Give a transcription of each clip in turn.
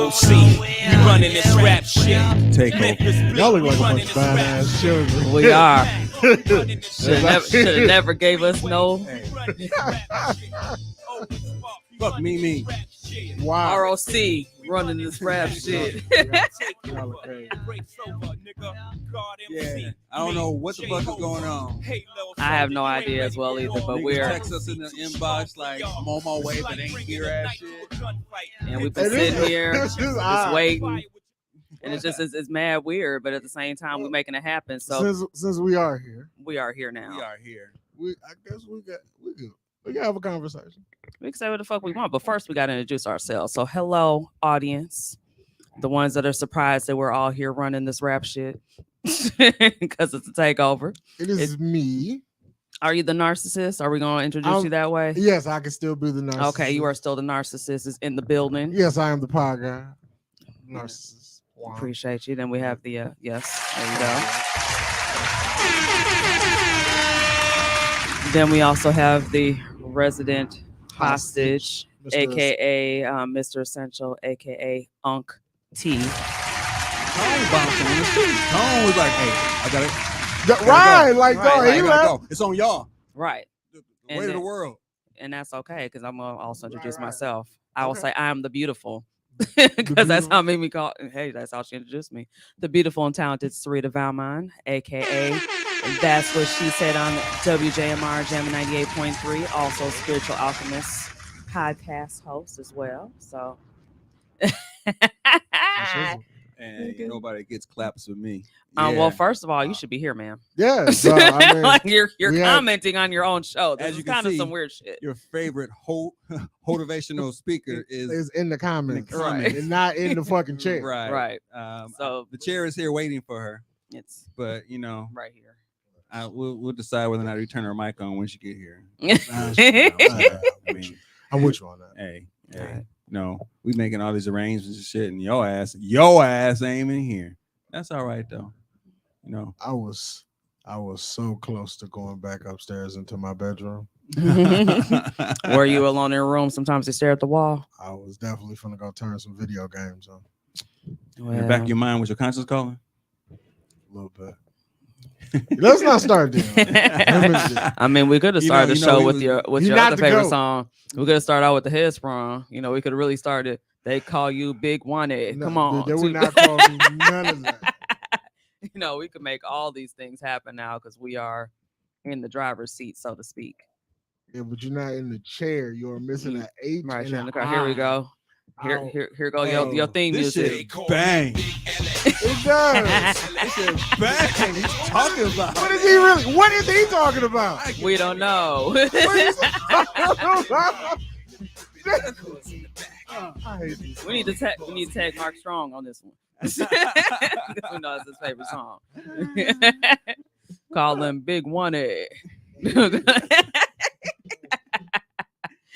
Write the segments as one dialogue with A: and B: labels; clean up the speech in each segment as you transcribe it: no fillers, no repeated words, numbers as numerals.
A: OC, we running this rap shit.
B: Take over.
C: Y'all look like a bunch of badass children.
D: We are. Should have never gave us no
B: Fuck me.
C: Wow.
D: ROC running this rap shit.
C: Y'all are crazy.
B: Yeah, I don't know what the fuck is going on.
D: I have no idea as well either, but
B: Niggas
D: we're
B: text us in the inbox like I'm on my way, but ain't here ass shit.
D: and we've been
C: It is-
D: sitting here
C: this is
D: just
C: odd.
D: waiting, and it's mad weird, but at the same time we're making it happen. So
C: Since we are here,
D: we are here now.
B: We are here.
C: I guess we can have a conversation.
D: We can say what the fuck we want, but first we got to introduce ourselves. So hello, audience, the ones that are surprised that we're all here running this rap shit because it's a takeover.
C: It is me.
D: Are you the narcissist? Are we going to introduce you that way?
C: Yes, I can still be the narcissist.
D: Okay, you are still the narcissist is in the building.
C: Yes, I am the pod guy. Narcissist. Wow.
D: Appreciate you. Then we have the yes, there you go. Then we also have the resident hostage,
C: Mr.
D: aka Mr. Essential, aka Unc T.
B: Tone bounced on the street. Tone was like, "Hey, I got it.
C: Right, like,
D: Right,
C: dog, he
B: I
C: left.
B: gotta go. It's on y'all.
D: Right.
B: The
D: And
B: weight of
D: then-
B: the world."
D: And that's okay because I'm gonna also introduce
C: Right.
D: myself. I will
C: Okay.
D: say I am the beautiful because that's how made me call. Hey, that's how she introduced me. The beautiful and talented Sarita Valmont, aka That's What She Said on WJMR Jam 98.3. Also Spiritual Alchemist podcast host as well. So.
B: And nobody gets claps with me.
D: Well, first of all, you should be here, man.
C: Yeah, so, I mean,
D: Like you're
C: we had-
D: commenting on your own show. This
B: As
D: is
B: you can
D: kind of
B: see,
D: some weird shit.
B: your favorite motivational speaker
C: is in the comments,
D: Right.
C: and not in the fucking chair.
B: right.
D: Right.
B: So the chair is here waiting for her,
D: It's
B: but you know,
D: right here.
B: we'll decide whether or not we turn her mic on when she get here. I mean,
C: I'm with you on that.
B: hey,
D: Right.
B: no, we making all these arrangements and shit, and your ass ain't in here. That's all right though. You know,
C: I was so close to going back upstairs into my bedroom.
D: Were you alone in a room? Sometimes they stare at the wall.
C: I was definitely finna go turn some video games on
B: in the back of your mind, was your conscience calling?
C: a little bit. Let's not start there.
D: I mean, we could have started the show with your
C: you're not
D: other
C: the
D: favorite
C: GOAT.
D: song. We could have started out with the head sprung. You know, we could have really started. They call you Big One Egg. Come on,
C: They would not call me none of that.
D: You know, we could make all these things happen now because we are in the driver's seat, so to speak.
C: Yeah, but you're not in the chair. You're missing an H.
D: Right,
C: and
D: you're in
C: an
D: the car. Here we
C: I.
D: go.
C: Ow.
D: Here go your theme
B: This
D: music.
B: shit bang.
C: It does.
B: This shit bang. He's talking about.
C: What is he really? What is he talking about?
D: We don't know.
C: What is he talking about? I hate these
D: We need to tag Mark Strong on this one. We know it's his favorite song. Call him Big One Egg.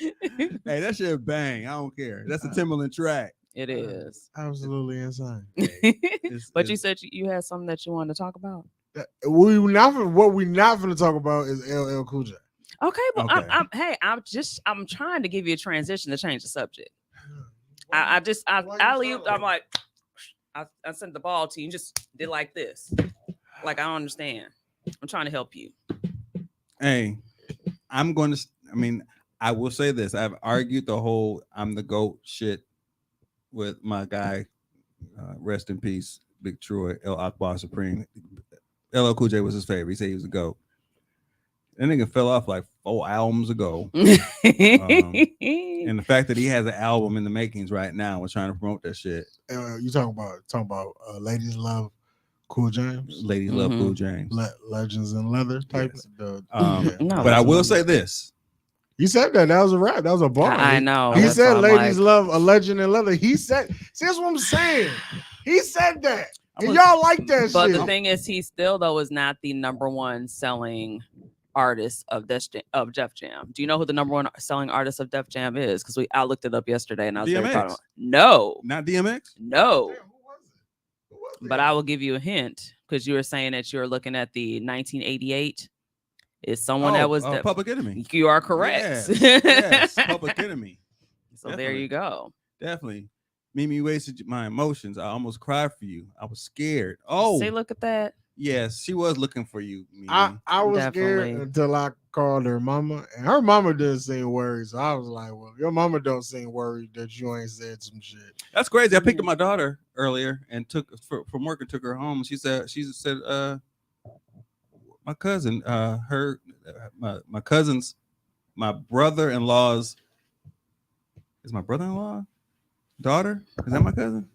B: Hey, that shit bang. I don't care. That's a Timberland track.
D: It is.
C: Absolutely insane.
D: But you said you had something that you wanted to talk about.
C: What we not going to talk about is LL Cool J.
D: Okay, but
B: Okay.
D: I'm trying to give you a transition to change the subject. I sent the ball to you and just did like this. Like I don't understand. I'm trying to help you.
B: Hey, I will say this. I've argued the whole I'm the GOAT shit with my guy, rest in peace, Big Troy, El Akbar Supreme. LL Cool J was his favorite. He said he was a GOAT. That nigga fell off like 4 albums ago. And the fact that he has an album in the makings right now, we're trying to promote that shit.
C: You talking about Ladies Love Cool James?
B: Ladies love Cool James.
C: Legends in Leather type.
B: Yes.
C: Yeah.
D: No,
B: But I will say this.
C: He said that was a rap. That was a bar.
D: I know.
C: He
D: That's
C: said
D: why I'm
C: ladies
D: like-
C: love a legend in leather. He said, see, that's what I'm saying. He said that. And y'all like that
D: But
C: shit.
D: the thing is, he still though is not the number one selling artist of Def Jam. Do you know who the number one selling artist of Def Jam is? Because I looked it up yesterday and I was very
B: DMX.
D: proud of it. No,
B: Not DMX?
D: no.
C: Damn, who was it? Who was it?
D: But I will give you a hint because you were saying that you were looking at the 1988. Is someone that was
B: Public Enemy.
D: You are correct.
B: Yes, Public Enemy.
D: So there
B: Definitely.
D: you go.
B: Definitely. Mimi, you wasted my emotions. I almost cried for you. I was scared. Oh,
D: See, look at that.
B: yes, she was looking for you. Mimi.
C: I was
D: Definitely.
C: scared until I called her mama, and her mama didn't seem worried. So I was like, "Well, your mama don't seem worried that you ain't said some shit."
B: That's crazy. I picked up my daughter earlier and took from work and took her home. She said, my cousin, my cousin's, my brother-in-law's, is my brother-in-law daughter? Is that my cousin?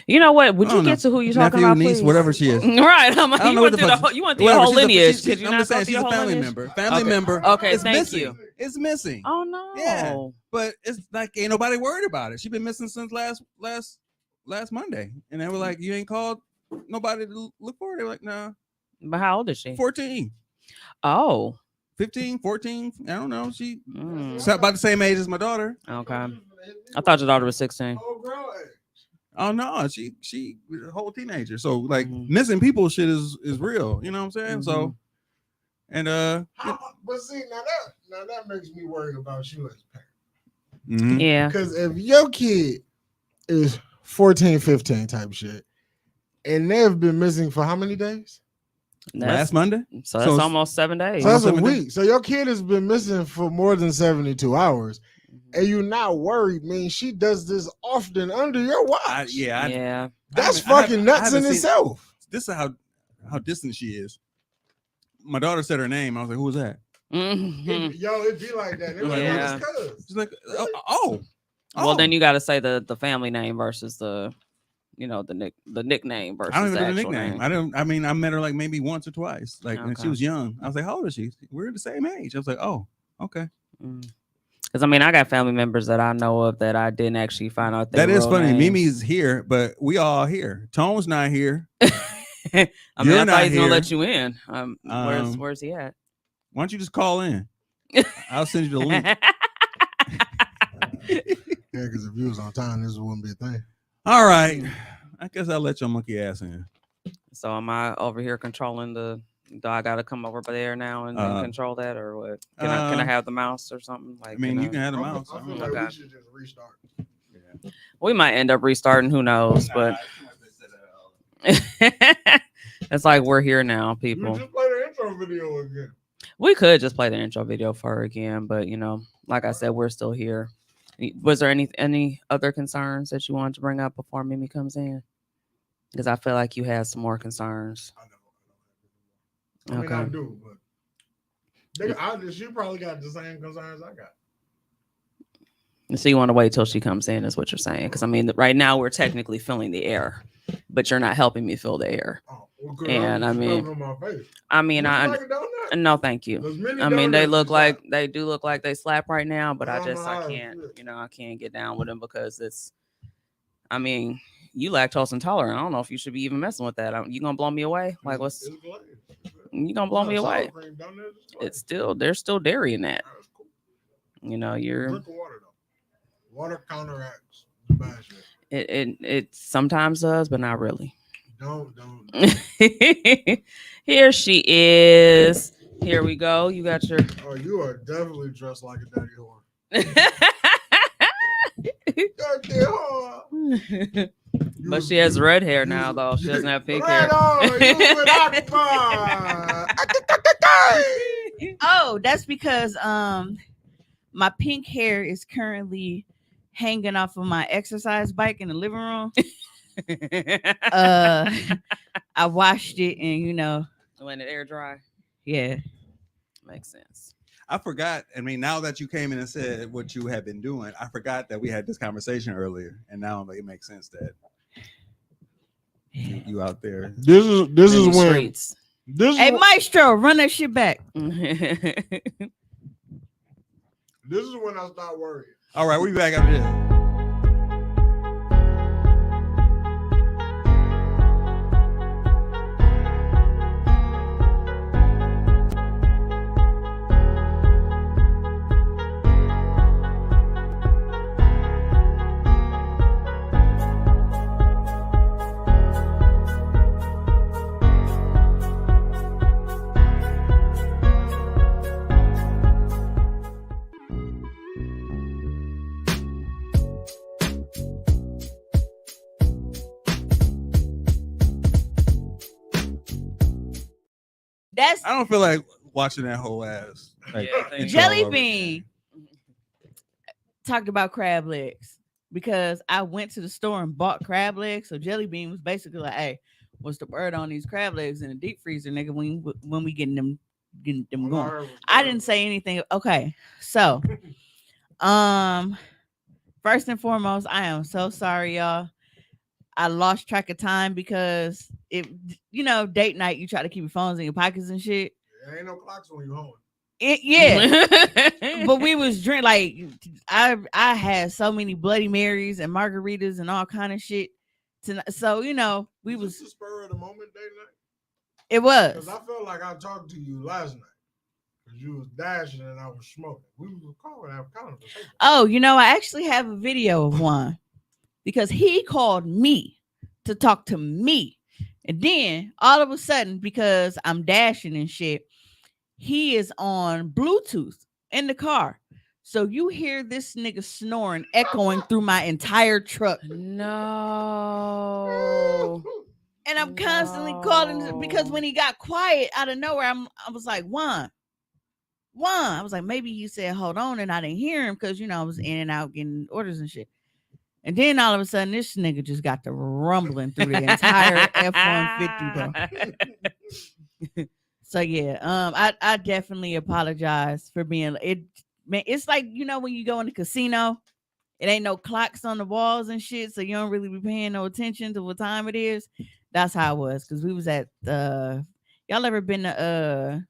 D: You know what? Would
B: I
D: you
B: don't know.
D: get to who you talking
B: Nephew,
D: about,
B: niece,
D: please?
B: whatever she is.
D: Right. I'm like,
B: I don't know what the fuck.
D: you went through
B: Whatever,
D: your whole
B: she's a-
D: lineage.
B: she's-
D: Could you
B: I'm
D: not
B: just saying
D: go through
B: she's
D: your
B: a
D: whole
B: family
D: lineage?
B: member. Family
D: Okay.
B: member.
D: Okay,
B: It's
D: thank
B: missing.
D: you.
B: It's missing.
D: Oh no.
B: Yeah. But it's like ain't nobody worried about it. She's been missing since last Monday, and they were like, "You ain't called nobody to look for her." They were like, "No."
D: But how old is she?
B: 14,
D: Oh.
B: 15, 14. I don't know. She's
D: Mm.
B: about the same age as my daughter.
D: Okay. I thought your daughter was 16.
C: Oh, girl, hey.
B: Oh no, she was a whole teenager. So like
D: Mhm.
B: missing people shit is real. You know what I'm saying? So and
C: But see, now that makes me worried about you as a parent.
B: mhm.
D: Yeah.
C: Because if your kid is 14, 15 type shit, and they've been missing for how many days?
B: Last Monday.
D: So that's
B: so-
D: almost 7 days.
C: So that's a
B: Almost 7 days.
C: week. So your kid has been missing for more than 72 hours, and you're not worried, man. She does this often under your watch.
D: Yeah.
C: That's
B: I haven't-
C: fucking
B: I
C: nuts
B: haven't
C: in
B: seen-
C: itself.
B: This is how distant she is. My daughter said her name. I was like, "Who was that?"
D: Mhm.
C: It'd be like that. They're like,
D: Yeah.
C: "Oh, it's cuz."
B: She's like, "Oh."
D: Well, then you got to say the family name versus the nickname versus
B: I don't
D: the
B: even know the
D: actual
B: nickname.
D: name.
B: I met her like maybe once or twice. Like when she
D: Okay.
B: was young. I was like, "How old is she?" We're the same age. I was like, "Oh, okay."
D: Because I got family members that I know of that I didn't actually find out.
B: That is
D: real
B: funny.
D: names.
B: Mimi's here, but we all here. Tone's not here.
D: I
B: You're
D: thought
B: not
D: he's gonna
B: here.
D: let you in. Where's he at?
B: Why don't you just call in? I'll send you the link.
C: Yeah, because if you was on time, this wouldn't be a thing.
B: All right. I guess I'll let your monkey ass in.
D: So am I over here controlling the? Do I got to come over there now and control that, or what? Can I have the mouse or something? Like,
B: I mean, you can have the mouse.
C: I feel like we should just restart.
B: Yeah.
D: We might end up restarting. Who knows? But it's like we're here now,
C: We
D: people.
C: just play the intro video again.
D: We could just play the intro video for her again, but like I said, we're still here. Was there any other concerns that you wanted to bring up before Mimi comes in? Because I feel like you had some more concerns.
C: I mean,
D: Okay.
C: I do, but she probably got the same concerns I got.
D: So you want to wait till she comes in, is what you're saying? Because right now we're technically filling the air, but you're not helping me fill the air.
C: Oh, well, good.
D: And
C: I'm
D: I mean,
C: just rubbing on my face.
D: Would you
C: like a donut?
D: no, thank you.
C: There's many
D: I mean, they
C: donuts
D: do look like they slap right now, but I
C: Oh,
D: can't,
C: shit.
D: I can't get down with them because you lactose intolerant. I don't know if you should be even messing with that. You gonna blow me away? Like,
C: It's glazed.
D: you gonna blow me
C: Sour
D: away?
C: cream donut is
D: It's
C: glazed.
D: there's still dairy in that.
C: That's cool.
D: You're
C: Drink water though. Water counteracts the bad shit.
D: it sometimes does, but not really.
C: Don't.
D: Here she is. Here we go. You got your.
C: Oh, you are definitely dressed like a daddy whore. Goddamn whore.
D: But she has red hair now, though. She doesn't have pink
C: Right
D: hair.
C: on. You with Akbar.
E: Oh, that's because my pink hair is currently hanging off of my exercise bike in the living room. I washed it and
D: Letting it air dry.
E: yeah.
D: Makes sense.
B: I forgot. I mean, now that you came in and said what you have been doing, I forgot that we had this conversation earlier, and now it makes sense that you out there.
C: This is
D: In these
C: when
D: streets.
C: this is
E: Hey,
C: when-
E: Maestro, run that shit back.
C: this is when I start worrying.
B: All right, we'll be back after this.
E: That's
B: I don't feel like watching that whole ass. Like,
A: Yeah, thank
B: intro all
E: Jelly
B: over
E: Bean talked about crab legs because I went to the store and bought crab legs. So Jelly Bean was basically like, "Hey, what's the word on these crab legs in the deep freezer, nigga? When we getting them going?" I didn't say anything. Okay, so first and foremost, I am so sorry, y'all. I lost track of time because date night, you try to keep your phones in your pockets and shit.
C: There ain't no clocks when you home.
E: Yeah. But we was drink like I had so many Bloody Marys and margaritas and all kind of shit tonight. So we was
C: the spur of the moment day night.
E: it
C: Because
E: was
C: I felt like I talked to you last night. Because you was dashing and I was smoking. We were calling our conversation.
E: I actually have a video of one because he called me to talk to me, and then all of a sudden, because I'm dashing and shit, he is on Bluetooth in the car. So you hear this nigga snoring echoing through my entire truck.
D: No.
E: And I'm constantly calling because when he got quiet out of nowhere, I was like, Juan. I was like, maybe he said, hold on, and I didn't hear him because I was in and out getting orders and shit. And then all of a sudden, this nigga just got the rumbling through the entire F-150, bro. So yeah, I definitely apologize for being it. Man, it's like when you go in the casino, it ain't no clocks on the walls and shit, so you don't really be paying no attention to what time it is. That's how it was because we was at y'all ever been to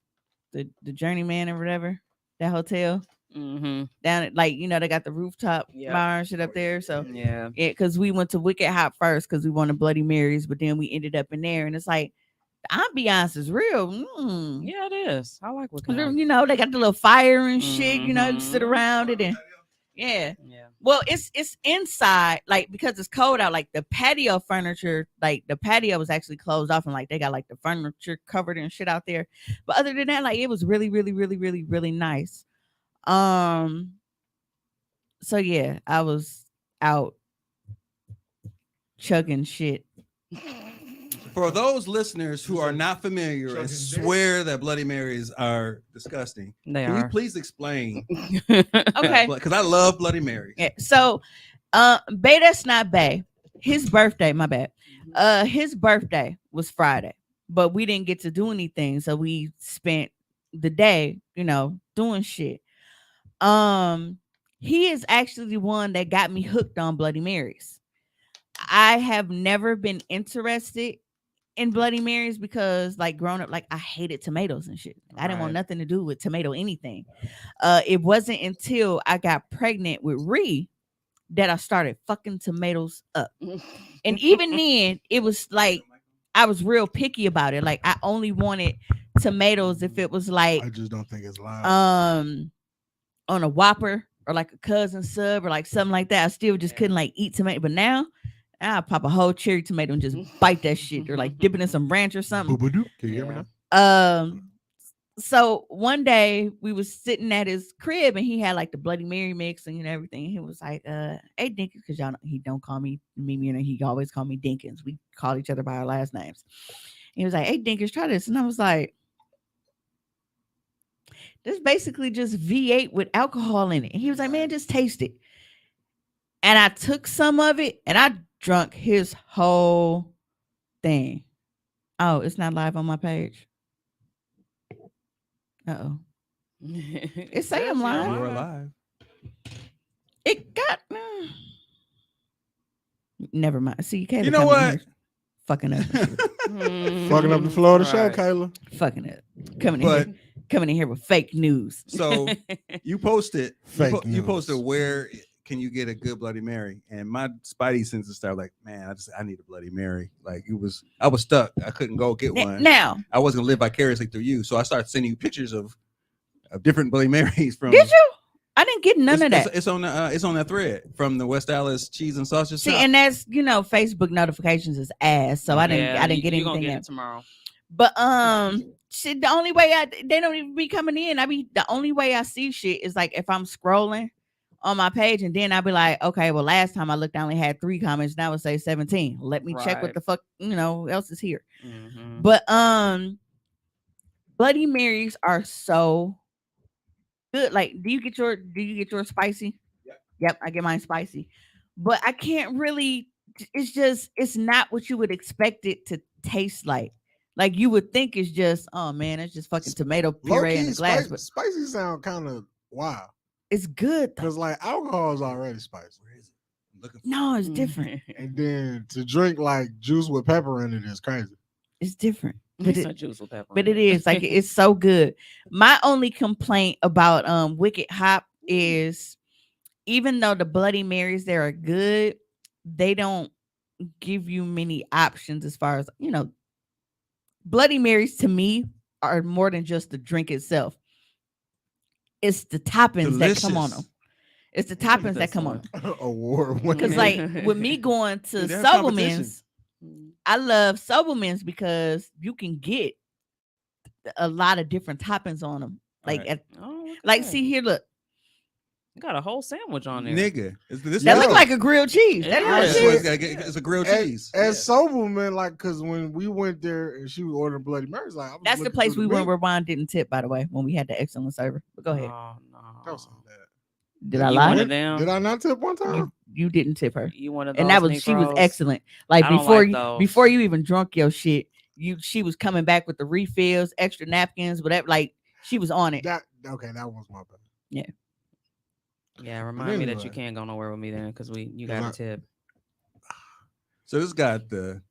E: the Journeyman or whatever, that hotel down at they got the rooftop bar and shit up there. So
D: yeah,
E: because we went to Wicked Hop first because we wanted Bloody Marys, but then we ended up in there and it's like the ambiance is real.
D: Yeah, it is. I like what
E: They got the little fire and shit. You sit
D: Mhm.
E: around it and yeah.
D: Yeah.
E: Well, it's inside, like because it's cold out. Like the patio furniture, like the patio was actually closed off, and like they got like the furniture covered and shit out there. But other than that, like it was really, really, really, really, really nice. So yeah, I was out chugging shit.
B: For those listeners who are not familiar and swear that Bloody Marys are disgusting,
D: They
B: can
D: are.
B: you please explain?
E: Okay.
B: Because I love Bloody Marys.
E: Yeah. So, Bay, that's not Bay. His birthday, my bad. His birthday was Friday, but we didn't get to do anything, so we spent the day, doing shit. He is actually the one that got me hooked on Bloody Marys. I have never been interested in Bloody Marys because, like, growing up, like I hated tomatoes and shit. I didn't want nothing to do with tomato anything. It wasn't until I got pregnant with Ree that I started fucking tomatoes up. And even then, it was like I was real picky about it. Like I only wanted tomatoes if it was like
C: I just don't think it's loud.
E: On a Whopper or like a cousin sub or like something like that. I still just couldn't like eat tomato. But now I'll pop a whole cherry tomato and just bite that shit or like dip it in some ranch or something.
C: Can you hear me now?
E: So one day we was sitting at his crib and he had like the Bloody Mary mix and everything. And he was like, hey Dinkins, because y'all know he don't call me Mimi, and he always call me Dinkins. We call each other by our last names. And he was like, hey Dinkins, try this. And I was like, this basically just V8 with alcohol in it. And he was like, man, just taste it. And I took some of it and I drunk his whole thing. Oh, it's not live on my page. Uh-oh. It's saying I'm live.
B: You're alive.
E: It got never mind. See, you can't.
B: You know what?
E: Fucking up.
C: Fucking up the flow of the show, Kayla.
E: Fucking up. Coming in here with fake news.
B: So you posted you
C: News.
B: posted where can you get a good Bloody Mary? And my spidey senses started like, man, I need a Bloody Mary. Like I was stuck. I couldn't go get one.
E: Now
B: I wasn't gonna live vicariously through you. So I started sending you pictures of different Bloody Marys from.
E: Did you? I didn't get none of that.
B: It's on that thread from the West Dallas cheese and sausage.
E: See,
B: shop.
E: and that's Facebook notifications is ass. So I didn't get anything
D: get it tomorrow.
E: But shit, the only way they don't even be coming in. The only way I see shit is like if I'm scrolling on my page and then I'll be like, okay, well, last time I looked, I only had 3 comments. Now it say 17. Let me check what the fuck else is here.
D: Mm-hmm.
E: But Bloody Marys are so good. Like, do you get your spicy? Yep, I get mine spicy. But I can't really, it's not what you would expect it to taste like. Like you would think it's just, oh man, it's just fucking tomato puree in a glass. But
C: Spicy sound kind of wild.
E: it's good though.
C: Because like alcohol is already spicy.
B: Where is it? I'm looking for
E: No, it's different.
C: And then to drink like juice with pepper in it is crazy.
E: It's different.
D: It's not juice with pepper.
E: But it is like it's so good. My only complaint about Wicked Hop is even though the Bloody Marys there are good, they don't give you many options as far as Bloody Marys to me are more than just the drink itself. It's the toppings that come on them. It's the toppings that come on them.
C: Award
E: Because
C: winning.
E: like with me going to
B: Dude, they have competition.
E: Sobelman's, I love Sobelman's because you can get a lot of different toppings on them. Like
B: Right.
E: see here, look.
D: You got a whole sandwich on there.
B: Nigga, this
E: That look like a grilled cheese. That
D: Yeah.
E: is
B: That's
E: real
B: what
E: cheese.
B: it's a grilled
C: At
B: cheese.
C: Sobelman, like, because when we went there and she was ordering Bloody Marys, like, I was
E: That's the
C: looking
E: place
C: through
E: we
C: the
E: went
C: menu.
E: where Ron didn't tip, by the way, when we had the excellent server. But go ahead.
D: Oh, no.
C: That was so bad.
E: Did I
D: You
E: lie?
D: one of them?
C: Did I not tip one time?
E: You didn't tip her.
D: You one of those
E: And that was she was
D: Negroes?
E: excellent. Like
D: I don't
E: before
D: like
E: you
D: those.
E: before you even drunk your shit, she was coming back with the refills, extra napkins, whatever. Like she was on it.
C: That was my bad.
D: Yeah, remind me that you
C: anyway.
D: can't go nowhere with me then because you
C: Yeah,
D: got a tip.
B: So this got the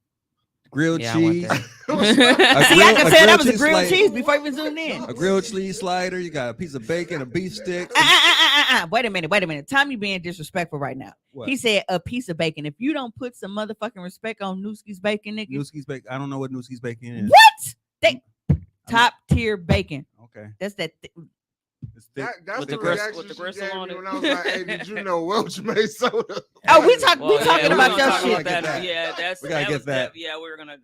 B: grilled
D: Yeah, I want
B: cheese.
D: that.
E: See, I can say that was a
B: cheese
E: grilled
B: slice-
E: cheese before I even zoomed in.
B: A grilled cheese slider. You got a piece of bacon, a beef stick.
E: Wait a minute. Tommy being disrespectful right now.
B: What?
E: He said a piece of bacon. If you don't put some motherfucking respect on Nooski's bacon, nigga,
B: Nooski's bacon. I don't know what Nooski's bacon is.
E: what? They top tier bacon.
B: Okay.
E: That's that.
B: It's thick.
C: That's
D: With
C: the
D: the gris-
C: reaction
D: with the
C: she
D: gristle
C: gave
D: on
C: me
D: it.
C: when I was like, "Hey, did you know Welch made soda?"
E: Oh, we
B: Well,
E: talking
B: yeah,
E: about
B: we're
E: your
B: gonna
E: shit.
B: talk about that.
D: Yeah, that's
B: We gotta
D: that
B: get
D: was
B: that.
D: Yeah, we're gonna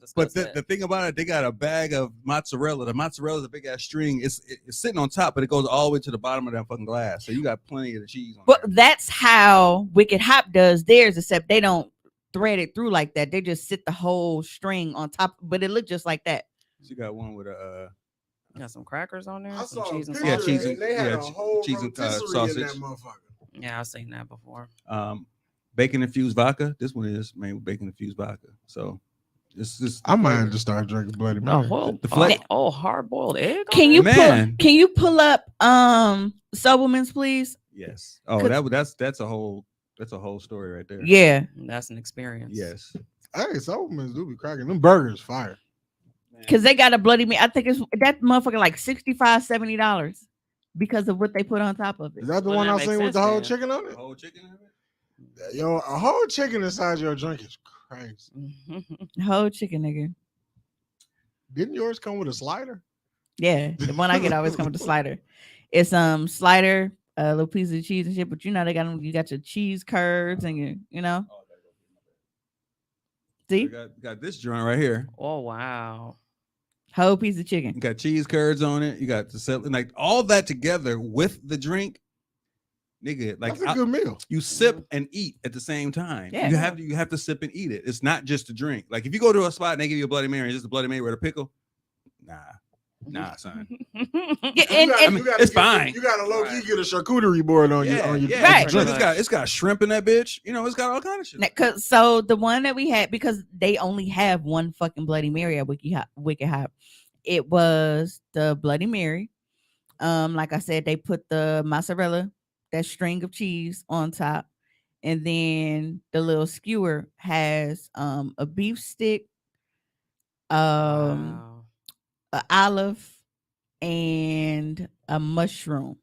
D: discuss
B: But
D: that.
B: the thing about it, they got a bag of mozzarella. The mozzarella is a big ass string. It's sitting on top, but it goes all the way to the bottom of that fucking glass. So you got plenty of the cheese on
E: But
B: there.
E: that's how Wicked Hop does theirs, except they don't thread it through like that. They just sit the whole string on top, but it looked just like that.
B: She got one with a
D: Got some crackers on there,
C: I
D: some
C: saw
D: cheese and
C: a
B: Yeah,
C: picture,
B: cheese
C: and
B: and-
C: they had
B: yeah,
C: a whole
B: cheese and,
C: rotisserie in
B: sausage.
C: that motherfucker.
D: Yeah, I've seen that before.
B: bacon infused vodka. This one is made with bacon infused vodka. So this is.
C: I might have to start drinking Bloody
D: Oh,
C: Mary.
D: well,
B: The flavor-
D: hard boiled egg. on
E: Can
D: there?
E: you
B: Man.
E: can you pull up Sobelman's, please?
B: Yes. Oh, that's a whole story right there.
E: Yeah.
D: That's an experience.
B: Yes.
C: Hey, Sobelman's do be cracking. Them burgers fire.
E: Because they got a Bloody Mary. I think it's that motherfucker like $65-$70 because of what they put on top of it.
C: Is that the
D: Well,
C: one
D: that
C: I
D: makes
C: seen with
D: sense
C: the whole
D: then.
C: chicken on
B: The
C: it?
B: whole chicken in it?
C: Yo, a whole chicken inside your drink is crazy.
E: Whole chicken, nigga.
C: Didn't yours come with a slider?
E: Yeah, the one I get always come with the slider. It's slider, a little piece of cheese and shit. But you know they got them. You got your cheese curds and you know. See,
B: We got this joint right here.
D: Oh wow.
E: whole piece of
B: You
E: chicken.
B: got cheese curds on it. You got the celery, like all that together with the drink, nigga. Like
C: That's a good meal.
B: you sip and eat at the same time.
E: Yeah.
B: You have to sip and eat it. It's not just a drink. Like if you go to a spot and they give you a Bloody Mary, it's just a Bloody Mary with a pickle. Nah, son.
E: Yeah,
C: You gotta-
E: and
C: you gotta
B: it's
C: get-
B: fine.
C: You got to low key get a charcuterie board on you on your
B: yeah.
E: Right.
B: Look, it's got shrimp in that bitch. You know, it's got all kind of shit.
E: Cause so the one that we had, because they only have one fucking Bloody Mary at Wicked Hop. It was the Bloody Mary. Like I said, they put the mozzarella, that string of cheese on top, and then the little skewer has a beef stick,
D: Wow.
E: an olive, and a mushroom,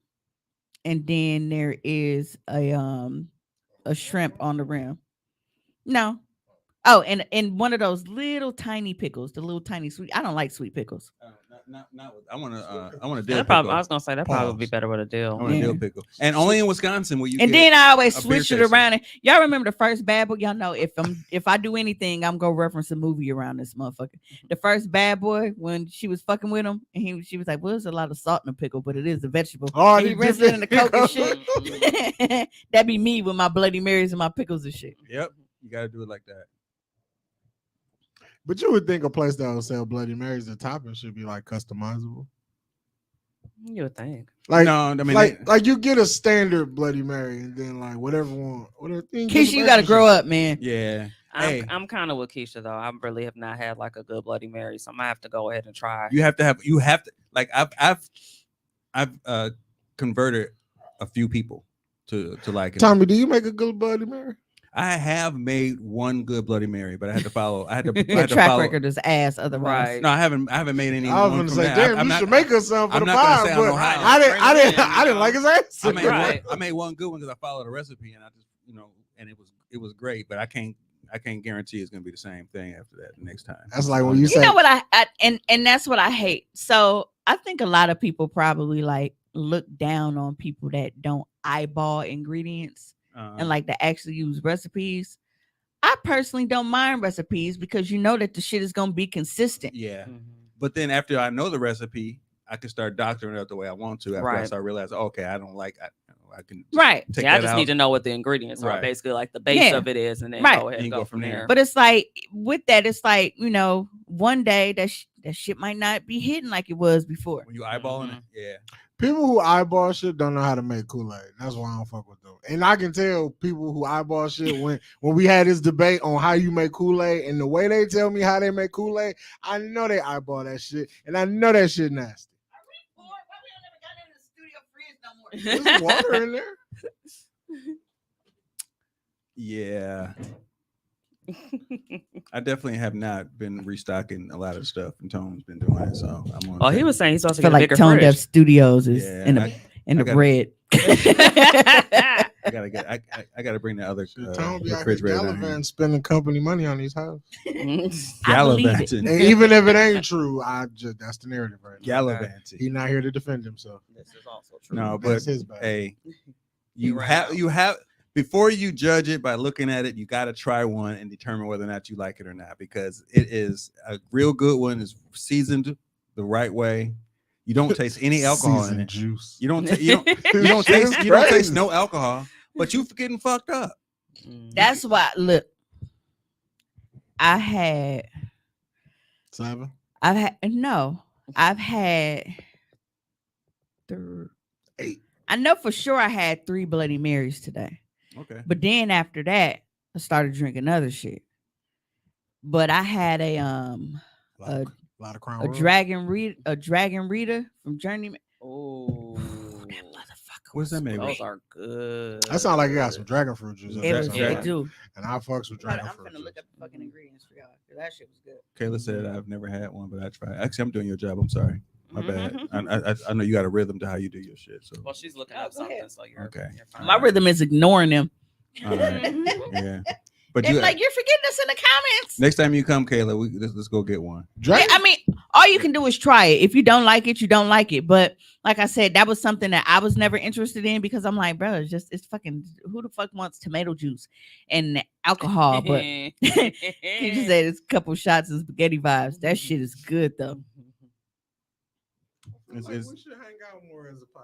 E: and then there is a shrimp on the rim. No. Oh, and one of those little tiny pickles, the little tiny sweet. I don't like sweet pickles.
B: I want a dill
D: That
B: pickle.
D: probably, I was gonna say that probably would be
C: Pause.
D: better with a
B: I
D: deal.
B: want a
E: Yeah.
B: dill pickle. And only in Wisconsin will you
E: And
B: get
E: then I always
B: a beer
E: switch it
B: tasting.
E: around. And y'all remember the first Bad Boy? Y'all know if I do anything, I'm gonna reference a movie around this motherfucker. The first Bad Boy, when she was fucking with him, and she was like, "Well, there's a lot of salt in the pickle, but it is a vegetable."
C: Oh,
E: And he
C: they
E: rinsed
C: dip
E: it in the Coke and shit.
D: Mm-hmm.
E: That'd be me with my Bloody Marys and my pickles and shit.
B: Yep. You gotta do it like that.
C: But you would think a place that would sell Bloody Marys, the topping should be like customizable.
D: You would think.
C: Like,
B: No, I mean,
C: like you get a standard Bloody Mary, and then like whatever one.
E: Keisha, you got to grow up, man.
B: yeah. Hey,
D: I'm kind of with Keisha though. I really have not had like a good Bloody Mary, so I'm gonna have to go ahead and try.
B: you have to like I've converted a few people to like it.
C: Tommy, do you make a good Bloody Mary?
B: I have made one good Bloody Mary, but I had to follow. I had to. I
E: Your
B: had to
E: track
B: follow.
E: record is ass. Otherwise,
D: Right.
B: No, I haven't made any.
C: I was
B: one
C: gonna
B: from
C: say,
B: that.
C: damn,
B: I'm
C: you
B: not-
C: should make us something for
B: I'm
C: the
B: not gonna
C: vibe,
B: say I
C: but
B: know how.
C: I didn't like his answer.
B: I made
D: Right.
B: I made one good one because I followed a recipe and I just and it was great, but I can't guarantee it's gonna be the same thing after that the next time.
C: That's like when you
E: you
C: say,
E: know what I and that's what I hate. So I think a lot of people probably like look down on people that don't eyeball ingredients and like to actually use recipes. I personally don't mind recipes because you know that the shit is gonna be consistent.
B: yeah.
D: Mhm.
B: But then after I know the recipe, I can start doctoring it out the way I want to. After I
D: Right.
B: start realizing, okay, I don't like. I can just
E: Right.
B: take
D: Yeah, I
B: that
D: just
B: out.
D: need to know what the ingredients are,
B: Right.
D: basically like the base
E: Yeah.
D: of it is, and then
E: Right.
D: go ahead
B: You
D: and
B: can
D: go from there.
E: But it's like with that, it's like, one day that shit might not be hitting like it was before.
B: When you eyeballing
D: Mhm.
B: it, yeah.
C: people who eyeball shit don't know how to make Kool-Aid. That's why I don't fuck with them. And I can tell people who eyeball shit when we had this debate on how you make Kool-Aid and the way they tell me how they make Kool-Aid, I know they eyeball that shit, and I know that shit nasty. There's water in there.
B: Yeah. I definitely have not been restocking a lot of stuff, and Tone's been doing it. So I'm on.
D: Oh, he was saying he's supposed
E: I
D: to
E: feel
D: get a
E: like
D: bigger
E: Tone Deaf
D: fridge.
E: Studios is
B: Yeah,
E: in
B: I
E: the
B: gotta-
E: red.
B: I gotta get. I gotta bring the other
C: Shit, Tone be out here
B: refrigerator down here.
C: gallivanting, spending company money on these houses.
E: I believe it.
B: Gallivanting.
C: And even if it ain't true, that's the narrative right now.
B: Gallivanting.
C: He's not here to defend himself.
D: This is also true.
B: No, but
C: That's his bad.
B: hey,
D: He
B: you
D: ran
B: have
D: out.
B: you have before you judge it by looking at it, you got to try one and determine whether or not you like it or not, because it is a real good one. Is seasoned the right way. You don't taste any alcohol in
C: Seasoned
B: it.
C: juice.
B: You don't taste no alcohol, but you getting fucked up.
E: That's why. Look, I've had
C: Eight.
E: I know for sure I had 3 Bloody Marys today.
B: Okay.
E: But then after that, I started drinking other shit. But I had a
C: lot of Crown
E: a
C: Royal.
E: Dragon Rita from Journeyman.
D: Oh,
E: That motherfucker.
B: What's that made?
D: those are good.
C: That sound like it got some dragon fruit juice.
E: It was
D: Yeah.
E: it do.
C: And I fucks with
E: I'm
C: dragon fruit.
E: finna look
C: juice.
E: up the fucking ingredients for y'all. 'Cause that shit was good.
B: Kayla said I've never had one, but I tried. Actually, I'm doing your job. I'm sorry. My bad.
D: Mhm.
B: I know you got a rhythm to how you do your shit. So
D: Well, she's looking
E: Oh,
D: up
E: go
D: something,
E: ahead.
D: so you're
B: Okay.
D: You're fine.
E: My rhythm is ignoring them.
B: all right. Yeah. But
E: They're
B: you
E: like, you're forgetting us in the comments.
B: next time you come, Kayla, let's go get one.
C: Dragon.
E: I mean, all you can do is try it. If you don't like it, you don't like it. But like I said, that was something that I was never interested in because I'm like, bro, it's fucking who the fuck wants tomato juice and alcohol? But he just said it's a couple shots of spaghetti vibes. That shit is good though.
B: It's-
C: Like,
B: it's-
C: we should hang out more as a pod.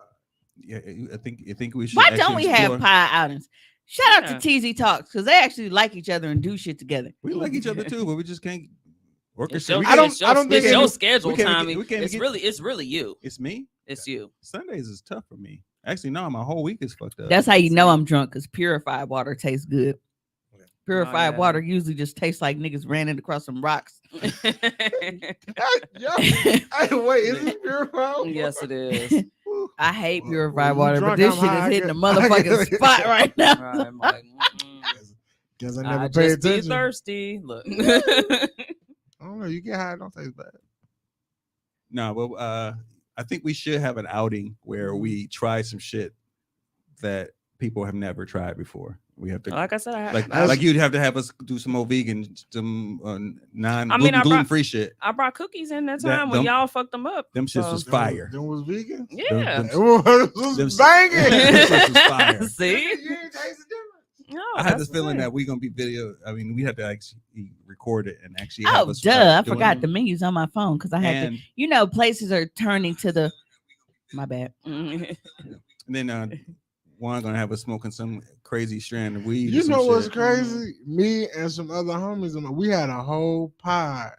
B: Yeah, I think we should.
E: Why
B: actually
E: don't we have
B: explore-
E: pie outings? Shout out
D: Yeah.
E: to TZ Talks because they actually like each other and do shit together.
B: We like each other too, but we just can't
D: It's
B: orchestrate.
D: your,
B: We
C: I don't-
D: it's your,
C: I don't think
D: it's
C: it-
D: your schedule,
B: we can't
D: Tommy.
B: get- we can't
D: It's
B: get-
D: really you.
B: It's me.
D: It's you.
B: Sundays is tough for me. Actually, no, my whole week is fucked up.
E: That's how you know I'm drunk because purified water tastes good. Purified
D: yeah.
E: water usually just tastes like niggas ran it across some rocks.
C: Hey, wait, is this purified?
D: Yes, it is.
E: I hate
C: Well,
E: purified
C: you
E: water, but
C: drunk,
E: this
C: I'm
E: shit
C: high,
E: is hitting the
C: I
E: motherfucking
C: get-
E: spot right now.
D: Right, I'm like,
C: Guess I
D: I
C: never paid
D: just be
C: attention.
D: thirsty. Look.
C: I don't know. You get high, it don't taste bad.
B: No, but I think we should have an outing where we try some shit that people have never tried before. We have to
D: Like I said, I
B: like you'd have to have us do some more vegan, some non
D: I mean, I brought-
B: gluten free shit.
D: I brought cookies in that
B: That-
D: time when
B: them-
D: y'all fucked them up.
B: Them shits
D: So-
B: was fire.
C: Them was vegan.
D: Yeah.
B: them-
C: It was
B: them-
C: banging.
B: Them shits was fire.
D: See?
C: You ain't taste the difference.
D: No,
B: I had
D: that's
B: this
D: the
B: feeling
D: thing.
B: that we're gonna be video. I mean, we have to actually record it and actually. have
E: Oh,
B: us
E: duh.
B: start
E: I
B: doing
E: forgot
B: it.
E: the menus on my phone because I had to.
B: And
E: Places are turning to the. My bad.
D: Mhm.
B: then Juan gonna have us smoking some crazy strand of weed. or
C: You
B: some
C: know what's
B: shit.
C: crazy? Me and some other homies, we had a whole pod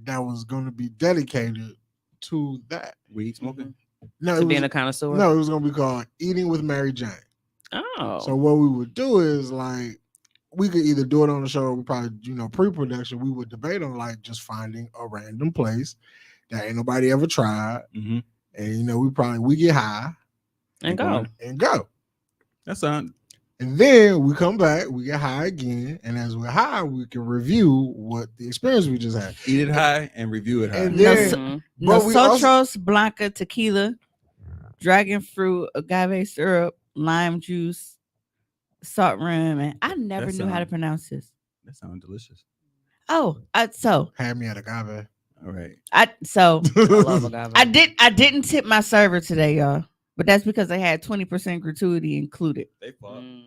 C: that was going to be dedicated to that.
B: Weed smoking.
C: No,
D: To
C: it
D: being
C: was,
D: a connoisseur.
C: no, it was going to be called Eating with Mary Jane.
D: Oh.
C: So what we would do is like we could either do it on the show or we probably, pre-production, we would debate on like just finding a random place that ain't nobody ever tried.
B: Mm-hmm.
C: And we get high
D: and go.
C: and go.
B: That's on.
C: And then we come back, we get high again, and as we're high, we can review what the experience we just had.
B: Eat it high and review it high.
C: And then,
D: Mhm.
C: but we also,
E: Nosotros, Blanca, tequila, dragon fruit, agave syrup, lime juice, salt rum, and I never
B: That
E: knew how to
B: sound-
E: pronounce this.
B: That sounds delicious.
E: Oh,
C: had me at agave.
B: All right.
E: I
D: love agave.
E: I didn't tip my server today, y'all, but that's because they had 20% gratuity included.
B: They fought.
D: Mm.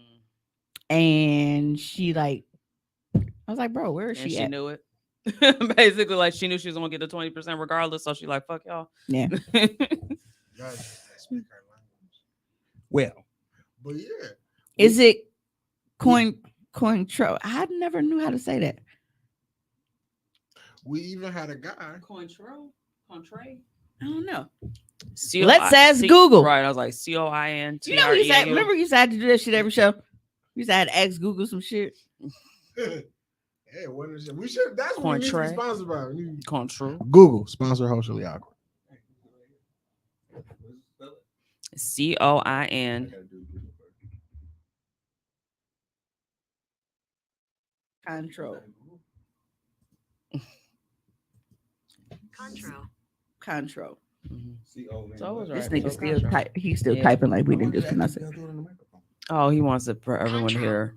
E: And she I was like, bro, where is
D: And
E: she
D: she
E: at?
D: knew it. Basically, like she knew she was gonna get the 20% regardless. So she like, fuck y'all.
E: Yeah.
B: Well,
C: But yeah,
E: Is it Cointreau? I never knew how to say that.
C: we even had a guy.
D: Cointreau?
E: I don't know.
D: C-O-I-
E: Let's ask Google.
D: Right. I was like COINT.
E: You know, we used to remember we used to have to do that shit every show. We used to have to ask Google some shit.
C: Hey, what is it? We should. That's what we need to be
D: Cointreau.
C: sponsored by. We need-
D: Control.
C: Google sponsor Hoecially Awkward.
D: COIN.
E: Control.
F: Control.
E: Control.
D: So I was
E: This
D: right.
E: nigga
D: So
E: still
D: Control.
E: type. He's still
D: Yeah.
E: typing like we didn't just pronounce it.
D: Oh, he wants it for everyone to hear.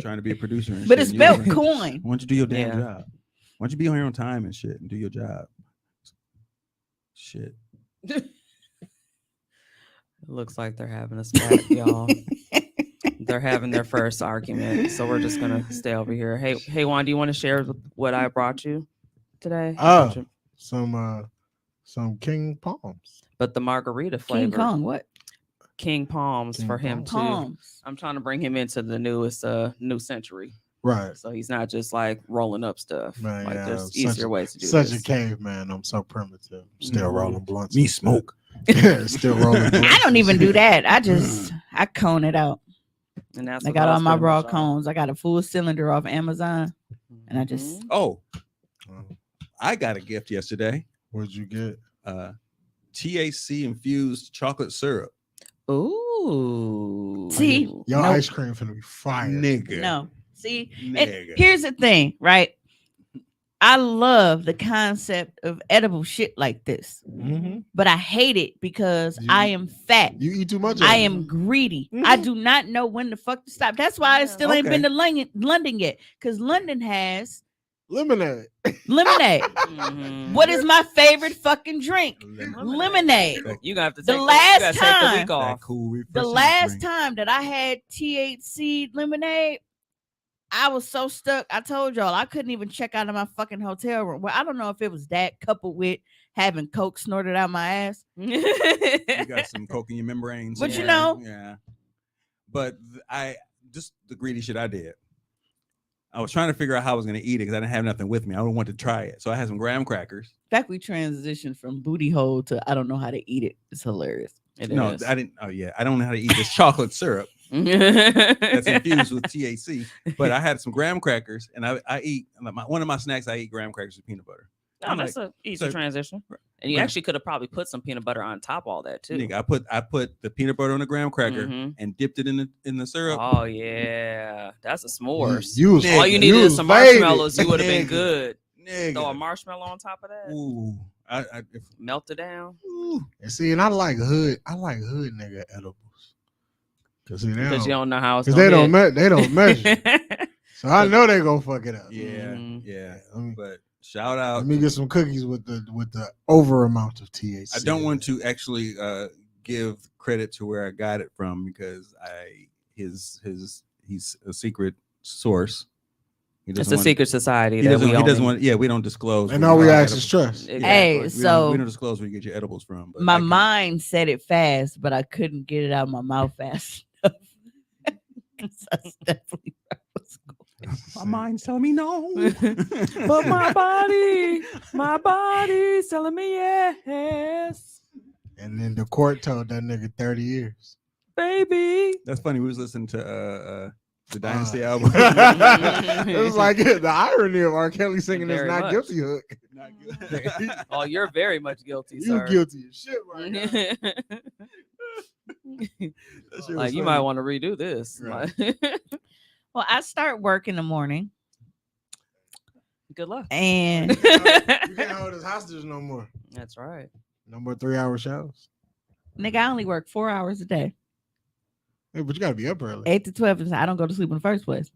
B: Trying to be a producer. And
E: But
B: shit,
E: it's
B: and
E: spelled
B: you-
E: coin.
B: Why don't you do your damn
D: Yeah.
B: job? Why don't you be on your own time and shit and do your job? Shit.
D: Looks like they're having a spat, y'all. They're having their first argument, so we're just gonna stay over here. Hey, Juan, do you want to share what I brought you today?
C: Some King Palms.
D: But the margarita
E: King
D: flavor,
E: Kong. What?
D: King Palms
C: King
D: for him
C: Palms.
D: too.
E: Palms.
D: I'm trying to bring him into the newest new century,
C: Right.
D: so he's not just like rolling up stuff.
C: Man,
D: like
C: yeah,
D: there's
C: such
D: easier
C: a-
D: ways to do
C: Such
D: this.
C: a caveman. I'm so primitive. Still
D: Mhm.
C: rolling blunts.
B: Me
C: and shit.
B: smoke.
C: Still rolling blunts.
E: I don't
C: and
E: even
C: shit.
E: do that. I cone it out.
D: And that's
E: I
D: what
E: got all
D: those
E: my
D: pretty
E: raw
D: much are.
E: cones. I got a full cylinder off Amazon. And I just-
D: Mhm.
B: Oh,
C: Oh,
B: I got a gift yesterday.
C: what'd you get?
B: THC infused chocolate syrup.
D: Ooh.
E: See?
C: Your
E: Nope.
C: ice cream finna be fire.
B: Nigga.
E: No. See, and
B: Nigga.
E: here's the thing, right? I love the concept of edible shit like this,
C: Mhm.
E: but I hate it because
C: You-
E: I am fat.
C: You eat too much.
E: I
C: of it.
E: am greedy. I do not know when the fuck to stop. That's why I
D: Yeah.
E: still ain't
B: Okay.
E: been to London yet, because London has
C: lemonade.
E: lemonade.
D: Mhm.
E: What is my favorite fucking drink? Lemonade.
D: You gonna have to
E: The
D: take
E: last
D: you gotta take the
E: time-
D: week
B: That
D: off.
B: cool
E: The
B: refreshing
E: last
B: drink.
E: time that I had THC lemonade, I was so stuck. I told y'all I couldn't even check out of my fucking hotel room. Well, I don't know if it was that coupled with having coke snorted out my ass.
B: You got some coke in your membranes.
E: But you
B: somewhere.
E: know-
B: Yeah. But I just the greedy shit I did. I was trying to figure out how I was going to eat it because I didn't have nothing with me. I didn't want to try it. So I had some graham crackers.
E: In fact, we transitioned from booty hole to I don't know how to eat it. It's hilarious.
D: It
B: No,
D: is.
B: I didn't. Oh, yeah. I don't know how to eat this chocolate syrup that's
D: That's
B: infused with THC. But I had some graham crackers and I eat one of my snacks. I eat graham crackers with peanut butter.
D: Oh, that's an easy
B: so-
D: transition. And you
B: Right.
D: actually could have probably put some peanut butter on top of all that too.
B: Nigga, I put the peanut butter on the graham cracker
D: Mhm.
B: and dipped it in the syrup.
D: Oh yeah, that's a s'mores.
C: You was,
D: All you
C: you
D: needed
C: was
D: is some
C: faded.
D: marshmallows. You would have been
B: Nigga.
D: good.
B: Nigga.
D: Throw a marshmallow on top of that.
B: Ooh.
D: Melt it down.
B: Ooh.
C: And see, and I like hood nigga edibles. Cause see,
D: Because you don't know how it's
C: because
D: gonna
C: they don't measure.
D: hit.
C: So I know they gonna fuck it up.
B: Yeah,
D: Mhm.
B: yeah.
C: Let me,
B: But shout out.
C: let me get some cookies with the over amount of THC.
B: I don't want to actually give credit to where I got it from because he's a secret source. He
D: It's
B: doesn't
D: a
B: want-
D: secret society.
B: He
D: that
B: doesn't.
D: we
B: He doesn't
D: only-
B: want. Yeah, we don't disclose.
C: And
B: where
C: all
B: you
C: we
B: get
C: ask
B: your
C: is
B: edibles.
C: trust.
D: Exactly.
E: Hey,
B: we don't
E: so
B: disclose where you get your edibles from. But
E: my
B: like,
E: mind said it fast, but I couldn't get it out of my mouth fast enough. 'Cause that's definitely where I was going.
B: my mind's telling me no.
D: But my body's telling me yes,
C: And then the court told that nigga 30 years.
D: baby.
B: That's funny. We was listening to the Dynasty album.
C: It was like the irony of R. Kelly singing this
D: Very
C: not
D: much.
C: guilty hook.
B: Not good.
D: Oh, you're very much guilty,
C: You
D: sir.
C: guilty as shit right now.
B: That shit was
D: Like you
B: funny.
D: might want to redo this.
C: Right.
E: Well, I start work in the morning,
D: Good luck.
E: and
C: You can't hold us hostage no more.
D: That's right.
C: No more 3-hour shows.
E: nigga, I only work 4 hours a day,
C: Hey, but you gotta be up early.
E: 8 to 12. Is I don't go to sleep in the first place.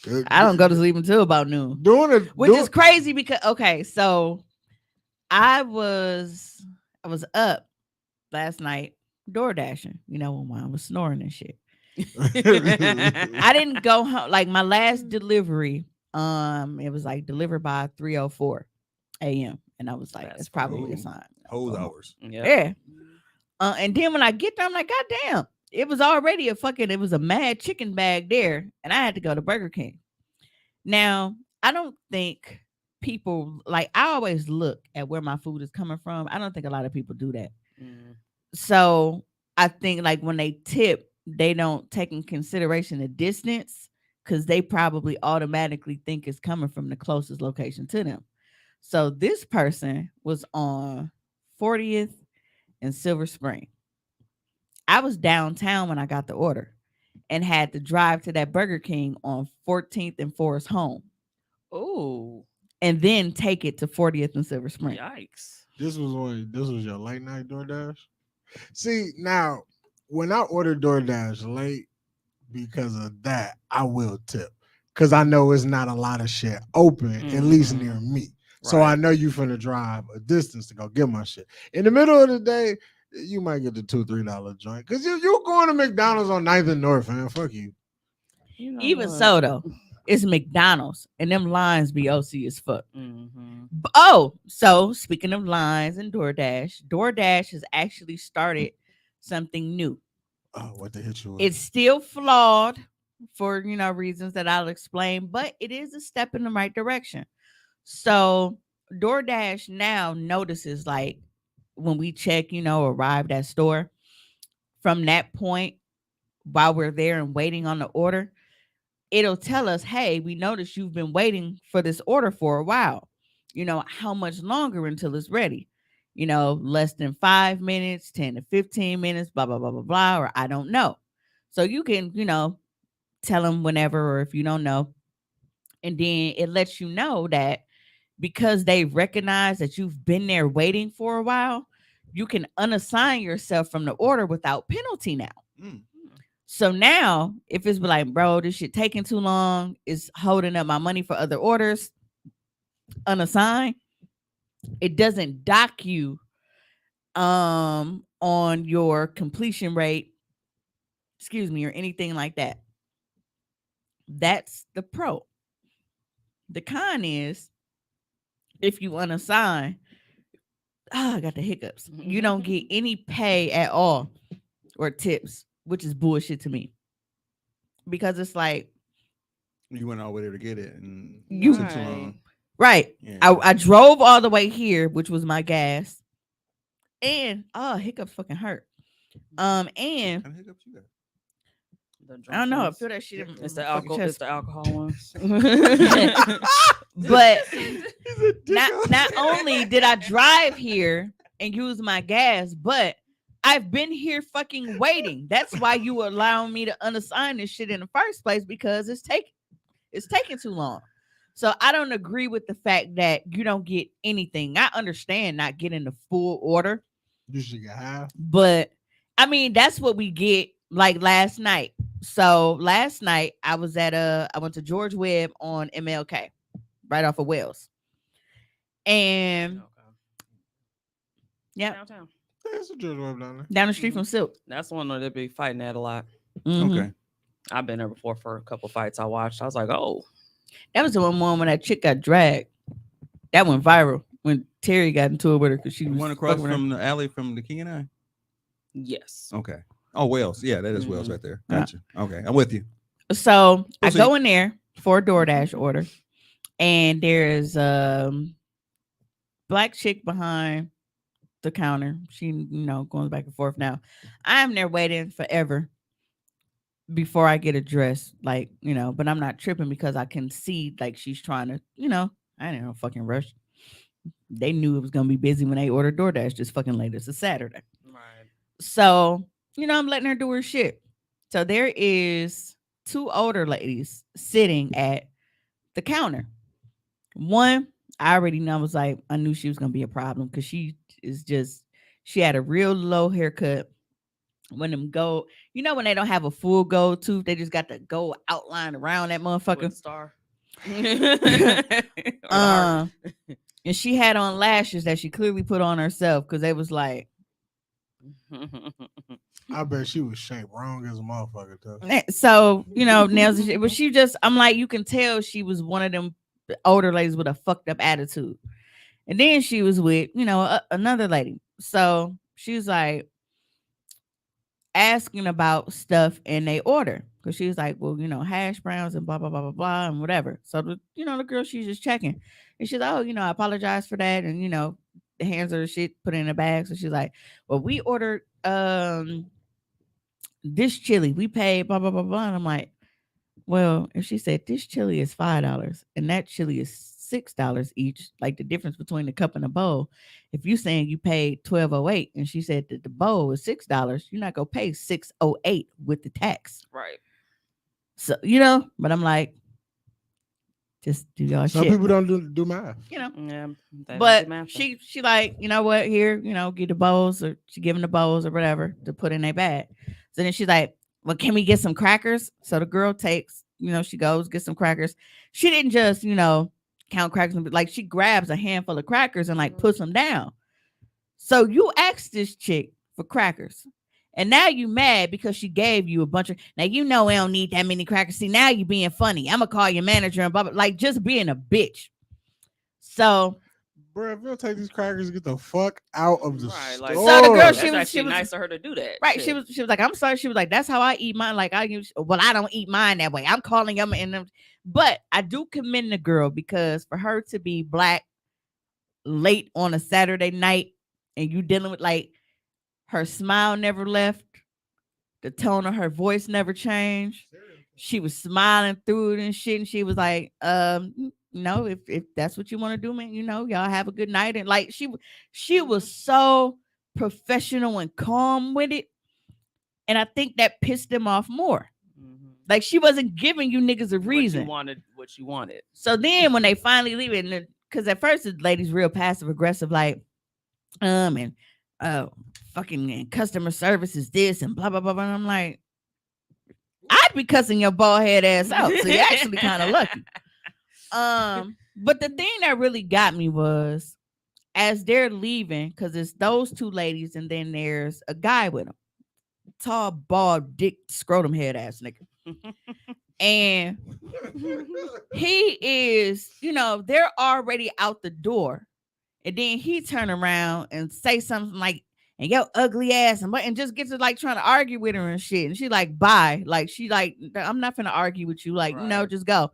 C: Good.
E: I don't go to sleep until about noon.
C: Doing it,
E: Which is crazy because okay, so I was up last night door dashing, when I was snoring and shit. I didn't go home like my last delivery. It was like delivered by 3:04 a.m. and I was like,
D: That's
E: it's probably a
B: cool.
E: sign.
B: Whole hours.
D: Yeah.
E: Yeah. And then when I get there, I'm like, God damn, it was already it was a mad chicken bag there, and I had to go to Burger King. Now, I don't think people I always look at where my food is coming from. I don't think a lot of people do that.
D: Mm.
E: So I think like when they tip, they don't take in consideration the distance because they probably automatically think it's coming from the closest location to them. So this person was on 40th and Silver Spring. I was downtown when I got the order and had to drive to that Burger King on 14th and Forest Home
D: Oh,
E: and then take it to 40th and Silver Spring.
D: yikes.
C: This was your late night DoorDash. See, now when I order DoorDash late because of that, I will tip. Cause I know it's not a lot of shit open, at least near me. So I
D: Right.
C: know you finna drive a distance to go get my shit. In the middle of the day, you might get the $2-3 joint. Cause you're going to McDonald's on 9th and North, man. Fuck you.
D: You know
E: Even
D: what?
E: so, though, it's McDonald's and them lines be OC as fuck.
D: Mhm.
E: Oh, so speaking of lines and DoorDash has actually started something new.
C: Oh, what the hit you with?
E: It's still flawed for reasons that I'll explain, but it is a step in the right direction. So DoorDash now notices like when we check, arrived at store, from that point while we're there and waiting on the order, it'll tell us, hey, we noticed you've been waiting for this order for a while. How much longer until it's ready? Less than 5 minutes, 10 to 15 minutes, blah, blah, blah, blah, blah, or I don't know. So you can, tell them whenever, or if you don't know. And then it lets you know that because they recognize that you've been there waiting for a while, you can unassign yourself from the order without penalty now.
B: Mm.
E: So now, if it's like, bro, this shit taking too long, it's holding up my money for other orders, unassigned, it doesn't dock you on your completion rate, or anything like that. That's the pro. The con is if you unassign, I got the hiccups. You don't get any pay at all or tips, which is bullshit to me. Because it's like
B: You went all the way there to get it, and
E: You-
B: it took too long.
E: right.
B: Yeah.
E: I drove all the way here, which was my gas. And hiccups fucking hurt. And
B: What kind of hiccups you got?
D: The
E: I don't know. I
D: drunk
E: feel that shit.
D: ones.
E: In
D: It's
E: my
D: the
E: fucking
D: alcohol.
E: chest.
D: It's the alcohol ones.
E: But
B: He's a dick
E: not only did I drive here and use my gas, but I've been here fucking waiting. That's why you were allowing me to unassign this shit in the first place, because it's taking too long. So I don't agree with the fact that you don't get anything. I understand not getting the full order,
C: You should get half.
E: but I mean that's what we get like last night. So last night I was I went to George Webb on MLK, right off of Wells. And yeah,
D: Downtown.
C: There's a George Webb down there.
E: down the street from Silk.
D: That's one that they be fighting at a lot.
E: Mhm.
B: Okay.
D: I've been there before for a couple fights I watched. I was like, oh,
E: That was the one when that chick got dragged. That went viral when Terry got into it with her because she
B: The
E: was
B: one across
E: fucking with her.
B: from the alley from the King and I.
D: yes.
B: Okay. Oh, Wells. Yeah, that is Wells
D: Mhm.
B: right there.
E: Yeah.
B: Gotcha. Okay, I'm with you.
E: So I
B: Proceed.
E: go in there for a DoorDash order, and there's black chick behind the counter. She, going back and forth now. I'm there waiting forever before I get addressed, but I'm not tripping because I can see like she's trying to, I didn't know fucking rush. They knew it was gonna be busy when they ordered DoorDash this fucking late. It's a Saturday.
D: Right.
E: So, I'm letting her do her shit. So there is two older ladies sitting at the counter. One, I already know, was like, I knew she was gonna be a problem because she had a real low haircut. When them go, when they don't have a full gold tooth, they just got the gold outline around that motherfucker.
D: With star. Or the heart.
E: And she had on lashes that she clearly put on herself because they was like,
C: I bet she was shaped wrong as a motherfucker too.
E: so nails and shit. But she just, I'm like, you can tell she was one of them older ladies with a fucked up attitude. And then she was with another lady. So she was like asking about stuff in they order because she was like, well, hash browns and blah blah blah blah blah and whatever. So the girl, she's just checking, and she's like, oh, I apologize for that, and the hands of the shit put in a bag. So she's like, well, we ordered this chili, we paid blah blah blah blah, and I'm like, well, if she said this chili is $5 and that chili is $6 each, like the difference between the cup and the bowl. If you saying you paid $12.08 and she said that the bowl is $6, you're not gonna pay $6.08 with the tax.
D: Right.
E: So but I'm like, just do y'all
C: Some
E: shit.
C: people don't do math.
D: Yeah. they
E: But
D: don't do math.
E: she like, what, here, get the bowls, or she giving the bowls or whatever to put in their bag. So then she's like, well, can we get some crackers? So the girl takes, she goes, get some crackers. She didn't just, count crackers, like she grabs a handful of crackers and like puts them down. So you asked this chick for crackers. And now you mad because she gave you a bunch of, now we don't need that many crackers. See, now you being funny. I'm gonna call your manager and blah, blah, like just being a bitch. So,
C: Bro, if you don't take these crackers, get the fuck out of the
D: Right,
C: store.
D: like-
E: So the girl,
D: That's
E: she was
D: actually nice of her to do that.
E: right.
D: Shit.
E: She was like, I'm sorry. She was like, that's how I eat mine. Like I don't eat mine that way. I'm calling them but I do commend the girl because for her to be black late on a Saturday night and you dealing with like her smile never left, the tone of her voice never changed. She was smiling through it and shit, and she was like, if that's what you want to do, man, y'all have a good night. And like she was so professional and calm with it. And I think that pissed him off more.
D: Mhm.
E: Like she wasn't giving you niggas a reason.
D: What you wanted.
E: So then when they finally leave it, because at first the lady's real passive aggressive, like, and fucking and customer service is this and blah blah blah blah. And I'm like, I'd be cussing your bald head ass out. So you're actually kind of lucky. But the thing that really got me was as they're leaving, because it's those two ladies, and then there's a guy with them, tall, bald, dick, scrotum head ass nigga. And he is, they're already out the door. And then he turn around and say something like, and yo ugly ass, and just gets to like trying to argue with her and shit. And she like, bye. Like she like, I'm not gonna argue with you. Like,
D: Right.
E: just go.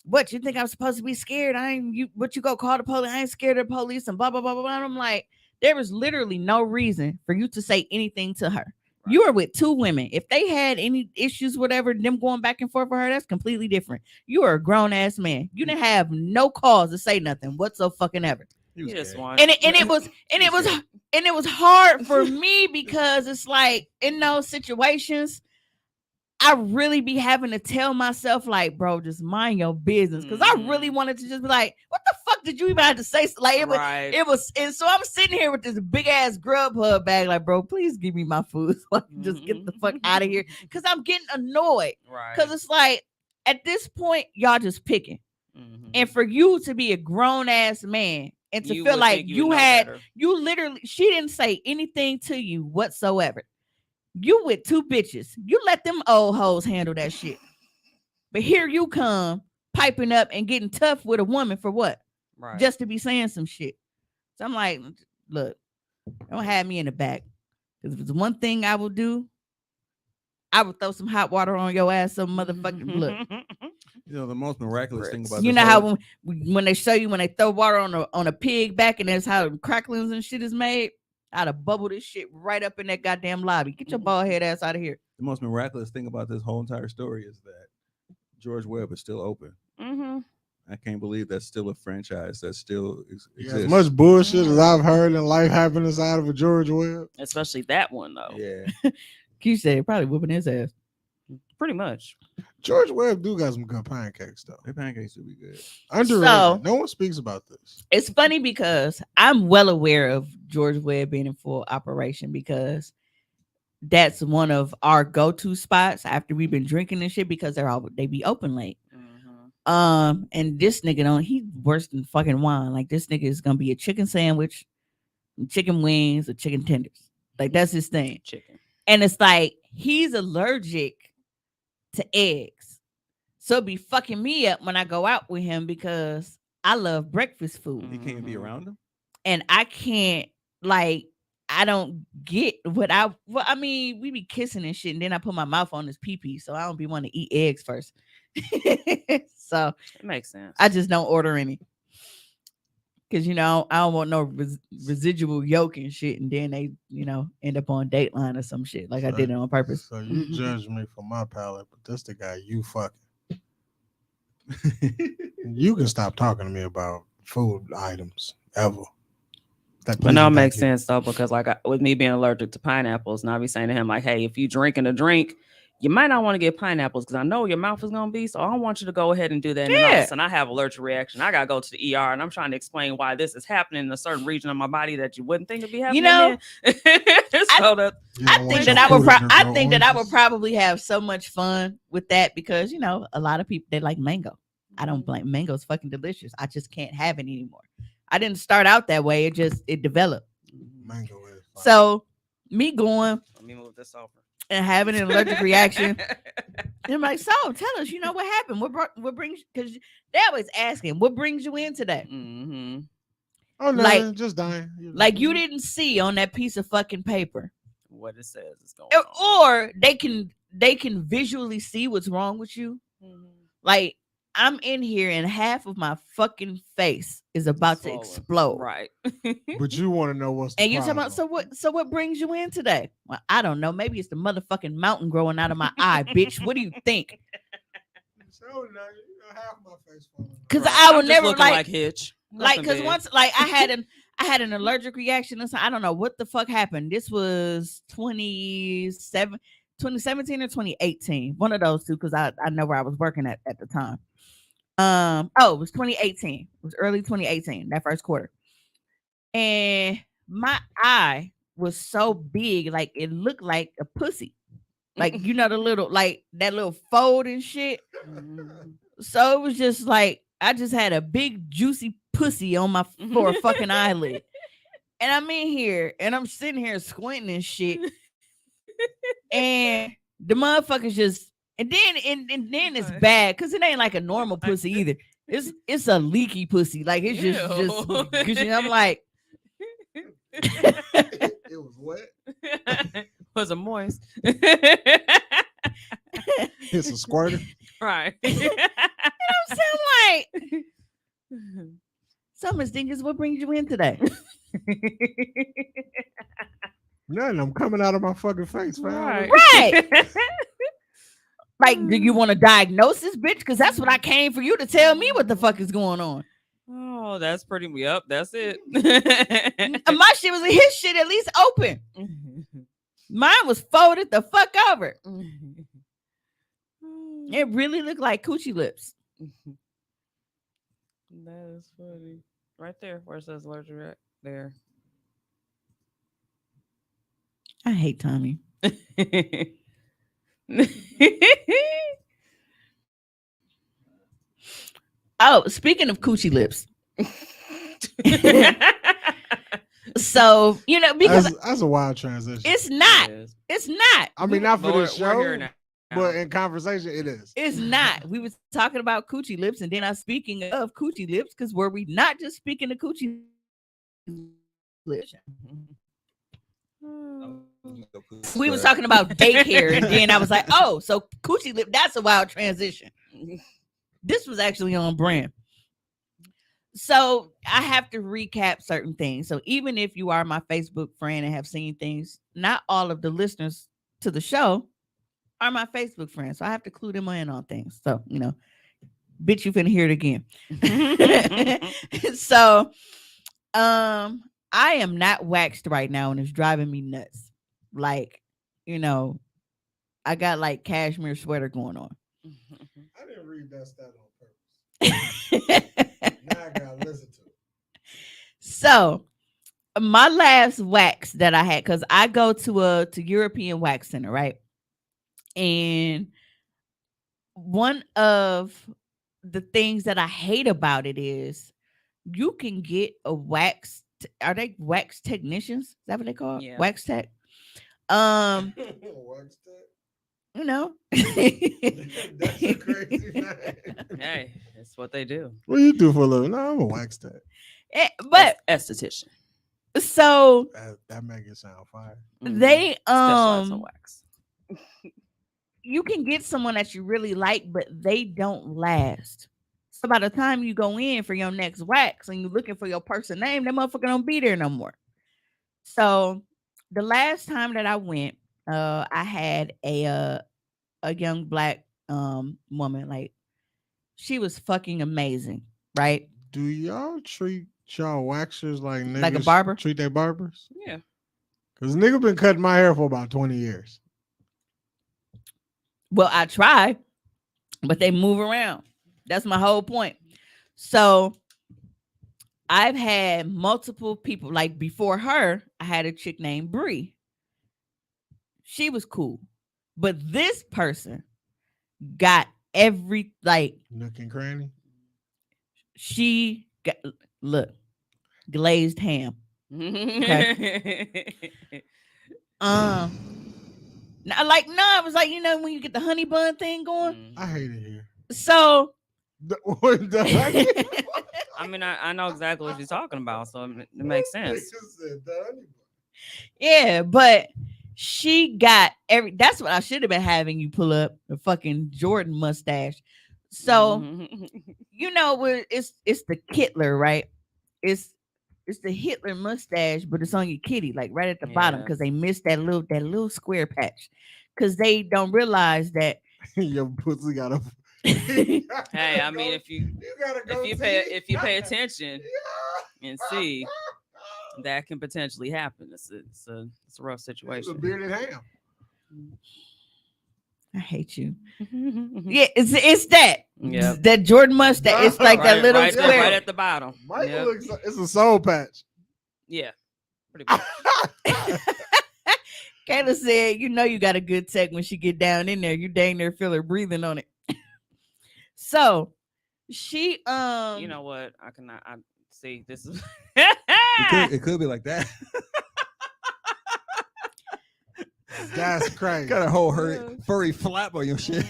E: What you think I'm supposed to be scared? I ain't you, what you go call the police? I ain't scared of the police and blah blah blah blah blah. And I'm like, there was literally no reason for you to say anything to her. Right. You are with two women. If they had any issues, whatever, them going back and forth with her, that's completely different. You are a grown ass man. You didn't have no cause to say nothing whatsoever.
D: You just want
E: And it was hard for me because it's like in those situations, I really be having to tell myself, like, bro, just mind your business. Because I really wanted to just be like, what the fuck did you even have to say? Like, it was, and so I'm sitting here with this big ass Grubhub bag, like, bro, please give me my food so I can just get the fuck out of here. Because I'm getting annoyed.
D: Right.
E: Because it's like, at this point, y'all just picking. And for you to be a grown ass man and to feel like you literally, she didn't say anything to you whatsoever. You with 2 bitches. You let them old hoes handle that shit. But here you come piping up and getting tough with a woman for what?
D: Right.
E: Just to be saying some shit. So I'm like, look, don't have me in the back. Because if it's one thing I will do, I would throw some hot water on your ass, some motherfucking look.
B: You know, the most miraculous thing about
E: You
B: this
E: know
B: whole-
E: how when they show you when they throw water on a pig back and that's how cracklings and shit is made? I'd have bubbled this shit right up in that goddamn lobby. Get your bald head ass out of here.
B: the most miraculous thing about this whole entire story is that George Webb is still open.
D: Mm-hmm.
B: I can't believe that's still a franchise that still
C: Yeah,
B: exists.
C: as much bullshit as I've heard in life happen inside of a George Webb.
D: Especially that one though.
B: Yeah.
E: Q said probably whooping his ass.
D: Pretty much.
C: George Webb do got some good pancakes though.
B: Their pancakes would be good.
C: Underrated.
E: So-
C: No one speaks about this.
E: It's funny because I'm well aware of George Webb being in full operation because that's one of our go-to spots after we've been drinking and shit because they be open late.
D: Mm-hmm.
E: And this nigga he worse than fucking wine. Like this nigga is gonna be a chicken sandwich, chicken wings, or chicken tenders. Like that's his thing.
D: Chicken.
E: And it's like he's allergic to eggs. So it be fucking me up when I go out with him because I love breakfast food.
B: You can't be around them.
E: And I can't I don't get what I mean, we be kissing and shit, and then I put my mouth on his pee-pee, so I don't be wanting to eat eggs first. So
D: It makes sense.
E: I just don't order any. Cause I don't want no residual yolk and shit, and then they, end up on Dateline or some shit. Like I did it on purpose.
C: So you judge me for my palate, but this the guy you fucking. You can stop talking to me about food items ever.
D: But no, it makes sense though, because with me being allergic to pineapples, and I be saying to him like, "Hey, if you drinking a drink, you might not want to get pineapples because I know your mouth is gonna be. So I don't want you to go ahead and do that." And then all of a sudden I have allergic reaction. I gotta go to the ER, and I'm trying to explain why this is happening in a certain region of my body that you wouldn't think would be happening.
E: I
C: I
E: think that I would probably have so much fun with that because a lot of people they like mango. I don't blame mango's fucking delicious. I just can't have it anymore. I didn't start out that way. It developed.
C: Mango is fine.
E: So me going
D: Let me move this over.
E: and having an allergic reaction. And I'm like, so tell us, what happened? What brings? Because they always asking, what brings you in today?
D: Mm-hmm.
C: Oh no,
E: like-
C: just dying.
E: Like you didn't see on that piece of fucking paper,
D: What it says is going on.
E: or they can visually see what's wrong with you. Like I'm in here and half of my fucking face is about to
D: Swollen.
E: explode.
D: Right.
C: But you want to know what's the
E: And you're talking about
C: problem.
E: so what brings you in today? Well, I don't know. Maybe it's the motherfucking mountain growing out of my eye, bitch. What do you think?
C: So, half my face falling.
E: Because
D: Right.
E: I would
D: I'm just
E: never
D: looking
E: like
D: Hitch.
E: because
D: Nothing big.
E: once I had an allergic reaction. And so I don't know what the fuck happened. This was 2017 or 2018. One of those two, because I know where I was working at the time. It was 2018. It was early 2018, that first quarter. And my eye was so big, like it looked like a pussy. Like, the little, like that little fold and shit.
D: Mhm.
E: So it was just like I just had a big juicy pussy on my for a fucking eyelid. And I'm in here and I'm sitting here squinting and shit. And the motherfuckers just and then it's bad because it ain't like a normal pussy either. It's a leaky pussy. Like it's just I'm like
C: It was wet.
D: Was it moist?
C: It's a squirter.
D: Right.
E: I'm like so Miss Dingus, what brings you in today?
C: Nothing. I'm coming out of my fucking face, fam.
E: Right. Like, do you want a diagnosis, bitch? Because that's what I came for you to tell me what the fuck is going on.
D: Oh, that's pretty. Yep, that's it.
E: And my shit was his shit at least open. Mine was folded the fuck over. It really looked like coochie lips.
D: That is funny. Right there, where it says allergic react there.
E: I hate Tommy. Oh, speaking of coochie lips. So, because
C: That's a wild transition.
E: it's not. It's not.
C: I mean, not for
D: But
C: this
D: we're here
C: show,
D: now.
C: but in conversation, it is.
E: It's not. We was talking about coochie lips, and then I speaking of coochie lips, because were we not just speaking of coochie lips? We was talking about daycare, and then I was like, oh, so coochie lip, that's a wild transition. This was actually on brand. So I have to recap certain things. So even if you are my Facebook friend and have seen things, not all of the listeners to the show are my Facebook friends. So I have to clue them in on things. So, bitch, you finna hear it again. So I am not waxed right now, and it's driving me nuts. Like, I got like cashmere sweater going on.
C: I didn't read that stat on purpose. Now I gotta listen to it.
E: So my last wax that I had, because I go to European Wax Center, right? And one of the things that I hate about it is you can get a wax. Are they wax technicians? Is that what they call it?
D: Yeah.
E: Wax tech.
C: Wax tech? That's a crazy name.
D: Hey, that's what they do.
C: What do you do for a living? No, I'm a wax tech.
E: But
D: Esthetician.
E: so
C: That make it sound fire.
E: they
D: Specialize in wax.
E: you can get someone that you really like, but they don't last. So by the time you go in for your next wax and you're looking for your person name, that motherfucker don't be there no more. So the last time that I went, I had a young black woman. Like, she was fucking amazing, right?
C: Do y'all treat y'all waxers like niggas
E: Like a barber?
C: treat their barbers?
D: Yeah.
C: Because nigga been cutting my hair for about 20 years.
E: Well, I try, but they move around. That's my whole point. So I've had multiple people. Like, before her, I had a chick named Bree. She was cool. But this person got every, like,
C: Nook and cranny.
E: she got, look, glazed ham. I was like, when you get the honey bun thing going.
C: I hate it here.
E: So
D: I mean, I know exactly what you're talking about, so it makes sense.
E: yeah, but she got that's what I should have been having you pull up, the fucking Jordan mustache. So it's the Kittler, right? It's the Hitler mustache, but it's on your kitty, like right at the bottom, because they missed that little square patch, because they don't realize that
C: your pussy got a.
D: Hey, I mean, if you pay attention and see, that can potentially happen. It's a rough situation.
C: It's a bearded ham.
E: I hate you. Yeah, it's that.
D: Yeah,
E: that Jordan mustache. It's like that little
D: right
E: square
D: there, right at the bottom.
C: Michael looks like it's a soul patch.
D: Yeah, pretty much.
E: Kayla said, you got a good tech when she get down in there. You dang near feel her breathing on it. So she
D: you know what? I see this is
B: It could be like that.
C: That's crazy.
B: Got a whole furry flap on your shit.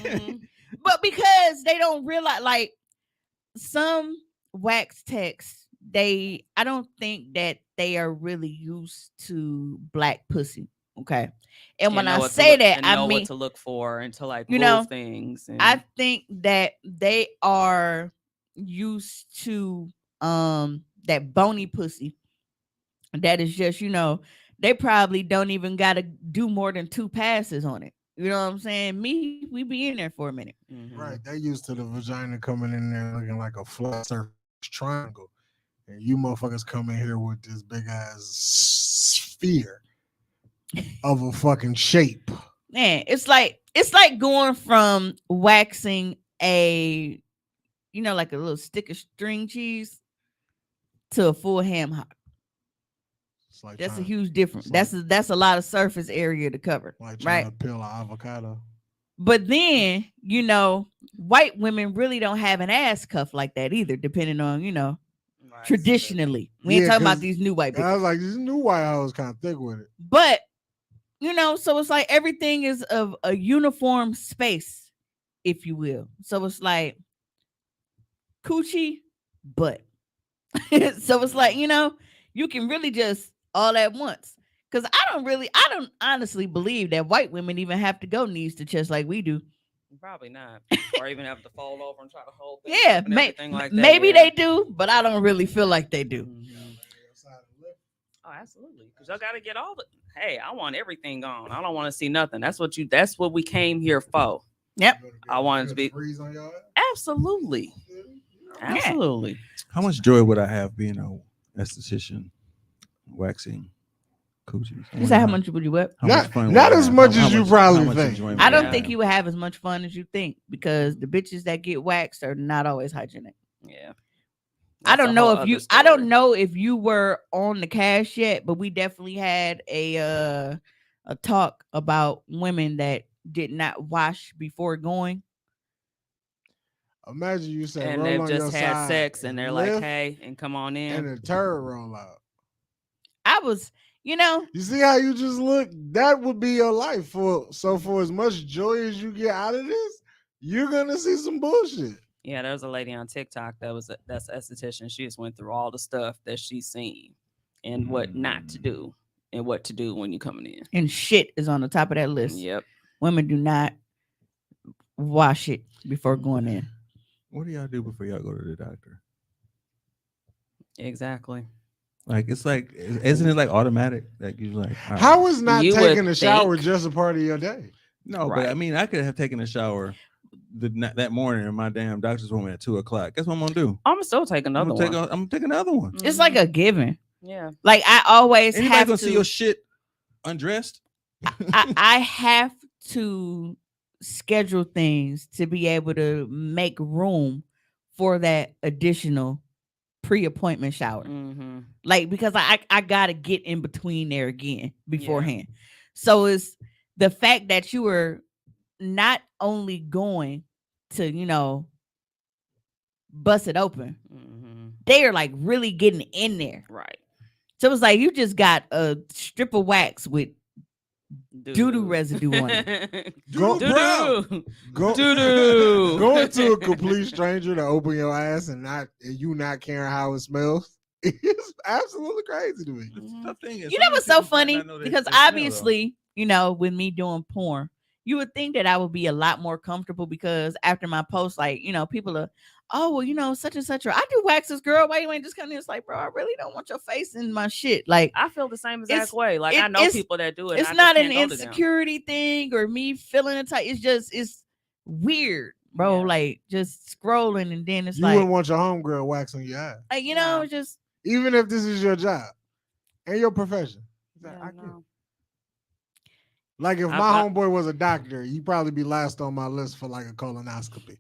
E: But because they don't realize, like, some wax techs, I don't think that they are really used to black pussy. Okay. And when I say that, I mean
D: what to look for and to like move things. And
E: I think that they are used to that bony pussy. That is just, they probably don't even gotta do more than 2 passes on it. You know what I'm saying? We be in there for a minute.
C: Right. They used to the vagina coming in there looking like a flat surface triangle. And you motherfuckers come in here with this big ass sphere of a fucking shape.
E: Man, it's like going from waxing a, like a little stick of string cheese to a full ham hock.
C: Like
E: that's a huge difference. That's a lot of surface area to cover.
C: Like trying to peel an avocado.
E: But then, white women really don't have an ass cuff like that either, depending on, traditionally. We ain't talking about these new white people.
C: I was like, these new white hoes kind of thick with it.
E: But so it's like everything is of a uniform space, if you will. So it's like coochie, butt. So it's like, you can really just all at once. Because I don't honestly believe that white women even have to go knees to chest like we do.
D: Probably not, or even have to fold over and try to hold things
E: Yeah,
D: up and everything like that.
E: maybe
D: yeah.
E: they do, but I don't really feel like they do.
D: Mhm. Oh, absolutely. Because y'all got to get all the. Hey, I want everything gone. I don't want to see nothing. That's what we came here for.
E: Yep.
D: I wanted to be.
C: freeze on your ass.
D: Absolutely. Absolutely.
B: How much joy would I have being a esthetician, waxing coochies? I
E: You
B: wonder
E: say how much would you what?
B: how
C: Not-
B: much fun would
C: not
B: I
C: as
B: have?
C: much
B: How
C: as you
B: much-
C: probably
B: how much
C: think.
B: enjoyment
E: I
B: would
E: don't
B: have?
E: think you would have as much fun as you think because the bitches that get waxed are not always hygienic.
D: Yeah.
E: I
D: That's
E: don't
D: a
E: know
D: whole
E: if
D: other
E: you
D: story.
E: I don't know if you were on the cast yet, but we definitely had a talk about women that did not wash before going.
C: Imagine you say
D: And
C: roll
D: they've
C: on your
D: just had
C: side
D: sex and they're like,
C: lift,
D: hey, and come on in.
C: and a turd roll out.
E: I was,
C: You see how you just look? That would be your life. For as much joy as you get out of this, you're gonna see some bullshit.
D: Yeah, there's a lady on TikTok that's an esthetician. She just went through all the stuff that she's seen and what not to do and what to do when you're coming in.
E: and shit is on the top of that list.
D: Yep.
E: Women do not wash it before going in.
B: What do y'all do before y'all go to the doctor?
D: Exactly.
B: Like it's like, isn't it like automatic? Like you like all right.
C: How is not
D: You
C: taking
D: would
C: a shower
D: think-
C: just a part of your day?
B: No, but
D: Right.
B: I mean, I could have taken a shower that morning, and my damn doctor's appointment at 2:00. Guess what I'm gonna do?
D: I'm still take another one.
B: I'm gonna take another one.
E: It's like a given.
D: Yeah.
E: Like I always
B: Anybody
E: have
B: gonna
E: to
B: see your shit undressed?
E: I have to schedule things to be able to make room for that additional pre-appointment shower.
D: Mm-hmm.
E: Like because I gotta get in between there again beforehand. So it's the fact that you were not only going to bust it open,
D: Mm-hmm.
E: they are like really getting in there.
D: Right.
E: So it's like you just got a strip of wax with doo-doo residue on
D: it.
C: Go,
D: Doo-doo.
C: go,
D: Doo-doo.
C: going to a complete stranger to open your ass and you not caring how it smells. It's absolutely crazy to me.
D: Mhm.
B: The thing is,
E: You know
B: so many
E: what's so
B: people might
E: funny?
B: not know they-
E: Because
B: they smell, though.
E: obviously, with me doing porn, you would think that I would be a lot more comfortable because after my post, like, people are, oh, well, such and such, or I do waxes, girl. Why you ain't just coming in? It's like, bro, I really don't want your face in my shit. Like,
D: I feel the same
E: It's-
D: exact way. Like I know
E: it's-
D: people that do it. and
E: it's
D: I just
E: not an
D: can't go to them.
E: insecurity thing or me feeling it tight. It's weird, bro.
D: Yeah.
E: Like, just scrolling and then it's
C: You
E: like,
C: wouldn't want your homegirl waxing your ass,
D: No.
E: it's just,
C: even if this is your job and your profession.
D: Yeah,
C: I get it.
D: no.
C: Like if
D: I-
C: my
D: I-
C: homeboy was a doctor, he'd probably be last on my list for like a colonoscopy.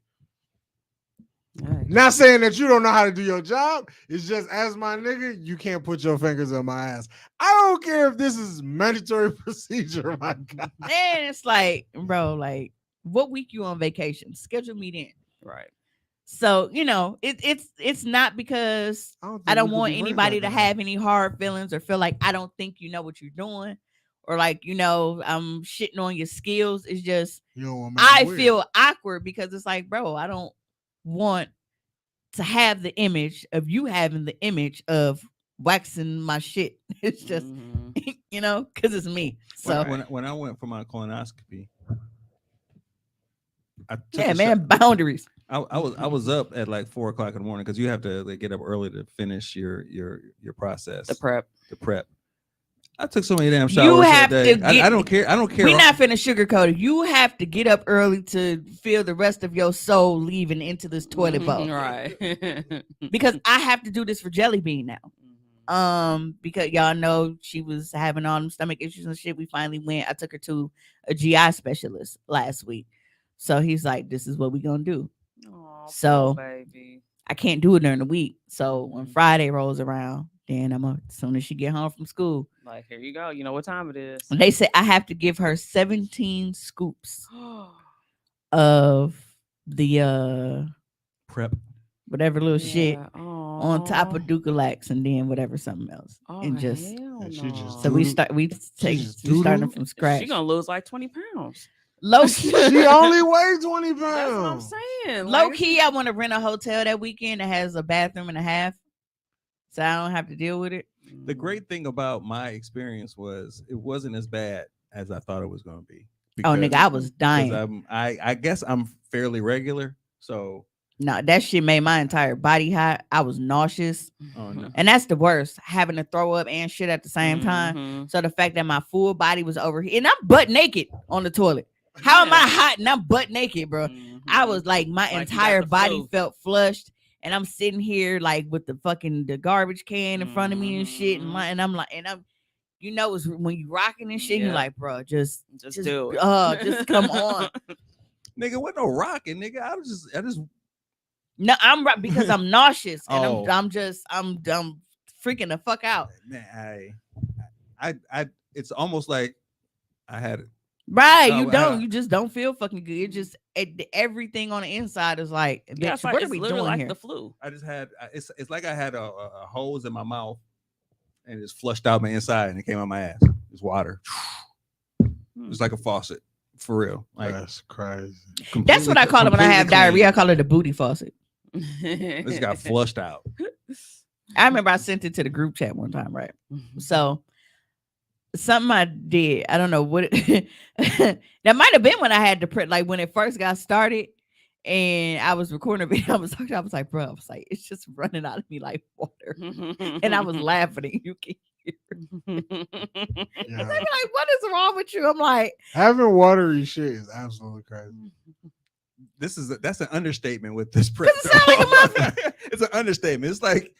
D: Hey.
C: Not saying that you don't know how to do your job. It's just as my nigga, you can't put your fingers on my ass. I don't care if this is mandatory procedure, my God.
E: and it's like, bro, like, what week you on vacation? Schedule me then.
D: Right.
E: So it's not because I
C: think
E: don't
C: we could
E: want
C: be friends
E: anybody
C: like
E: to
C: that.
E: have any hard feelings or feel like I don't think you know what you're doing, or like I'm shitting on your skills. It's just
C: You don't want to make it
E: I
C: weird.
E: feel awkward because it's like, bro, I don't want to have the image of you having the image of waxing my shit. It's just
D: Mhm.
E: because it's me. So
B: when I went for my colonoscopy, I took
E: yeah,
B: a
E: man, boundaries.
B: I was up at like 4:00 in the morning because you have to get up early to finish your process.
D: The prep.
B: The prep. I took so many damn
E: You
B: showers
E: have
B: that day.
E: to
B: I
E: get-
B: don't care. I don't care.
E: We're not finna sugarcoat it. You have to get up early to feel the rest of your soul leaving into this toilet bowl.
D: Right.
E: Because I have to do this for Jelly Bean now. Because y'all know she was having all them stomach issues and shit. We finally went. I took her to a GI specialist last week. So he's like, this is what we gonna do.
D: Aw,
E: So-
D: poor baby.
E: I can't do it during the week. So when
D: Mhm.
E: Friday rolls around, then as soon as she get home from school,
D: Like, here you go. You know what time it is.
E: they said I have to give her 17 scoops of the
B: prep.
E: whatever little shit on top
D: Aw.
E: of Dukalax, and then whatever something else,
D: Oh,
E: and just
D: hell
C: And she just
D: no.
E: so we
C: doodle-
E: start we take
C: just
E: we starting
C: doodle?
E: from scratch.
D: She gonna lose like 20 pounds.
E: Low
C: She
E: key,
C: only weighs 20 pounds.
D: That's what I'm saying.
E: low
D: Like,
E: key, I want to rent a hotel that weekend that has a bathroom and a half, so I don't have to deal with it.
B: The great thing about my experience was it wasn't as bad as I thought it was going to be.
E: Oh, nigga, I was dying.
B: I guess I'm fairly regular, so
E: No, that shit made my entire body hot. I was nauseous.
B: oh no.
E: And that's the worst, having to throw up and shit at the same time.
D: Mhm.
E: So the fact that my full body was over here, and I'm butt naked on the toilet. How am I
D: Yeah.
E: hot and I'm butt naked, bro? I was like, my
D: Like you got
E: entire
D: the
E: body
D: flu.
E: felt flushed, and I'm sitting here like with the garbage can in front of me and shit, and I'm like, you know, it's when you rocking and shit, you're
D: Yeah.
E: like, bro, just
D: do it.
E: just come on.
B: Nigga, what no rocking, nigga? I just
E: No, I'm right because I'm nauseous and
B: Oh.
E: I'm freaking the fuck out.
B: man, I it's almost like I had
E: Right,
B: No,
E: you don't. You just don't feel fucking good. It just everything on the inside is like,
D: Yeah,
E: bitch,
D: it's like,
E: what are
D: it's
E: we
D: literally
E: doing
D: like
E: here?
D: the flu.
B: I just had it's like I had a hose in my mouth and it just flushed out my inside and it came out my ass. It's water. It's like a faucet for real. Like
C: That's crazy.
E: That's what I call it when I have
B: completely
E: diarrhea. I
B: clean.
E: call it a booty faucet.
B: It just got flushed out.
E: I remember I sent it to the group chat one time, right? So something I did, I don't know what it, that might have been when I had to print, like when it first got started, and I was recording a video. I was like, bro, I was like, it's just running out of me like water, and I was laughing at you. Can hear.
C: Yeah.
E: They be like, what is wrong with you? I'm like,
C: Having watery shit is absolutely crazy.
B: That's an understatement with this print.
E: it sound like a muffin.
B: It's an understatement. It's like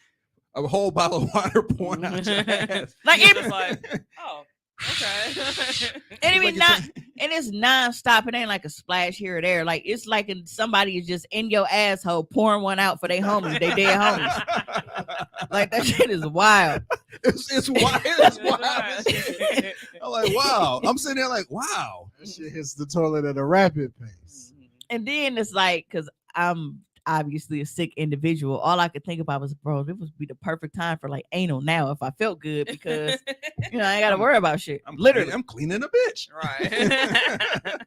B: a whole bottle of water pouring out your ass.
E: Like
D: You're
E: it,
D: just like, oh, okay.
E: and it
B: Like
E: be not, and it's nonstop. It ain't like a splash here or there. Like it's like somebody is just in your asshole pouring one out for their homies, they dead homies. Like that shit is wild.
B: It's wild. It's wild. I'm like, wow. I'm sitting there like, wow.
C: That shit hits the toilet at a rapid pace.
E: And then it's like, because I'm obviously a sick individual, all I could think about was, bro, this would be the perfect time for like anal now if I felt good, because you know I ain't gotta worry about shit.
B: I'm
E: Literally.
B: I'm cleaning a bitch.
D: Right.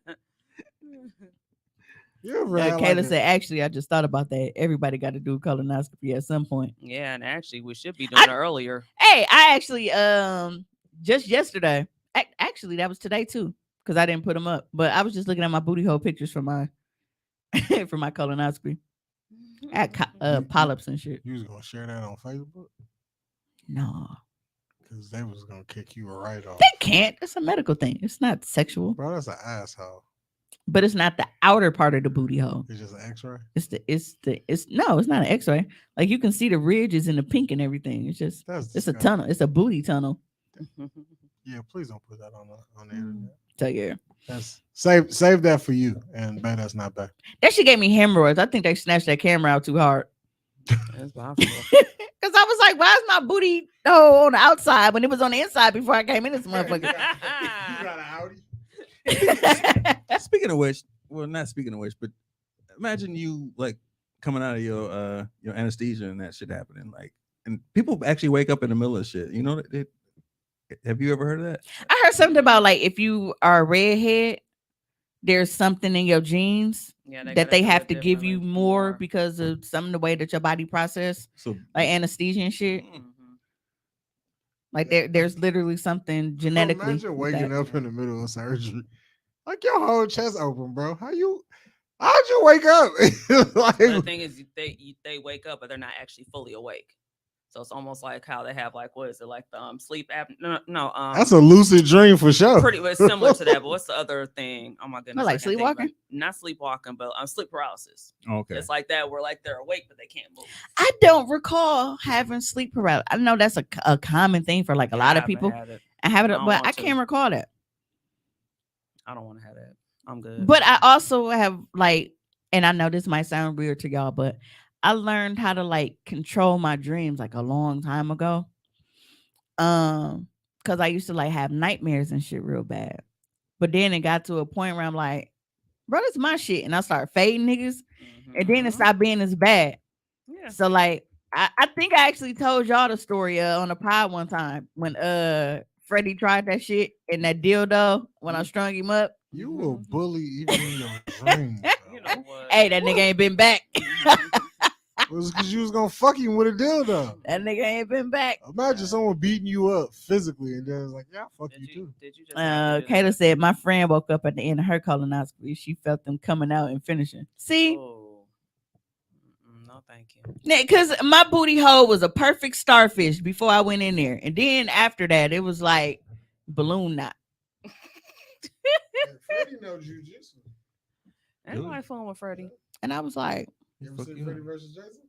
C: You ever had
E: Kayla
C: like
E: said, actually, I just thought about that. Everybody got to do colonoscopy at some point.
D: Yeah, and actually, we should be doing it earlier.
E: Hey, I actually just yesterday, actually that was today too, because I didn't put them up. But I was just looking at my booty hole pictures for my for my colonoscopy. I had polyps and shit.
C: you was gonna share that on Facebook?
E: No,
C: Because they was gonna kick you right off.
E: they can't. It's a medical thing. It's not sexual,
C: Bro, that's an asshole.
E: but it's not the outer part of the booty hole.
C: It's just an x-ray.
E: It's no, it's not an X-ray. Like you can see the ridges and the pink and everything. It's just
C: That's
E: it's a
C: disgusting.
E: tunnel. It's a booty tunnel.
C: Yeah, please don't put that on the internet.
E: So yeah,
C: That's save that for you. And man, that's not bad.
E: that shit gave me hemorrhoids. I think they snatched that camera out too hard.
D: That's possible.
E: Because I was like, why is my booty on the outside when it was on the inside before I came in this motherfucker?
C: You got an Audi?
B: Speaking of which, well, not speaking of which, but imagine you like coming out of your anesthesia and that shit happening, like, and people actually wake up in the middle of shit. You know, have you ever heard of that?
E: I heard something about like if you are a redhead, there's something in your genes
D: Yeah,
E: that they have to give you more because of some of the way that your body process,
B: So
E: like anesthesia and shit.
D: Mhm.
E: Like there's literally something genetically.
C: Imagine
E: with
C: waking
E: that.
C: up in the middle of surgery. Like your whole chest open, bro. How'd you wake up? Like,
D: The thing is, they wake up, but they're not actually fully awake. So it's almost like how they have like, what is it, like the sleep app? No,
C: that's a lucid dream for sure.
D: pretty much similar to that. But what's the other thing? Oh my goodness,
E: like
D: I can't think of
E: sleepwalking?
D: it. Not sleepwalking, but sleep paralysis.
B: okay,
D: It's like that, where like they're awake but they can't move.
E: I don't recall having sleep paralysis. I know that's a common thing for like a lot of people. I have it,
D: I don't
E: but I
D: want to.
E: can't recall that.
D: I don't want to have that. I'm good.
E: But I also have like, and I know this might sound weird to y'all, but I learned how to like control my dreams like a long time ago. Because I used to like have nightmares and shit real bad. But then it got to a point where I'm like, bro, this is my shit. And I start fading niggas. And then it
D: Mhm.
E: stopped being as bad.
D: Yeah. Yeah.
E: So like I think I actually told y'all the story on a pod one time when Freddie tried that shit in that dildo when I strung him up.
C: You a bully even in your dreams.
D: You know what?
E: Hey, that nigga ain't been back.
C: It was because you was gonna fuck him with a dildo.
E: That nigga ain't been back.
C: Imagine someone beating you up physically and then it's like, yeah, fuck you too.
D: Did you just have to do
E: Kayla
D: that?
E: said my friend woke up at the end of her colonoscopy. She felt them coming out and finishing. See,
D: Oh. No, thank you.
E: because my booty hole was a perfect starfish before I went in there, and then after that, it was like balloon knot.
C: Freddie knows jujitsu.
D: Anybody fun with Freddie?
E: And I was like,
C: You ever
B: Fuck
C: seen
B: you.
C: Freddie versus Jason?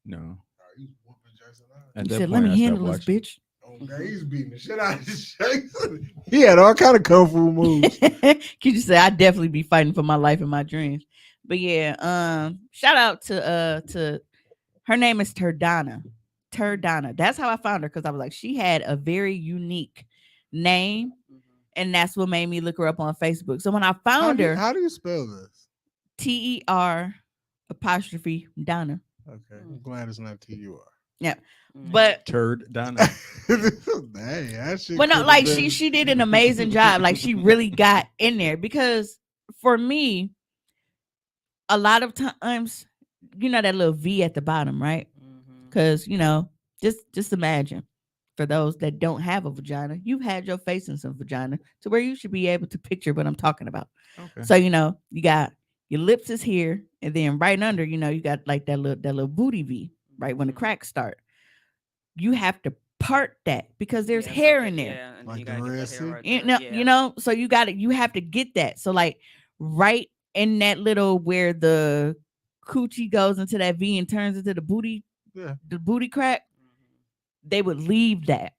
B: No.
C: Oh, he's whooping Jason out.
B: At
E: he
B: that
E: said,
B: point,
E: "Let
B: I
E: me
B: stopped
E: handle this,
B: watching.
E: bitch."
C: Oh, God, he's beating the shit out of Jason. He had all kind of kung fu moves.
E: Could you say I definitely be fighting for my life and my dreams? But yeah, shout out to her name is Turdana. Turdana. That's how I found her because I was like, she had a very unique name, and that's what made me look her up on Facebook. So when I found her,
C: How do you spell this?
E: TER apostrophe Donna.
C: Okay, I'm glad it's not TUR.
E: But
B: Turd Donna.
C: Hey, that shit.
E: But no,
C: could've
E: like
C: been-
E: she did an amazing job. Like she really got in there because for me, a lot of times, you know that little V at the bottom, right? Because just imagine for those that don't have a vagina, you've had your face in some vagina to where you should be able to picture what I'm talking about.
B: Okay.
E: So you got your lips is here, and then right under, you got like that little booty V, right when the cracks start. You have to part that because there's hair in there.
D: Yeah, and
C: Like
D: you
C: the
D: gotta get
C: Red
D: the
C: Sea?
D: hair right
E: You
D: there.
E: know, so you have to get that. So like right in that little where the coochie goes into that V and turns into the booty crack, they would leave that.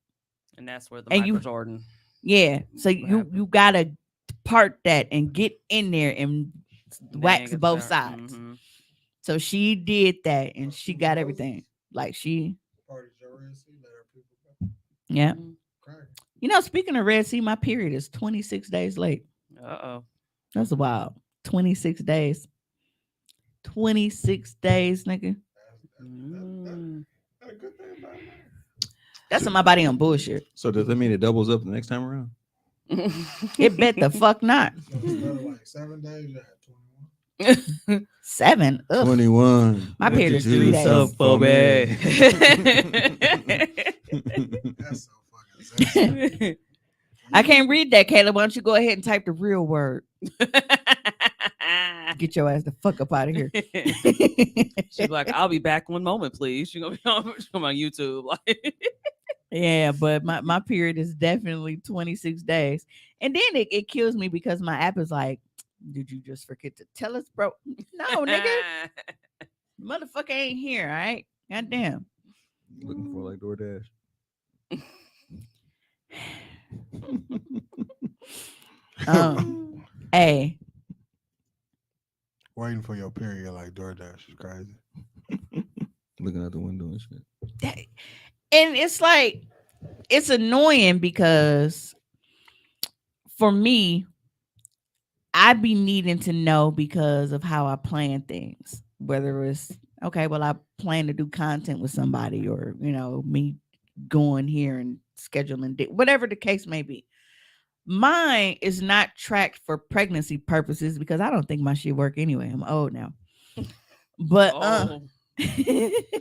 D: And that's where the
E: And
D: Michael
E: you-
D: Jordan.
E: Yeah. So
D: What
E: you
D: happened?
E: gotta part that and get in there and wax
D: Dang,
E: both
D: it's there.
E: sides.
D: Mhm.
E: So she did that and she got everything. Like she
C: Party Joe Red Sea, let our people go.
E: yeah.
C: Crack.
E: Speaking of Red Sea, my period is 26 days late.
D: Uh-oh.
E: That's wild. 26 days. 26 days, nigga.
D: Mm.
C: That's a good thing about it.
E: That's in my body on bullshit.
B: So does that mean it doubles up the next time around?
E: It bet the fuck not.
C: So instead of like 7 days, you had 21.
E: 7. Ugh.
B: 21.
E: My
B: Would
E: period
B: you
E: is
B: do
E: 3 days.
B: something for me?
C: That's so fucking sensitive.
E: I can't read that, Caleb. Why don't you go ahead and type the real word? Get your ass the fuck up out of here.
D: She's like, I'll be back one moment, please. She's gonna be on YouTube. Like,
E: Yeah, but my period is definitely 26 days. And then it kills me because my app is like, did you just forget to tell us, bro? No, nigga. Motherfucker ain't here, all right? Goddamn.
B: Looking for like DoorDash.
E: Hey,
C: Waiting for your period like DoorDash is crazy.
B: Looking out the window and shit.
E: and it's like, it's annoying because for me, I be needing to know because of how I plan things. Whether it's okay, well, I plan to do content with somebody, or me going here and scheduling whatever the case may be. Mine is not tracked for pregnancy purposes because I don't think my shit work anyway. I'm old now. But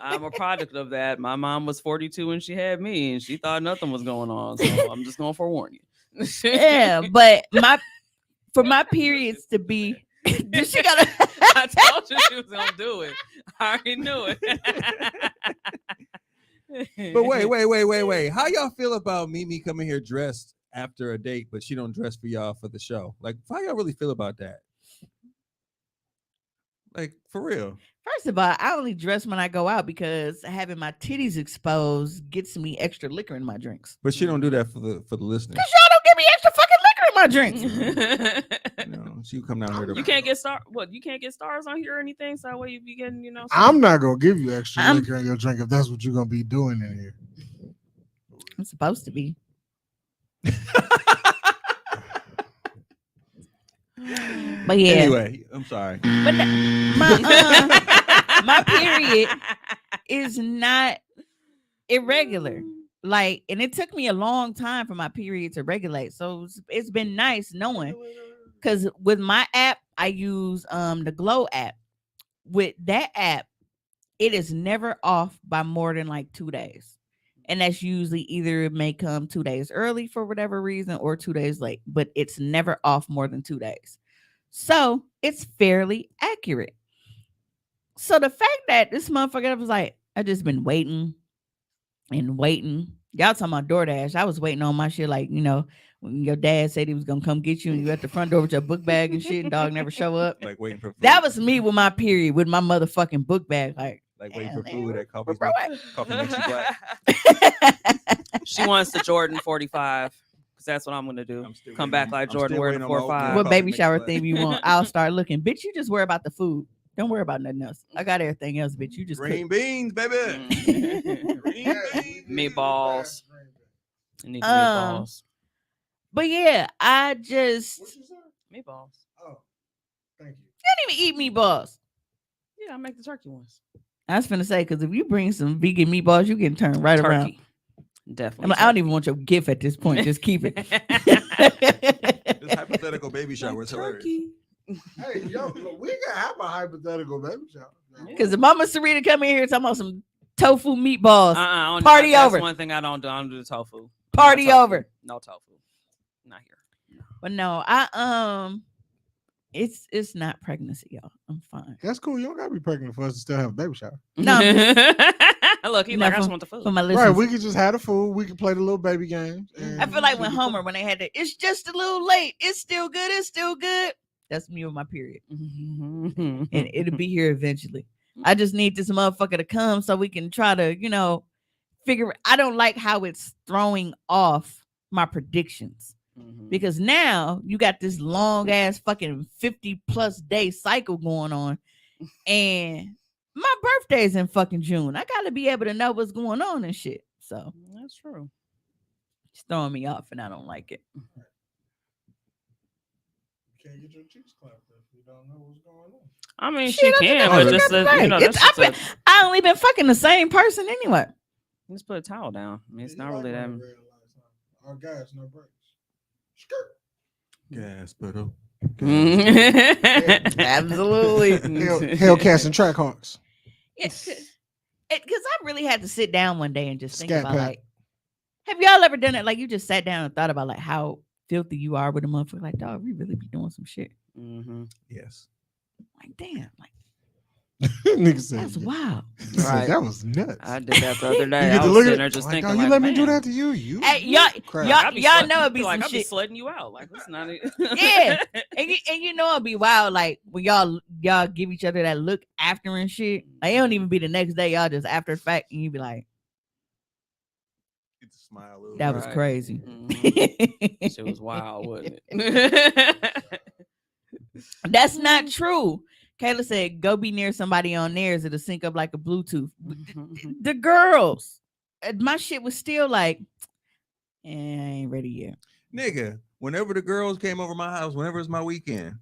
D: I'm a product of that. My mom was 42 when she had me, and she thought nothing was going on. So I'm just gonna forewarn you.
E: yeah, but for my periods to be, she gotta.
D: I told you she was gonna do it. I already knew it.
B: But wait. How y'all feel about Mimi coming here dressed after a date, but she don't dress for y'all for the show? Like, how y'all really feel about that? Like, for real.
E: First of all, I only dress when I go out because having my titties exposed gets me extra liquor in my drinks.
B: But she don't do that for the listeners.
E: Cause y'all don't give me extra fucking liquor in my drinks.
B: You know, she come down here to
D: You can't get you can't get stars on here or anything. So that way you be getting,
C: I'm not gonna give you extra
E: I'm-
C: liquor in your drink if that's what you're gonna be doing in here.
E: I'm supposed to be. But yeah.
B: Anyway, I'm sorry.
E: But my period is not irregular. Like, and it took me a long time for my period to regulate. So it's been nice knowing, because with my app, I use the Glow app. With that app, it is never off by more than like 2 days. And that's usually either it may come 2 days early for whatever reason or 2 days late, but it's never off more than 2 days. So it's fairly accurate. So the fact that this motherfucker was like, I just been waiting and waiting. Y'all talking about DoorDash. I was waiting on my shit, like, you know, when your dad said he was gonna come get you and you at the front door with your book bag and shit and dog never show up.
B: Like waiting for food.
E: That was me with my period, with my motherfucking book bag. Like
B: waiting for
E: damn,
B: food
E: man.
B: at coffee.
E: Bro,
B: Coffee makes you black.
D: She wants the Jordan 45 because that's what I'm gonna do. Come back like Jordan wearing the 45.
E: What
B: Coffee
E: baby
B: makes
E: shower
B: you black.
E: theme you want? I'll start looking. Bitch, you just worry about the food. Don't worry about nothing else. I got everything else, bitch. You just
B: Green
E: cook.
B: beans, baby.
D: Mm.
B: Green beans.
D: Meatballs. You need
E: Um,
D: meatballs.
E: But yeah, I just
C: What you say?
D: Meatballs.
C: Oh, thank you.
E: don't even eat meatballs.
D: Yeah, I make the turkey ones.
E: I was finna say, because if you bring some vegan meatballs, you can turn right around.
D: Turkey. Definitely.
E: I'm like, I don't even want your gift at this point. Just keep it.
B: This hypothetical baby shower is hilarious.
D: Turkey.
C: Hey, yo, look, we can have a hypothetical baby shower.
E: Because if Mama Sarita come in here talking about some tofu meatballs,
D: Party
E: over.
D: That's one thing I don't do. I don't do the tofu.
E: Party
D: No tofu.
E: over.
D: No tofu. Not here.
E: But no, it's not pregnancy, y'all. I'm fine.
C: That's cool. You don't gotta be pregnant for us to still have a baby shower.
E: No,
D: Look, he's
E: No,
D: like, I just want the food.
E: for my
C: Right,
E: listeners.
C: we can just have the food. We can play the little baby games.
E: I feel like when Homer, when they had to, it's just a little late. It's still good. It's still good. That's me with my period. And it'll be here eventually. I just need this motherfucker to come so we can try to, you know, figure. I don't like how it's throwing off my predictions, because now you got this long ass fucking 50+ day cycle going on, and my birthday's in fucking June. I gotta be able to know what's going on and shit. So
D: That's true.
E: it's throwing me off, and I don't like it.
C: You can't get your cheeks clapped if you don't know what's going on.
D: I mean,
E: Shit,
D: she
E: I
D: can,
E: think
D: but
E: that's
D: just
E: great.
D: you know,
E: It's-
D: that's just
E: I only been fucking the same person anyway.
D: just put a towel down. I mean, it's
C: Yeah,
D: not
C: you
D: really
C: like
D: that.
C: running red lights, huh? Or gas, no brakes. Skirt.
B: Gas pedal.
E: Absolutely.
C: Hellcats and Trackhawks.
E: Because I really had to sit down one day and just think
C: Scat
E: about,
C: pack.
E: like, have y'all ever done it? Like, you just sat down and thought about, like, how filthy you are with a motherfucker. Like, dog, we really be doing some shit.
B: Yes.
E: Like, damn, like,
C: Nigga said,
E: that's wild.
C: he said,
D: Right.
C: that was nuts.
D: I did that the other
C: You
D: day.
C: get
D: I
C: to
D: was
C: look
D: sitting
C: at
D: there
C: it,
D: just
C: like,
D: thinking,
C: "Oh, you
D: like,
C: let me do
D: man,
C: that to you? You
E: Hey, y'all-
C: crap."
E: y'all-
D: I'd be
E: y'all
D: sled-
E: know it'd be
D: like,
E: some
D: I'd be
E: shit.
D: sledding you out. Like, it's not.
E: Yeah. And you know it'd be wild, like, when y'all give each other that look after and shit. Like, it don't even be the next day. Y'all just after the fact, and you be like,
B: Get to smile a little
E: that
B: bit.
E: was
D: Right.
E: crazy.
D: Shit was wild, wasn't it?
E: That's not true. Kayla said, go be near somebody on theirs. It'll sync up like a Bluetooth. The girls, my shit was still like, I ain't ready yet.
B: Nigga, whenever the girls came over my house, whenever it's my weekend,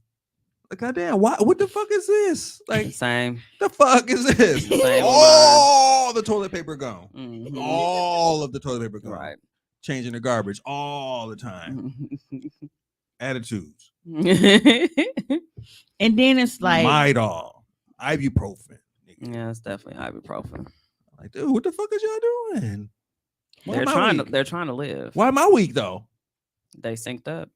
B: like, goddamn, what the fuck is this? Like,
D: Same.
B: the fuck is this?
D: Same with
B: All the toilet paper gone.
D: Mhm.
B: All of the toilet paper gone.
D: Right.
B: Changing the garbage all the time. Attitudes.
E: And then it's like,
B: Midol. Ibuprofen. Nigga.
D: Yeah, it's definitely ibuprofen.
B: Like, dude, what the fuck is y'all doing? Why
D: They're
B: am I
D: trying to.
B: weak?
D: They're trying to live.
B: Why am I weak though?
D: They synced up.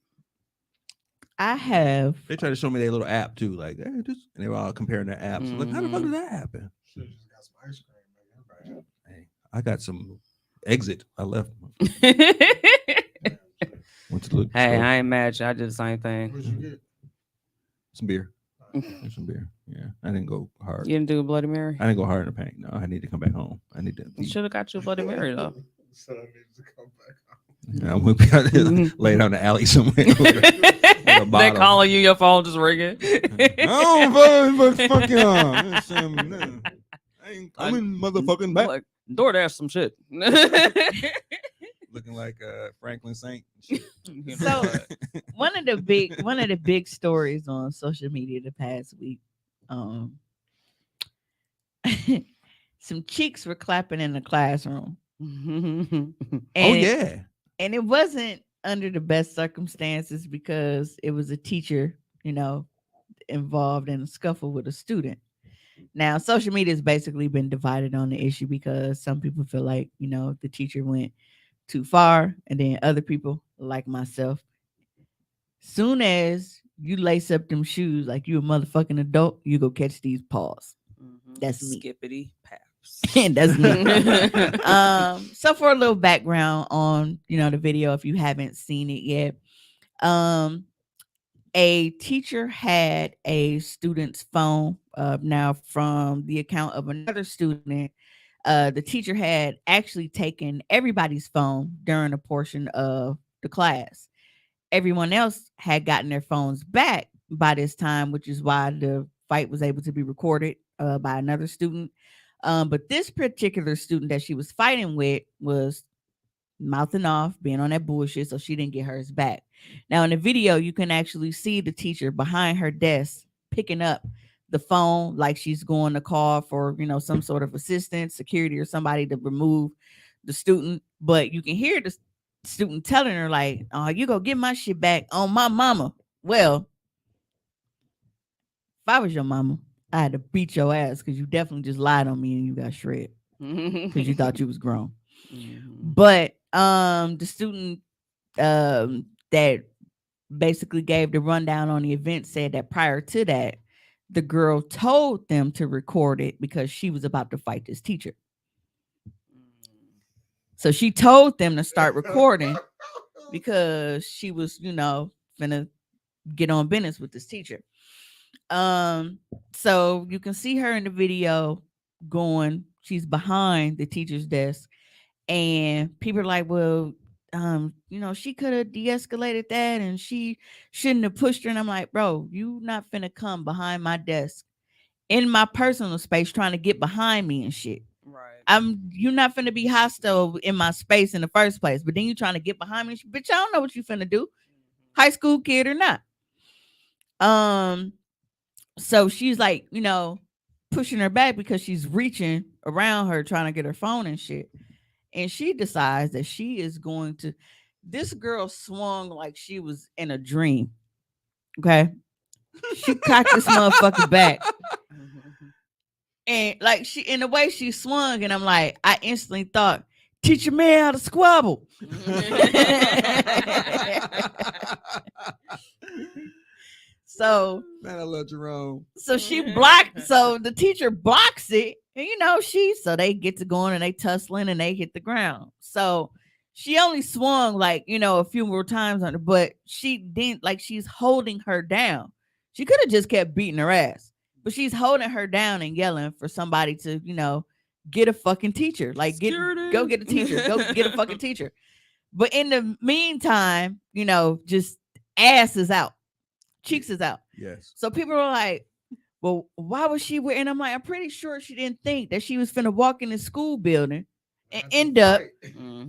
E: I have,
B: They try to show me their little app too, like, hey, and they were all comparing their apps. I'm like, how the fuck did that happen?
C: Should've just got some ice cream, man.
B: Hey, I got some exit. I left. Went to look.
D: Hey, I ain't mad. I did the same thing.
C: What'd you get?
B: some beer. Some beer. Yeah, I didn't go hard.
D: You didn't do a Bloody Mary.
B: I didn't go hard in the paint. No, I need to come back home. I need to.
D: You should have got you a Bloody Mary though.
C: So I need to come back.
B: Yeah, I'm gonna be out there, lay down the alley somewhere.
D: They
B: bottle.
D: calling you, your phone just ringing.
B: Oh, fuck y'all. I ain't coming motherfucking back.
D: Like, DoorDash some shit.
B: Looking like Franklin Saint.
E: So one of the big stories on social media the past week, some cheeks were clapping in the classroom.
B: Oh
E: And
B: yeah.
E: and it wasn't under the best circumstances because it was a teacher, involved in a scuffle with a student. Now, social media has basically been divided on the issue because some people feel like, the teacher went too far, and then other people, like myself, soon as you lace up them shoes like you a motherfucking adult, you go catch these paws. That's me.
D: Skippity paps.
E: And that's me. So for a little background on, the video, if you haven't seen it yet, a teacher had a student's phone. Now, from the account of another student, the teacher had actually taken everybody's phone during a portion of the class. Everyone else had gotten their phones back by this time, which is why the fight was able to be recorded by another student. But this particular student that she was fighting with was mouthing off, being on that bullshit, so she didn't get hers back. Now, in the video, you can actually see the teacher behind her desk picking up the phone like she's going to call for, some sort of assistance, security, or somebody to remove the student. But you can hear the student telling her, like, "Oh, you go get my shit back on my mama." Well, if I was your mama, I had to beat your ass because you definitely just lied on me and you got shredded because you thought you was grown. But the student that basically gave the rundown on the event said that prior to that, the girl told them to record it because she was about to fight this teacher. So she told them to start recording because she was, finna get on business with this teacher. So you can see her in the video going, she's behind the teacher's desk, and people are like, well, she could have de-escalated that and she shouldn't have pushed her. And I'm like, bro, you not finna come behind my desk in my personal space trying to get behind me and shit.
D: Right.
E: You're not finna be hostile in my space in the first place, but then you trying to get behind me. Bitch, I don't know what you finna do. High school kid or not. So she's like, pushing her back because she's reaching around her trying to get her phone and shit. And she decides that she is going to. This girl swung like she was in a dream. Okay. She cocked this motherfucker back. And like in the way she swung, and I'm like, I instantly thought, teach your man how to squabble. So,
B: Man, I love Jerome.
E: So she blocked. So the teacher blocks it, and so they get to going and they tussling and they hit the ground. So she only swung like a few more times on her, but she didn't, like, she's holding her down. She could have just kept beating her ass, but she's holding her down and yelling for somebody to get a fucking teacher. Like, go get a teacher. Go get a fucking teacher. But in the meantime, just ass is out. Cheeks is out.
B: Yes.
E: So people are like, well, why was she wearing? I'm like, I'm pretty sure she didn't think that she was finna walk in the school building and end up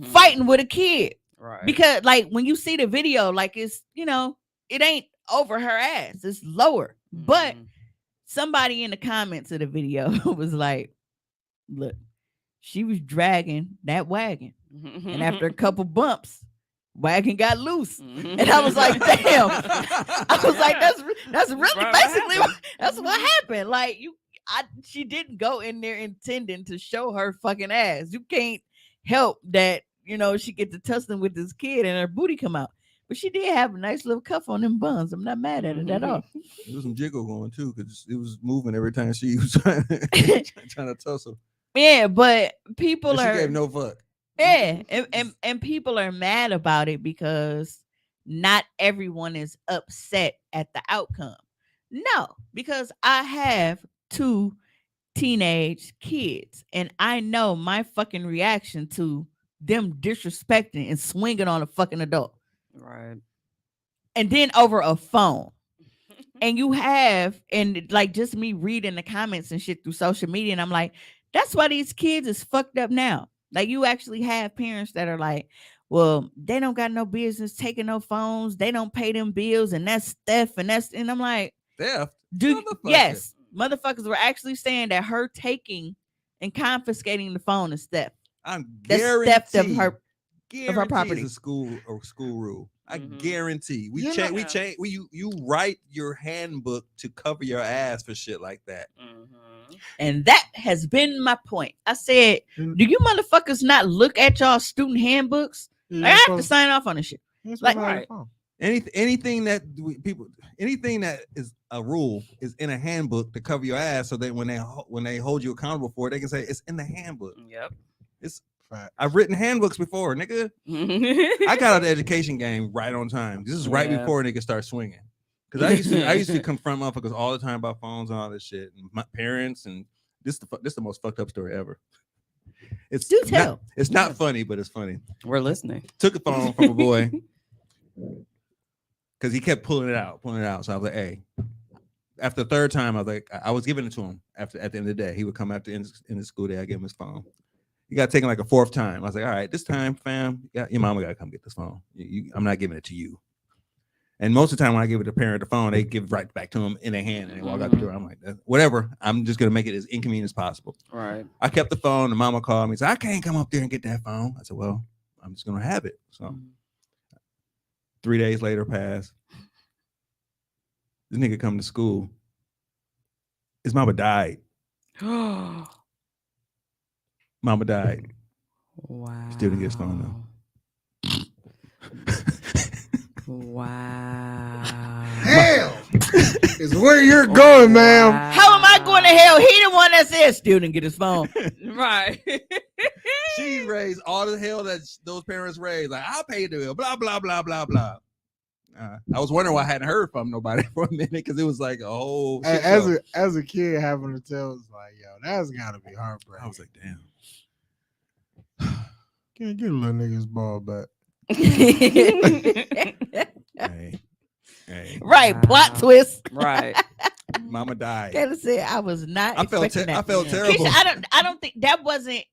E: fighting with a kid.
D: Right.
E: Because like when you see the video, like it's, it ain't over her ass. It's lower. But somebody in the comments of the video was like, look, she was dragging that wagon. And after a couple bumps, wagon got loose. And I was like, damn. I was like, that's really basically that's what happened. Like she didn't go in there intending to show her fucking ass. You can't help that, she get to tussling with this kid and her booty come out. But she did have a nice little cuff on them buns. I'm not mad at it at all.
B: There was some jiggle going too, because it was moving every time she was trying to tussle.
E: Yeah, but people
B: She
E: are
B: gave no fuck.
E: Yeah, and people are mad about it because not everyone is upset at the outcome. No, because I have 2 teenage kids, and I know my fucking reaction to them disrespecting and swinging on a fucking adult.
D: Right.
E: And then over a phone. And you have, and like just me reading the comments and shit through social media, and I'm like, that's why these kids is fucked up now. Like, you actually have parents that are like, well, they don't got no business taking no phones. They don't pay them bills, and that's theft. And I'm like,
B: Theft?
E: dude, yes, motherfuckers were actually saying that her taking and confiscating the phone is theft.
B: I'm
E: That's theft of her
B: guarantee
E: property.
B: It's a school rule. I
D: Mhm.
B: guarantee. We
C: You
B: change.
C: know-
B: We change. You write your handbook to cover your ass for shit like that.
D: Mhm.
E: And that has been my point. I said,
C: Mm.
E: do you motherfuckers not look at y'all student handbooks?
C: You
E: Like, I have to
C: supposed-
E: sign off on this shit.
C: you supposed
E: like-
C: to have a
D: Right.
C: phone.
B: Anything that anything that is a rule is in a handbook to cover your ass, so that when they hold you accountable for it, they can say it's in the handbook.
D: Yep.
C: Fact.
B: I've written handbooks before, nigga. I got out of the education game right on time. This is right
D: Yeah.
B: before niggas start swinging. Because I used to confront motherfuckers all the time about phones and all this shit. And my parents, and this the most fucked up story ever. It's
E: Do tell.
B: It's not funny, but it's funny.
D: We're listening.
B: Took a phone from a boy because he kept pulling it out. So I was like, hey. After the third time, I was like, I was giving it to him at the end of the day. He would come after in the school day. I give him his phone. He got taken like a fourth time. I was like, all right, this time, fam, your mama gotta come get this phone. I'm not giving it to you. And most of the time when I give it to parent the phone, they give it right back to him in their hand and they walk out the door. I'm like, whatever. I'm just gonna make it as inconvenient as possible.
D: Right.
B: I kept the phone. The mama called me and said, I can't come up there and get that phone. I said, well, I'm just gonna have it. So 3 days later passed. This nigga come to school. His mama died. Mama died.
D: Wow.
B: Still didn't get his phone
D: Wow.
C: Hell is where you're going, ma'am.
E: How am I going to hell? He the one that said still didn't get his phone.
D: Right.
B: She raised all the hell that those parents raised. Like, I'll pay the bill. Blah, blah, blah, blah, blah. I was wondering why I hadn't heard from nobody for a minute because it was like a whole shit show.
C: As a kid, having to tell was like, yo, that's gotta be heartbreaking.
B: I was like, damn.
C: Can't get a little nigga's ball back.
B: Hey,
E: Right, plot
D: Wow.
E: twist.
D: Right.
B: mama died.
E: Gotta say, I was not.
B: I felt
E: expecting that.
B: I felt
D: Yeah.
B: terrible.
E: Keisha, I don't think that wasn't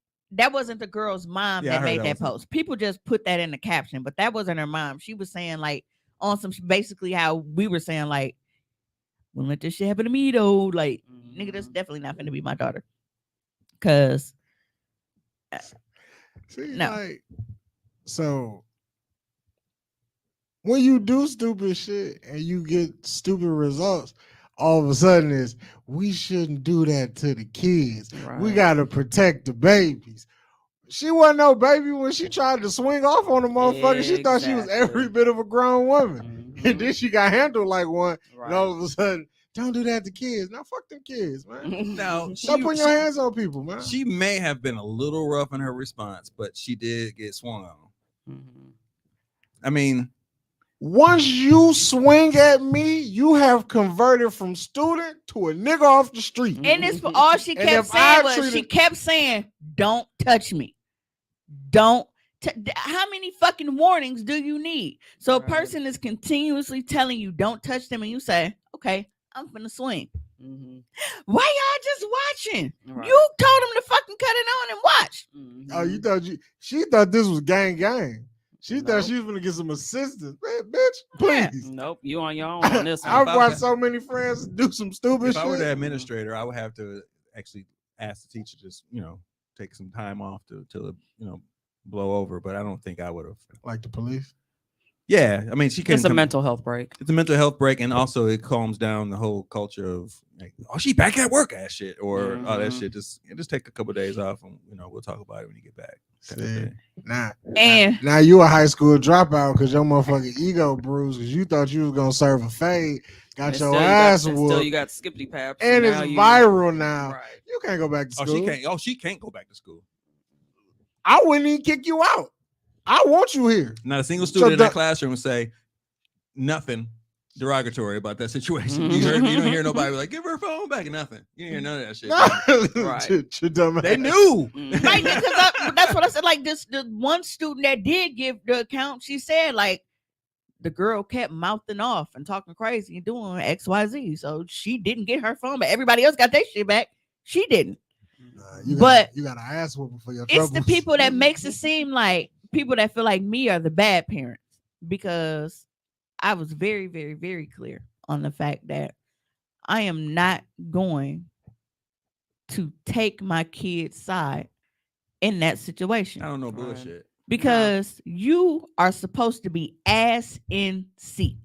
E: the girl's mom
B: Yeah, I
E: that
B: heard
E: made
B: that
E: that
B: wasn't-
E: post. People just put that in the caption, but that wasn't her mom. She was saying like on some basically how we were saying like, "Wouldn't let this shit happen to me though." Like, nigga, that's definitely not gonna be my daughter. Cause
C: See,
E: No.
C: like, so when you do stupid shit and you get stupid results, all of a sudden it's we shouldn't do that to the kids. We
D: Right.
C: gotta protect the babies. She wasn't no baby when she tried to swing off on the motherfucker. She thought she was every
D: Exactly.
C: bit of a grown woman.
D: Mhm.
C: And then she got handled like one.
D: Right.
C: And all of a sudden, don't do that to kids. Now fuck them kids, man.
B: Now,
C: Stop putting your hands on people, man.
B: she may have been a little rough in her response, but she did get swung on.
D: Mhm.
B: I mean,
C: Once you swing at me, you have converted from student to a nigga off the street.
E: and it's for all she
C: And
E: kept
C: if I
E: saying was she
C: treated-
E: kept saying, "Don't touch me." Don't. How many fucking warnings do you need? So a
D: Right.
E: person is continuously telling you, "Don't touch them," and you say, "Okay, I'm finna swing."
D: Mhm.
E: Why y'all just watching?
D: Right.
E: You told them to fucking cut it on and watch.
D: Mhm.
C: Oh, you thought she thought this was gang. She
D: Nope.
C: thought she was gonna get some assistance. Man, bitch, please.
D: Nope. You on your own on this one.
C: I've
B: If I
C: watched
B: was-
C: so many friends do some stupid
B: if I were the
C: shit.
B: administrator, I would have to actually ask the teacher just, take some time off till it, blow over. But I don't think I would have.
C: Like the police.
B: Yeah, I mean, she can.
D: It's a mental health break.
B: It's a mental health break, and also it calms down the whole culture of like, oh, she back at work ass shit, or oh, that
D: Mhm.
B: shit. Just take a couple days off, and we'll talk about it when you get back. kind of
C: See,
B: thing.
E: And
C: now you a high school dropout because your motherfucking ego bruised because you thought you was gonna serve a fade, got
D: And
C: your
D: still you
C: ass
D: and still you
C: whooped,
D: got skippity paps.
C: and it's
D: now you-
C: viral now.
D: Right.
C: You can't go back to
B: Oh,
C: school.
B: she can't go back to school.
C: I wouldn't even kick you out. I want you here.
B: Not a single
C: So
B: student in
C: the-
B: that classroom would say nothing derogatory about that situation. You don't hear nobody like, give her phone back or nothing. You didn't hear none of that shit.
D: Right.
C: Your dumb
B: They
C: ass.
B: knew.
D: Mhm.
E: right, because that's what I said. Like this, the one student that did give the account, she said like the girl kept mouthing off and talking crazy and doing XYZ. So she didn't get her phone, but everybody else got their shit back. She didn't.
C: But
E: But-
C: you got an ass whooping for your
E: It's
C: troubles.
E: the people that makes it seem like people that feel like me are the bad parents, because I was very, very, very clear on the fact that I am not going to take my kid's side in that situation.
B: I don't know
D: Right.
B: bullshit.
E: Because you are supposed to be ass in seat,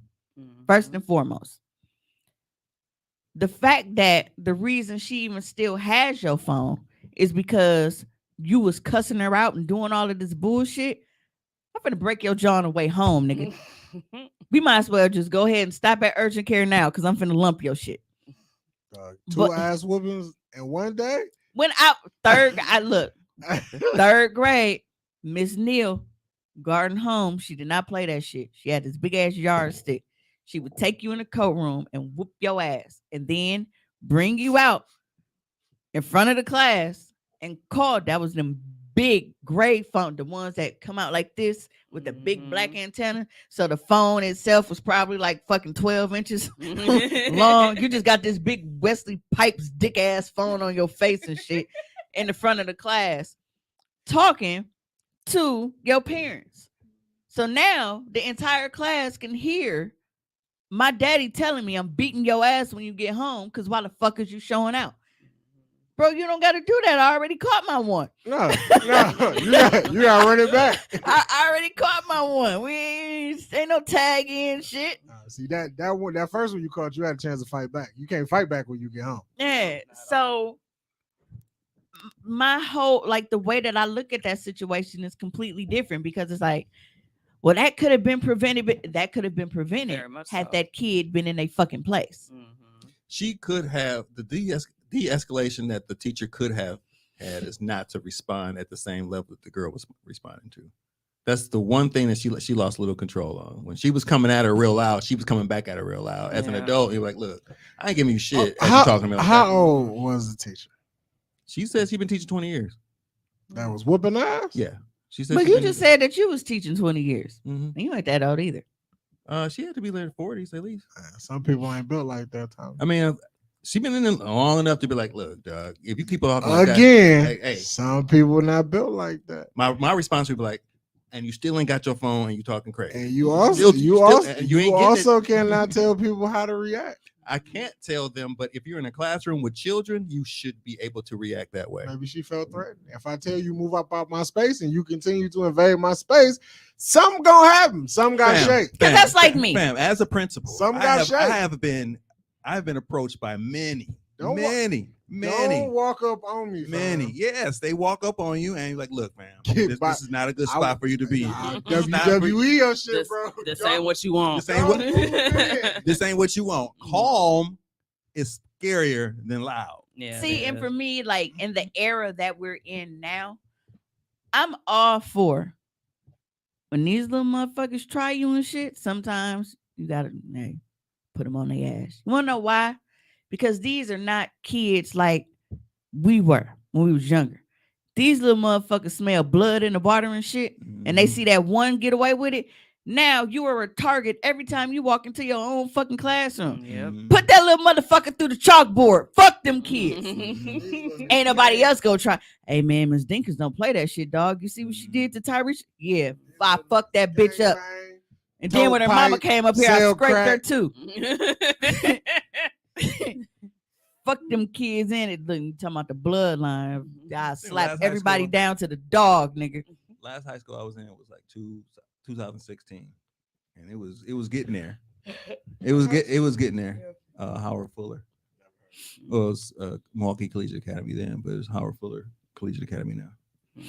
E: first
D: Mhm.
E: and foremost. The fact that the reason she even still has your phone is because you was cussing her out and doing all of this bullshit. I'm gonna break your jaw on the way home, nigga. We might as well just go ahead and stop at urgent care now, because I'm finna lump your shit.
C: Two
E: But-
C: ass whoopings in one day.
E: When I look, third grade, Miss Neal, Garden Home, she did not play that shit. She had this big ass yardstick. She would take you in the coat room and whoop your ass, and then bring you out in front of the class and call. That was them big gray phone, the ones that come out like this with the big black antenna. So the phone itself was probably like fucking 12 inches long. You just got this big Wesley Pipes dick ass phone on your face and shit in the front of the class talking to your parents. So now the entire class can hear my daddy telling me I'm beating your ass when you get home, because why the fuck is you showing out? Bro, you don't got to do that. I already caught my one.
C: No, you got to run it back.
E: I already caught my one. We ain't no tag in shit.
C: See that first one you caught, you had a chance to fight back. You can't fight back when you get home.
E: Yeah. So my whole, like, the way that I look at that situation is completely different, because it's like, well, that could have been prevented, but that could have been prevented
D: Very much
E: had
D: so.
E: that kid been in a fucking place.
F: She could have the de-escalation that the teacher could have had is not to respond at the same level that the girl was responding to. That's the one thing that she lost a little control on. When she was coming at her real loud, she was coming back at her real loud. As an
D: Yeah.
F: adult, you're like, look, I ain't giving you shit. As you talking to me like
C: how
F: that.
C: old was the teacher?
F: She says she's been teaching 20 years.
C: That was whooping ass?
F: Yeah. She said
E: But
F: she
E: you
F: been-
E: just said that you was teaching 20 years.
F: Mhm.
E: And you ain't that old either.
F: She had to be late 40s at least.
C: Some people ain't built like that, Tom.
F: I mean, she been in it long enough to be like, look, dog, if you keep talking like that,
C: Again,
F: hey,
C: some people not built like that.
F: my response would be like, and you still ain't got your phone and you talking crazy.
C: And you also
F: and you ain't getting
C: also cannot tell people how to react.
F: I can't tell them, but if you're in a classroom with children, you should be able to react that way.
C: Maybe she felt threatened. If I tell you move up out my space and you continue to invade my space, something gonna happen. Some got shake.
E: Because that's like me.
B: Fam, as a principal,
C: Some got shake.
B: I've been approached by many.
C: Don't walk up on me,
B: Many.
C: fam.
B: Yes, they walk up on you and you're like, look, man,
C: Get
B: this
C: by-
B: is not a good spot for you to be. This is not for you.
C: WWE or shit,
D: This,
C: bro.
D: this ain't what you want.
B: This ain't what-
C: Don't
B: This ain't what you want. Calm is scarier than loud.
D: Yeah.
E: See, and for me, like, in the era that we're in now, I'm all for when these little motherfuckers try you and shit. Sometimes you gotta put them on their ass. You wanna know why? Because these are not kids like we were when we was younger. These little motherfuckers smell blood in the water and shit, and they see that one get away with it. Now you are a target every time you walk into your own fucking classroom.
D: Yep.
E: Put that little motherfucker through the chalkboard. Fuck them kids. Ain't nobody else gonna try. Hey man, Miss Dinkins don't play that shit, dog. You see what she did to Tyrese? Yeah, I fucked that bitch up. And then when her mama came up here, I
C: sell
E: scraped her
C: crack.
E: too. Fuck them kids in it. Look, you talking about the bloodline. I
B: last
E: slap
B: high
E: everybody
B: school-
E: down to the dog, nigga.
B: Last high school I was in was like 2016, and it was getting there. It was getting there. Howard Fuller. Well, it was Milwaukee Collegiate Academy then, but it's Howard Fuller Collegiate Academy now.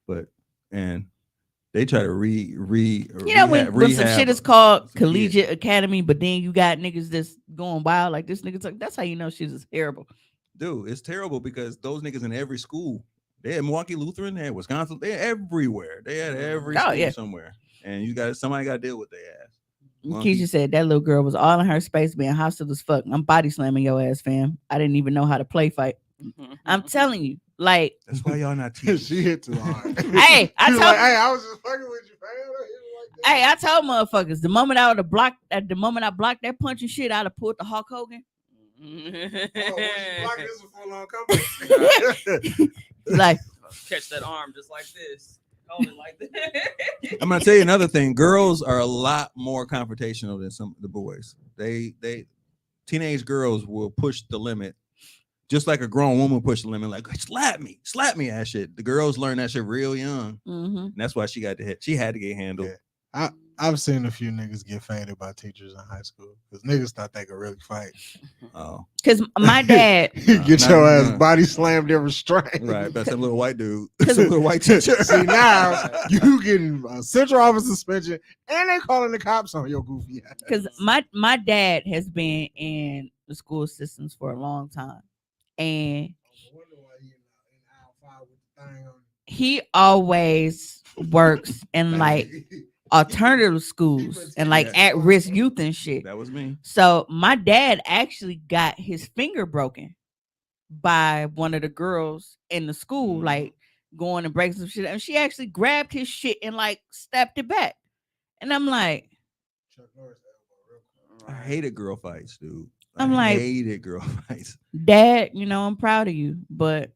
B: But and they try to
E: You know when some shit is called collegiate academy, but then you got niggas that's going wild like this nigga. That's how you know shit is terrible.
B: Dude, it's terrible because those niggas in every school. They had Milwaukee Lutheran, they had Wisconsin, they had everywhere. They had every school somewhere. And somebody got to deal with their ass.
E: Keisha said that little girl was all in her space being hostile as fuck. I'm body slamming your ass, fam. I didn't even know how to play fight. I'm telling you, like,
B: that's why y'all not teachers.
C: She hit too hard.
E: Hey, I told
C: I was just fucking with you, fam.
E: Hey, I told motherfuckers the moment I would have blocked at the moment I blocked that punch and shit, I'd have pulled the Hulk Hogan. Like,
D: catch that arm just like this. Hold it like this.
B: I'm gonna tell you another thing. Girls are a lot more confrontational than some of the boys. They teenage girls will push the limit Just like a grown woman push the limit, like slap me ass shit. The girls learn that shit real young.
E: Mm-hmm.
B: And that's why she got the hit. She had to get handled.
C: Yeah. I've seen a few niggas get faded by teachers in high school because niggas thought they could really fight.
B: Oh,
E: Because my dad,
C: Get
B: not-
C: your ass
B: nah.
C: body slammed and restrained.
B: right. That's that little white dude. Some little white teacher.
C: See, now you getting a central office suspension and they calling the cops on your goofy ass.
E: because my dad has been in the school systems for a long time, and he always works in like alternative schools and like
B: Yeah.
E: at-risk youth and shit.
B: That was me.
E: So my dad actually got his finger broken by one of the girls in the school, like going and breaking some shit. And she actually grabbed his shit and like stepped it back. And I'm like,
B: I hated girl fights, dude.
E: I'm
B: I
E: like-
B: hated girl fights.
E: Dad, I'm proud of you, but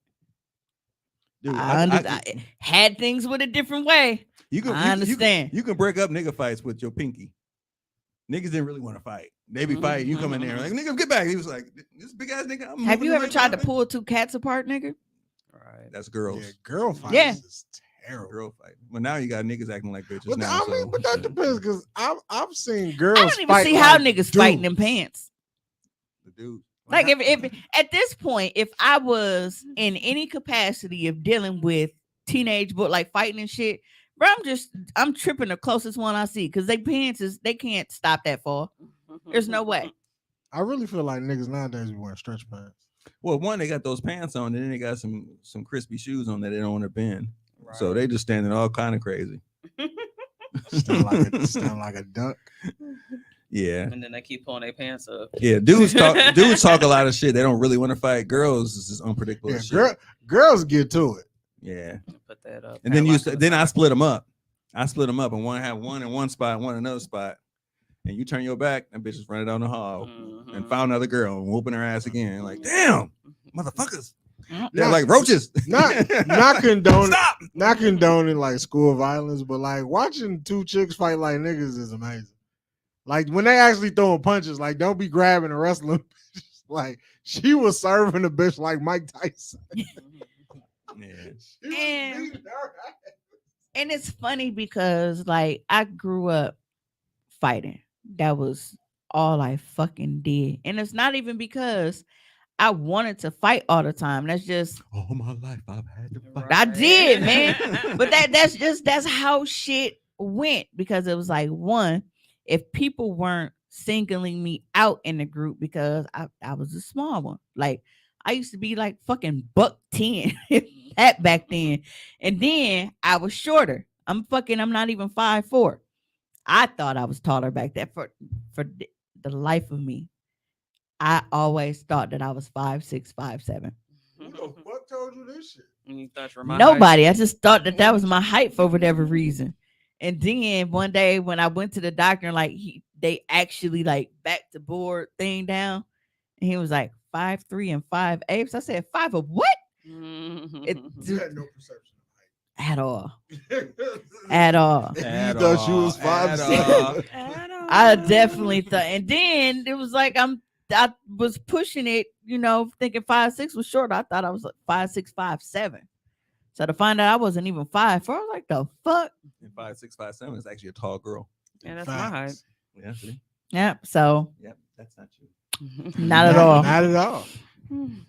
B: Dude,
E: I had things with a different way.
B: you can,
E: I
B: you-
E: understand.
B: You can break up nigga fights with your pinky. Niggas didn't really want to fight. They be fighting. You come in there like, nigga, get back. He was like, this big ass nigga. I'm
E: Have
B: moving
E: you
B: the
E: ever
B: right
E: tried to
B: button."
E: pull two cats apart, nigga?
D: Right.
B: That's girls.
C: Yeah, girl fights
E: Yeah.
C: is terrible.
B: Girl fight. Well, now you got niggas acting like bitches
C: But
B: now.
C: I mean,
B: so-
C: but that depends because I've seen girls.
E: I don't even
C: fight
E: see how
C: like
E: niggas fighting them
C: dudes.
E: pants.
B: The dude.
E: Like if at this point, if I was in any capacity of dealing with teenage but like fighting and shit, bro, I'm tripping the closest one I see because they pants they can't stop that far. There's no way.
C: I really feel like niggas nowadays be wearing stretch pants.
B: Well, one, they got those pants on, and then they got some crispy shoes on that they don't want to bend. So they just standing all kind of crazy.
C: Stand like a duck.
B: Yeah.
D: And then they keep pulling their pants up.
B: Yeah. Dudes talk a lot of shit. They don't really want to fight. Girls is just unpredictable.
C: Yeah,
B: as shit.
C: girls get to it.
B: Yeah.
D: Put that up.
B: And then
D: Padlock on the
B: then I
D: side.
B: split them up. And one have one in one spot, one in another spot. And you turn your back, and bitches running down the hall and
D: Mhm.
B: found another girl and whooping her ass again. Like, damn, motherfuckers. They're
C: Not-
B: like roaches.
C: Not condoning,
B: Stop.
C: not condoning like school violence, but like watching two chicks fight like niggas is amazing. Like when they actually throwing punches, like don't be grabbing and wrestling. Like she was serving a bitch like Mike Tyson.
B: Yeah.
C: She was
E: And-
C: beating her ass.
E: And it's funny because like I grew up fighting. That was all I fucking did. And it's not even because I wanted to fight all the time. That's just
B: All my life I've had to fight.
E: I did, man. But that's how shit went because it was like one, if people weren't singling me out in the group because I was a small one. Like I used to be like fucking $110 that back then. And then I was shorter. I'm not even 5'4". I thought I was taller back then for the life of me. I always thought that I was 5'6", 5'7".
C: Who the fuck told you this shit?
D: You thought you were my height?
E: Nobody. I just thought that was my height for whatever reason. And then one day when I went to the doctor and like they actually like backed the board thing down, and he was like 5'3" and 5'8". So I said 5 of what? It,
C: You had no perception
E: at all.
C: of height.
E: At all.
C: You thought you was
B: At
C: 5'7".
B: all.
E: I definitely thought. And then it was like I was pushing it, thinking 5'6" was short. I thought I was like 5'6", 5'7". So to find out I wasn't even 5'4", I was like, the fuck?
B: And 5'6", 5'7" is actually a tall girl.
D: Yeah, that's my height.
C: Facts.
B: Yeah, see?
E: Yep. So
B: Yep, that's not you.
E: not at all.
C: Not at all.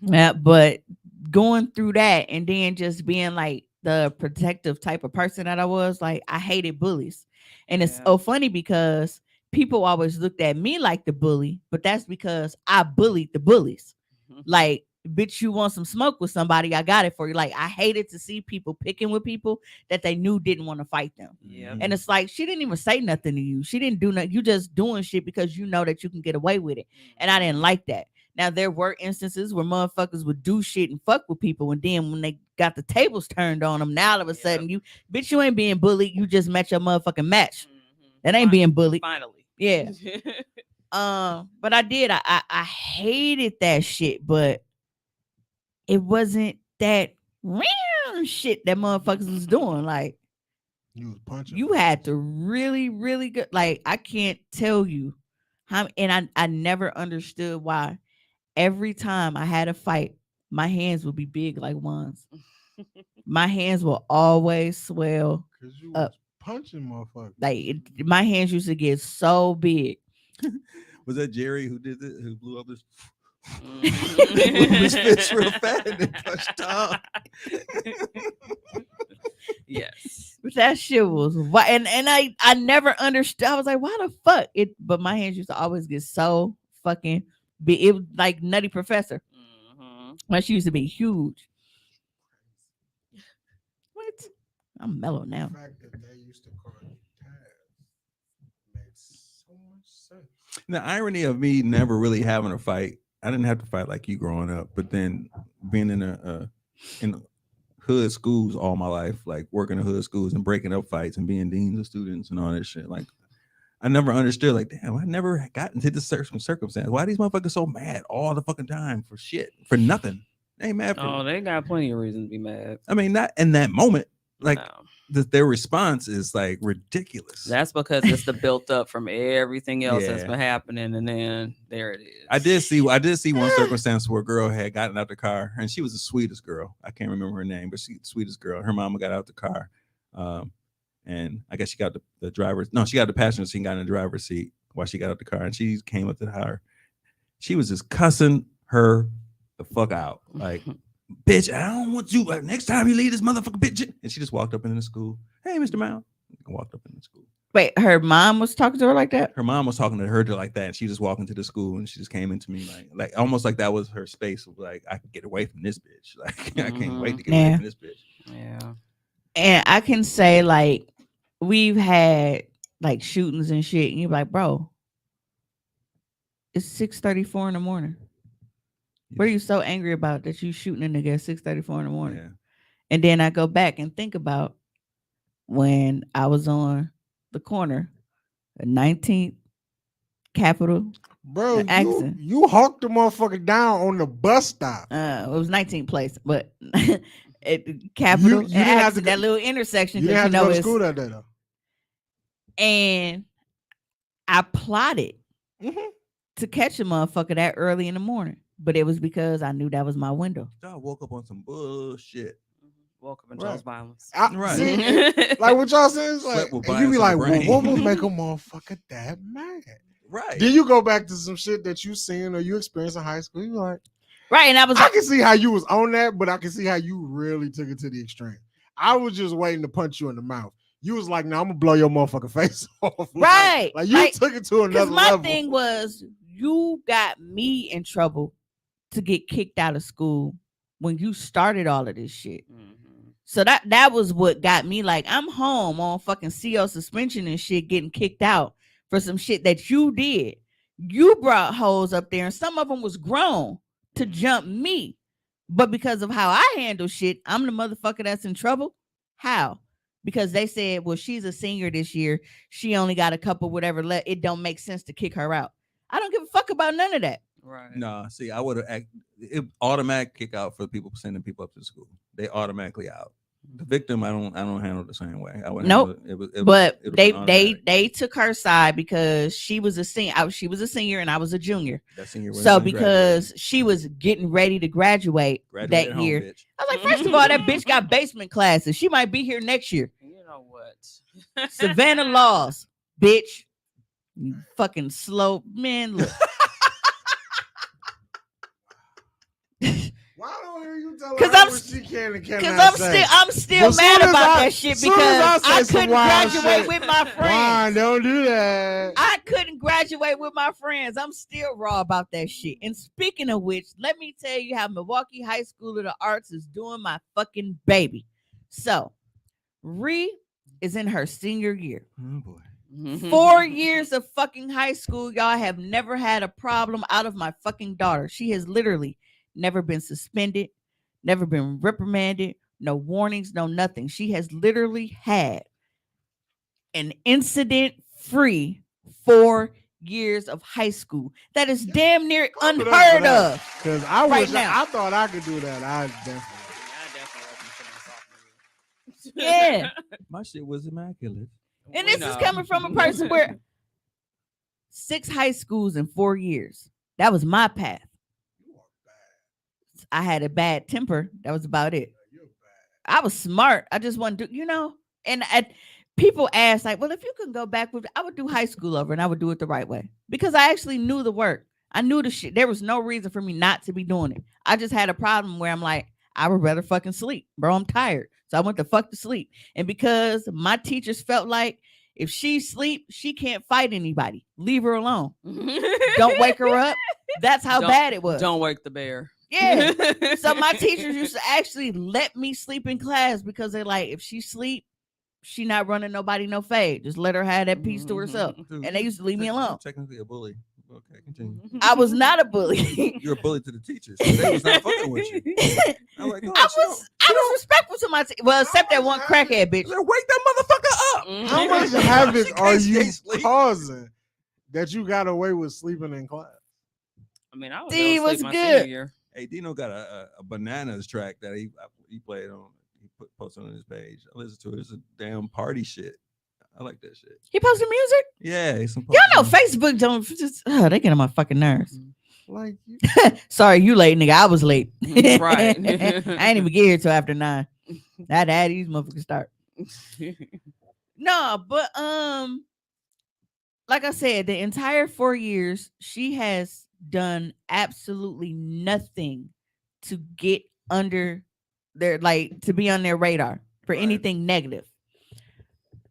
E: Yeah, but going through that and then just being like the protective type of person that I was, like I hated bullies. And it's
D: Yeah.
E: so funny because people always looked at me like the bully, but that's because I bullied the bullies. Like, bitch, you want some smoke with somebody, I got it for you. Like, I hated to see people picking with people that they knew didn't want to fight them.
D: Yep.
E: And it's like, she didn't even say nothing to you. She didn't do nothing. You just doing shit because you know that you can get away with it. And I didn't like that. Now, there were instances where motherfuckers would do shit and fuck with people. And then when they got the tables turned on them, now all of a sudden, you ain't being bullied. You just met your motherfucking match. That ain't being bullied.
D: Finally.
E: Yeah. But I did. I hated that shit, but it wasn't that real shit that motherfuckers was doing. Like,
C: You was punching.
E: you had to really, really good. Like, I can't tell you how, and I never understood why every time I had a fight my hands would be big like ones. My hands will always swell.
C: Cause you
E: Up.
C: was punching motherfuckers.
E: My hands used to get so big.
B: Was that Jerry who did it? Who blew up his
D: Mhm.
B: blew his fist real fast and then punched Tom?
D: Yes.
E: But that shit was and I never understood. I was like, why the fuck it? But my hands used to always get so fucking big. It was like Nutty Professor.
D: Mhm.
E: My shoes used to be huge. What? I'm mellow now.
C: The fact that they used to call you Taz makes so much sense.
B: The irony of me never really having a fight. I didn't have to fight like you growing up, but then being in hood schools all my life, like working in hood schools and breaking up fights and being deans of students and all that shit. Like I never understood. Like, damn, I never got into this circumstance. Why are these motherfuckers so mad all the fucking time for shit, for nothing? They ain't mad for.
D: Oh, they got plenty of reasons to be mad.
B: I mean, not in that moment. Like
D: No.
B: their response is like ridiculous.
D: That's because it's the built up from everything else that's
B: Yeah.
D: been happening, and then there it is.
B: I did see one circumstance where a girl had gotten out the car, and she was the sweetest girl. I can't remember her name, but she's the sweetest girl. Her mama got out the car, and I guess she got the driver's. No, she got the passenger seat and got in the driver's seat while she got out the car, and she came up to her. She was just cussing her the fuck out, like, bitch, I don't want you. Like, next time you leave this motherfucker, bitch. And she just walked up into the school. Hey, Mr. Mount. Walked up in the school.
E: Wait, her mom was talking to her like that?
B: Her mom was talking to her like that, and she just walked into the school, and she just came into me like almost like that was her space of like, I can get away from this bitch. Like I can't wait to get away from this bitch.
D: Yeah.
E: And I can say like we've had like shootings and shit, and you're like, bro, it's 6:34 in the morning. What are you so angry about that you shooting a nigga at 6:34 in the morning?
B: Yeah.
E: And then I go back and think about when I was on the corner, the 19th Capitol.
C: Bro,
E: The accent.
C: you hawked the motherfucker down on the bus stop.
E: It was 19th place, but at the Capitol,
C: You didn't have to
E: that little intersection.
C: You didn't have to
E: know
C: go to
E: it's-
C: school that day though.
E: And I plotted
C: Mhm.
E: to catch a motherfucker that early in the morning, but it was because I knew that was my window.
B: I woke up on some bullshit.
D: Welcome
C: Right.
D: chose violence.
B: Right.
C: See, like what y'all saying is like,
B: Slept with
C: and you be
B: bias
C: like,
B: in the
C: well,
B: brain.
C: what would make a motherfucker that mad?
B: Right.
C: Then you go back to some shit that you seen or you experienced in high school. You like,
E: Right, and I was
C: I
E: like,
C: can see how you was on that, but I can see how you really took it to the extreme. I was just waiting to punch you in the mouth. You was like, "No, I'm gonna blow your motherfucking face off."
E: Right,
C: like you
E: like,
C: took it to
E: because
C: another
E: my
C: level.
E: thing was, you got me in trouble to get kicked out of school when you started all of this shit.
D: Mhm.
E: So that was what got me like, I'm home on fucking CO suspension and shit, getting kicked out for some shit that you did. You brought hoes up there, and some of them was grown to jump me. But because of how I handle shit, I'm the motherfucker that's in trouble. How? Because they said, well, she's a senior this year. She only got a couple whatever left. It don't make sense to kick her out. I don't give a fuck about none of that.
D: Right.
B: Nah, see, I would have automatic kick out for people sending people up to school. They automatically out. The victim, I don't handle the same way. I would
E: Nope.
B: handle it.
E: But
B: it would've
E: they
B: been
E: they
B: automatic.
E: they took her side because she was a senior. She was a senior and I was a junior.
B: That senior
E: So
B: wasn't
E: because she was getting ready to graduate
B: graduated
E: that
B: at home,
E: year,
B: bitch.
E: I was like, first of all, that bitch got basement classes. She might be here next year.
D: You know what?
E: Savannah Laws, bitch. You fucking slow man. Look.
C: Why don't I hear you tell her
E: 'Cause
C: how
E: I'm
C: what she can and
E: Because
C: cannot say?
E: I'm still
C: But
E: mad
C: soon as
E: about
C: I-
E: that shit
C: soon as I
E: because
C: say
E: I
C: some
E: couldn't
C: wild
E: graduate
C: shit,
E: with my
C: Why
E: friends.
C: don't do that?
E: I couldn't graduate with my friends. I'm still raw about that shit. And speaking of which, let me tell you how Milwaukee High School of the Arts is doing my fucking baby. So, Ree is in her senior year.
B: Oh boy.
E: 4 years of fucking high school, y'all have never had a problem out of my fucking daughter. She has literally never been suspended, never been reprimanded, no warnings, no nothing. She has literally had an incident-free 4 years of high school. That is damn near
C: Clap it up for
E: unheard
C: that.
E: of.
C: Because I
E: Right
C: wish
E: now.
C: I thought I could do that. I definitely.
E: Yeah.
B: My shit was immaculate.
E: And this is coming from a person where 6 high schools in 4 years. That was my path. I had a bad temper. That was about it. I was smart. I just wanted to, and people ask like, well, if you can go back with, I would do high school over and I would do it the right way because I actually knew the work. I knew the shit. There was no reason for me not to be doing it. I just had a problem where I'm like, I would rather fucking sleep, bro. I'm tired. So I went to fuck to sleep. And because my teachers felt like if she sleep, she can't fight anybody. Leave her alone. Don't wake her up. That's how bad it was.
D: Don't wake the bear.
E: Yeah. So my teachers used to actually let me sleep in class because they're like, if she sleep, she not running nobody no fade. Just let her have that piece to herself.
B: Dude,
E: And they used to leave me alone.
B: Technically a bully. Okay, continue.
E: I was not a bully.
B: You're a bully to the teachers. So they was not fucking with you. I'm like, oh,
E: I was respectful to my well, except that one crackhead bitch.
B: Wake that motherfucker up.
C: How much
B: She
C: havoc are
B: can't
C: you
B: stay asleep.
C: causing that you got away with sleeping in class?
D: I mean, I was
E: D
D: able to
E: was
D: sleep my
E: good.
D: senior year.
B: Hey, Dino got a bananas track that he played on. He posted on his page. I listened to it. It's a damn party shit. I like that shit.
E: He posted music.
B: Yeah, it's some.
E: Y'all know Facebook don't just they get on my fucking nerves.
C: Like you,
E: Sorry, you late, nigga. I was late.
D: Right.
E: I ain't even get here till after 9. I'd had these motherfuckers start. No, but like I said, the entire 4 years, she has done absolutely nothing to get under their to be on their radar for
B: Right.
E: anything negative.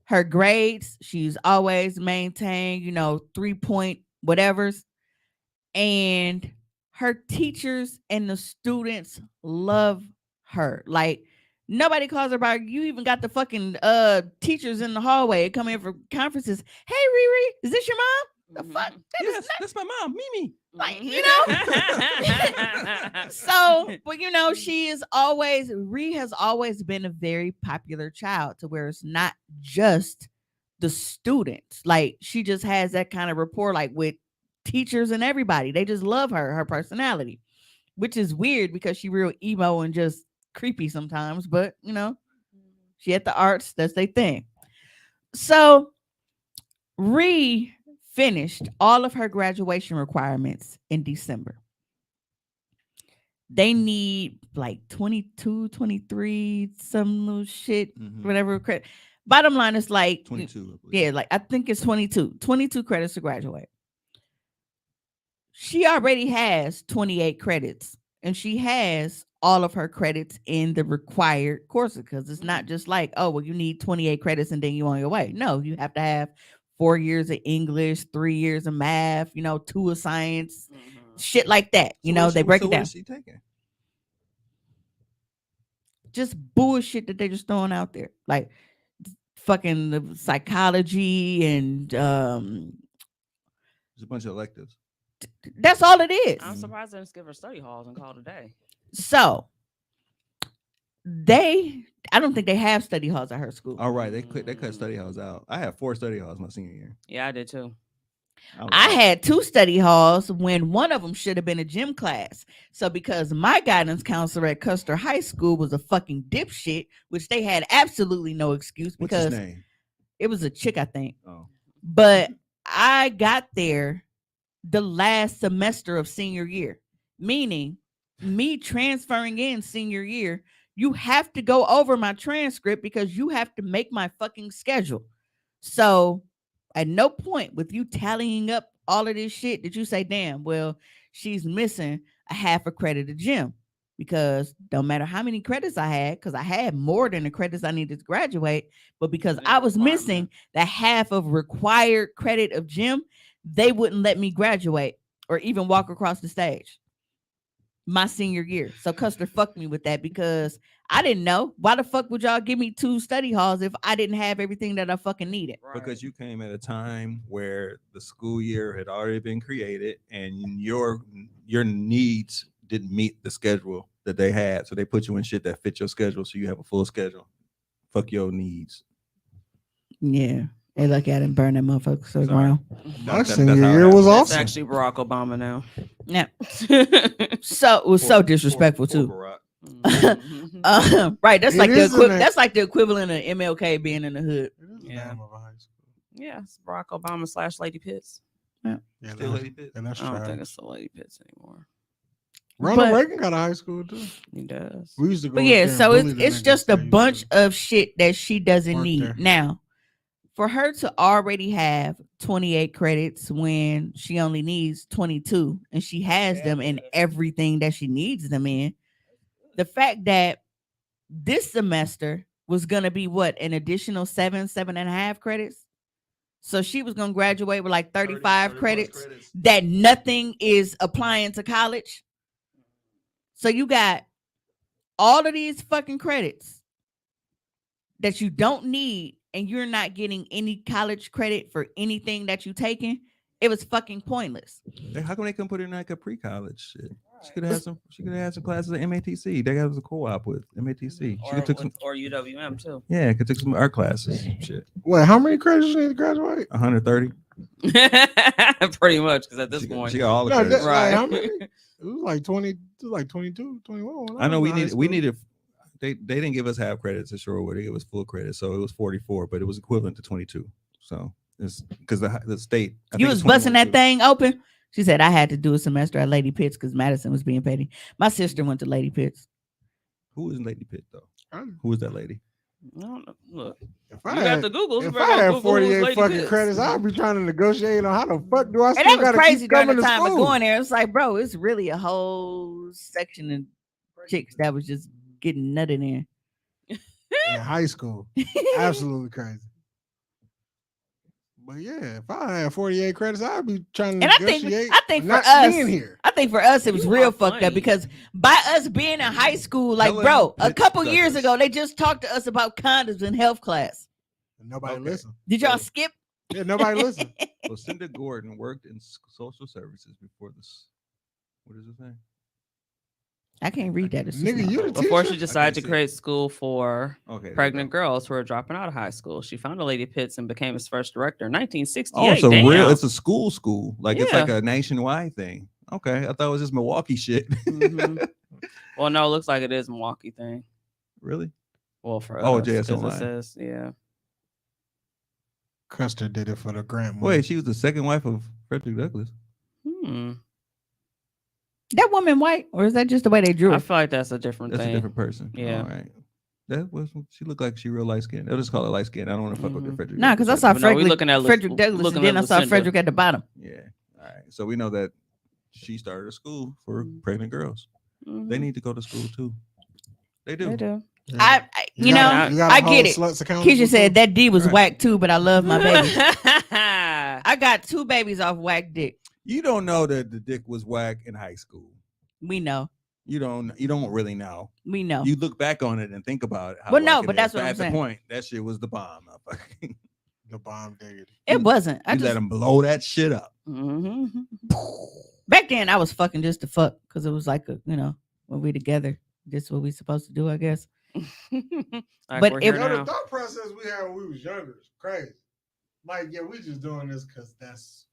E: Her grades, she's always maintained, 3-point whatevers. And her teachers and the students love her. Like, nobody calls her by. You even got the fucking teachers in the hallway come in for conferences. Hey, Riri, is this your mom? The fuck? That is
B: Yes, that's my mom, Mimi.
E: like, So, but she is always, Ree has always been a very popular child to where it's not just the students. Like, she just has that kind of rapport, like with teachers and everybody. They just love her personality, which is weird because she real emo and just creepy sometimes, but she at the arts, that's their thing. So Ree finished all of her graduation requirements in December. They need like 22, 23, some little shit, whatever. Bottom line is like
B: 22.
E: Yeah, like I think it's 22 credits to graduate. She already has 28 credits and she has all of her credits in the required courses because it's not just like, oh, well, you need 28 credits and then you're on your way. No, you have to have 4 years of English, 3 years of math, 2 of science, shit like that. They break it down.
B: What is she taking?
E: Just bullshit that they're just throwing out there. Like fucking the psychology and
B: There's a bunch of electives.
E: that's all it is.
D: I'm surprised they didn't skip her study halls and call it a day.
E: So I don't think they have study halls at her school.
B: All right, they cut study halls out. I had 4 study halls my senior year.
D: Yeah, I did too.
E: I had 2 study halls when one of them should have been a gym class. So because my guidance counselor at Custer High School was a fucking dipshit, which they had absolutely no excuse
B: What's
E: because
B: his name?
E: it was a chick, I think.
B: Oh,
E: But I got there the last semester of senior year, meaning me transferring in senior year, you have to go over my transcript because you have to make my fucking schedule. So at no point with you tallying up all of this shit did you say, damn, well, she's missing a half a credit of gym because no matter how many credits I had, because I had more than the credits I needed to graduate, but because I was missing the half of required credit of gym, they wouldn't let me graduate or even walk across the stage my senior year. So Custer fucked me with that because I didn't know. Why the fuck would y'all give me 2 study halls if I didn't have everything that I fucking needed?
B: because you came at a time where the school year had already been created and your needs didn't meet the schedule that they had. So they put you in shit that fit your schedule so you have a full schedule. Fuck your needs.
E: Yeah. They lucky I didn't burn that motherfucker to the ground.
C: my senior year was
D: That's
C: awesome.
D: actually Barack Obama now.
E: Yeah. So it was so disrespectful too. Right. That's
C: It
E: like
C: is
E: that's like the equivalent of MLK being in the hood.
D: Yeah.
C: Of a high school.
D: Yeah, it's Barack Obama / Lady Pitts.
C: Yeah,
B: Still Lady Pitt.
C: and that's
D: I don't think
C: trash.
D: it's the Lady Pitts anymore.
C: Ronald
E: But-
C: Reagan got a high school too.
D: He does.
C: We used to go.
E: But
C: up
E: yeah,
C: there and
E: so
C: bully
E: it's
C: the
E: it's
C: niggas
E: just a
C: that used
E: bunch
C: to
E: of shit that she doesn't
C: work
E: need.
C: there.
E: Now, for her to already have 28 credits when she only needs 22 and she has them in everything that she needs them in, the fact that this semester was gonna be what, an additional 7.5 credits. So she was gonna graduate with like 35 credits that nothing is applying to college. So you got all of these fucking credits that you don't need, and you're not getting any college credit for anything that you taking. It was fucking pointless.
B: How come they couldn't put her in like a pre-college shit? She could have had some. She could have had some classes at MATC. They got a co-op with MATC. She could took some.
D: Or UWM too.
B: Yeah, could took some art classes. Shit,
C: Wait, how many credits you need to graduate?
B: 130.
D: Pretty much, because at this
B: She got,
D: point,
B: she got all the
C: No,
B: credits.
C: that- like, how
D: right?
C: many? It was like 20, it was like 22, 21.
B: I know
C: was in high school.
B: needed. They didn't give us half credits at Shorewood. They gave us full credit, so it was 44, but it was equivalent to 22. So it's because the state. I
E: You
B: think
E: was
B: it's
E: busting
B: 21
E: that
B: too.
E: thing open. She said I had to do a semester at Lady Pitts because Madison was being petty. My sister went to Lady Pitts.
B: Who is Lady Pitt though?
C: I-
B: Who is that lady?
D: I don't know. Look,
C: If
D: you
C: I
D: got
C: had,
D: the Google.
C: if I had 48 fucking credits, I'd be trying to negotiate on how the fuck do I
E: And
C: still
E: that was
C: got to
E: crazy
C: keep
E: during
C: coming
E: the
C: to
E: time of
C: school?
E: going there. It's like, bro, it's really a whole section of chicks that was just getting nutted in.
C: In high school. Absolutely crazy. But yeah, if I had 48 credits, I'd be trying to
E: And I think
C: negotiate.
E: for
C: not
E: us,
C: being here.
E: I think for us it was
D: You
E: real
D: are
E: fucked
D: funny.
E: up because by us being in high school, like
B: Helen
E: bro, a
B: Pitts
E: couple years
B: Douglas.
E: ago they just talked to us about condoms in health class.
C: Nobody
B: Okay.
C: listen.
E: Did y'all
B: So-
E: skip?
C: Yeah, nobody listen.
B: Lucinda Gordon worked in social services before this. What does it say?
E: I can't read that. It's just
C: Nigga,
E: not-
C: you the
D: Before
C: teacher?
D: she decided to
B: see it.
D: create school for
B: Okay. there you
D: pregnant
B: go.
D: girls who are dropping out of high school, she founded Lady Pitts and became its first director in
B: Oh,
D: 1968.
B: it's a
D: Damn.
B: real. It's a school. Like it's like
D: Yeah.
B: a nationwide thing. Okay, I thought it was just Milwaukee shit.
D: Mhm. Well, no, it looks like it is a Milwaukee thing.
B: Really?
D: Well, for
B: Oh,
D: us, 'cause
B: JS
D: it
B: Online.
D: says, yeah.
C: Custer did it for the grant money.
B: Wait, she was the second wife of Frederick Douglass.
D: Hmm.
E: That woman white, or is that just the way they drew
D: I
E: her?
D: feel like that's a different
B: That's
D: thing.
B: a different person.
D: Yeah.
B: All right. That was. She looked like she real light skinned. They'll just call her light skinned. I don't want to fuck with the
D: Mhm.
B: Frederick.
E: Nah, because I
B: Douglass
E: saw
B: person.
D: But no, we
E: Frederick,
D: looking at
E: Frederick Douglass,
D: looking
E: and then
D: at
E: I saw
D: Lucinda.
E: Frederick at the bottom.
B: Yeah. All right. So we know that she started a school for
D: Mhm.
B: pregnant girls. They
D: Mhm.
B: need to go to school too. They do.
D: They do.
C: Yeah.
E: I you know,
C: gotta- gotta
E: I
C: hold
E: get it.
C: sluts accountable
E: Keisha said
C: too.
E: that D was
B: Right.
E: whack too, but I love my baby.
D: I
E: I got 2 babies off whack dick.
B: You don't know that the dick was whack in high school.
E: We know.
B: You don't really know.
E: We know.
B: You look back on it and think about it. How
E: Well, no,
B: whack it
E: but that's
B: is.
E: what I'm
B: at
E: saying.
B: the point, that shit was the bomb. motherfucker.
C: The bomb diggity.
E: It wasn't. I
B: You let
E: just
B: them blow that shit up.
D: Mhm.
E: back then I was fucking just to fuck because it was like a, when we together, this is what we supposed to do, I guess.
D: Like
E: But
D: we're
E: if-
D: here
C: You know, the
D: now.
C: thought process we had when we was younger is crazy. Like, yeah, we just doing this because that's.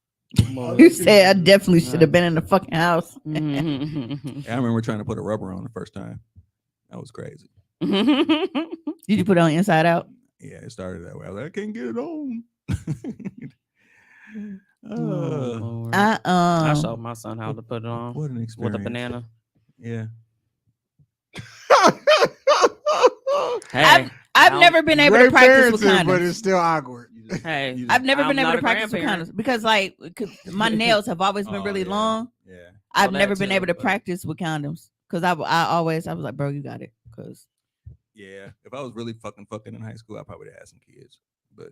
C: what
E: You
C: other
E: said I
C: people do.
E: definitely should have been in the fucking house.
D: Mhm.
B: I remember trying to put a rubber on the first time. That was crazy.
E: Did you put it on inside out?
B: Yeah, it started that way. I was like, I can't get it on.
D: Oh, Lord.
E: I
D: I showed my son how to put it on
B: What an experience.
D: with a banana.
B: Yeah.
D: Hey,
E: I've
D: I
E: never been able to
C: Great
E: practice with
C: parenting, but
E: condoms.
C: it's still awkward.
B: You just-
D: Hey,
B: you just-
E: I've never
D: I'm
E: been able
D: not
E: to
D: a
E: practice with
D: grandparent.
E: condoms because, like, my nails have always been
B: Oh,
E: really
B: yeah.
E: long.
B: Yeah.
E: I've
D: that
E: never been
D: too,
E: able to
D: but-
E: practice with condoms because I was like, bro, you got it. Because
B: Yeah. If I was really fucking in high school, I probably would have had some kids. But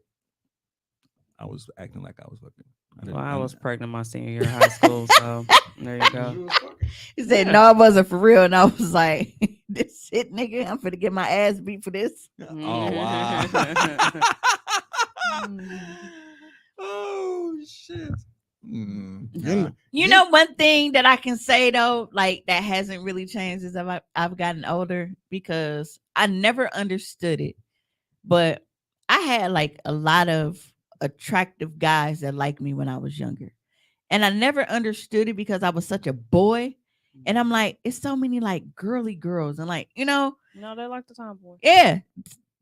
B: I was acting like I was fucking.
D: well, I was pregnant my senior year of high school, so there you go.
C: You was fucking.
E: he said,
D: Yeah.
E: no, it wasn't for real. And I was like, this shit, nigga, I'm finna get my ass beat for this.
B: Oh wow. Oh shit. Mm,
C: You know,
B: nah.
E: You know, one thing that I can say though, like that hasn't really changed as I've gotten older because I never understood it, but I had like a lot of attractive guys that liked me when I was younger, and I never understood it because I was such a boy, and I'm like, it's so many like girly girls, and like
D: No, they like the tomboy.
E: yeah,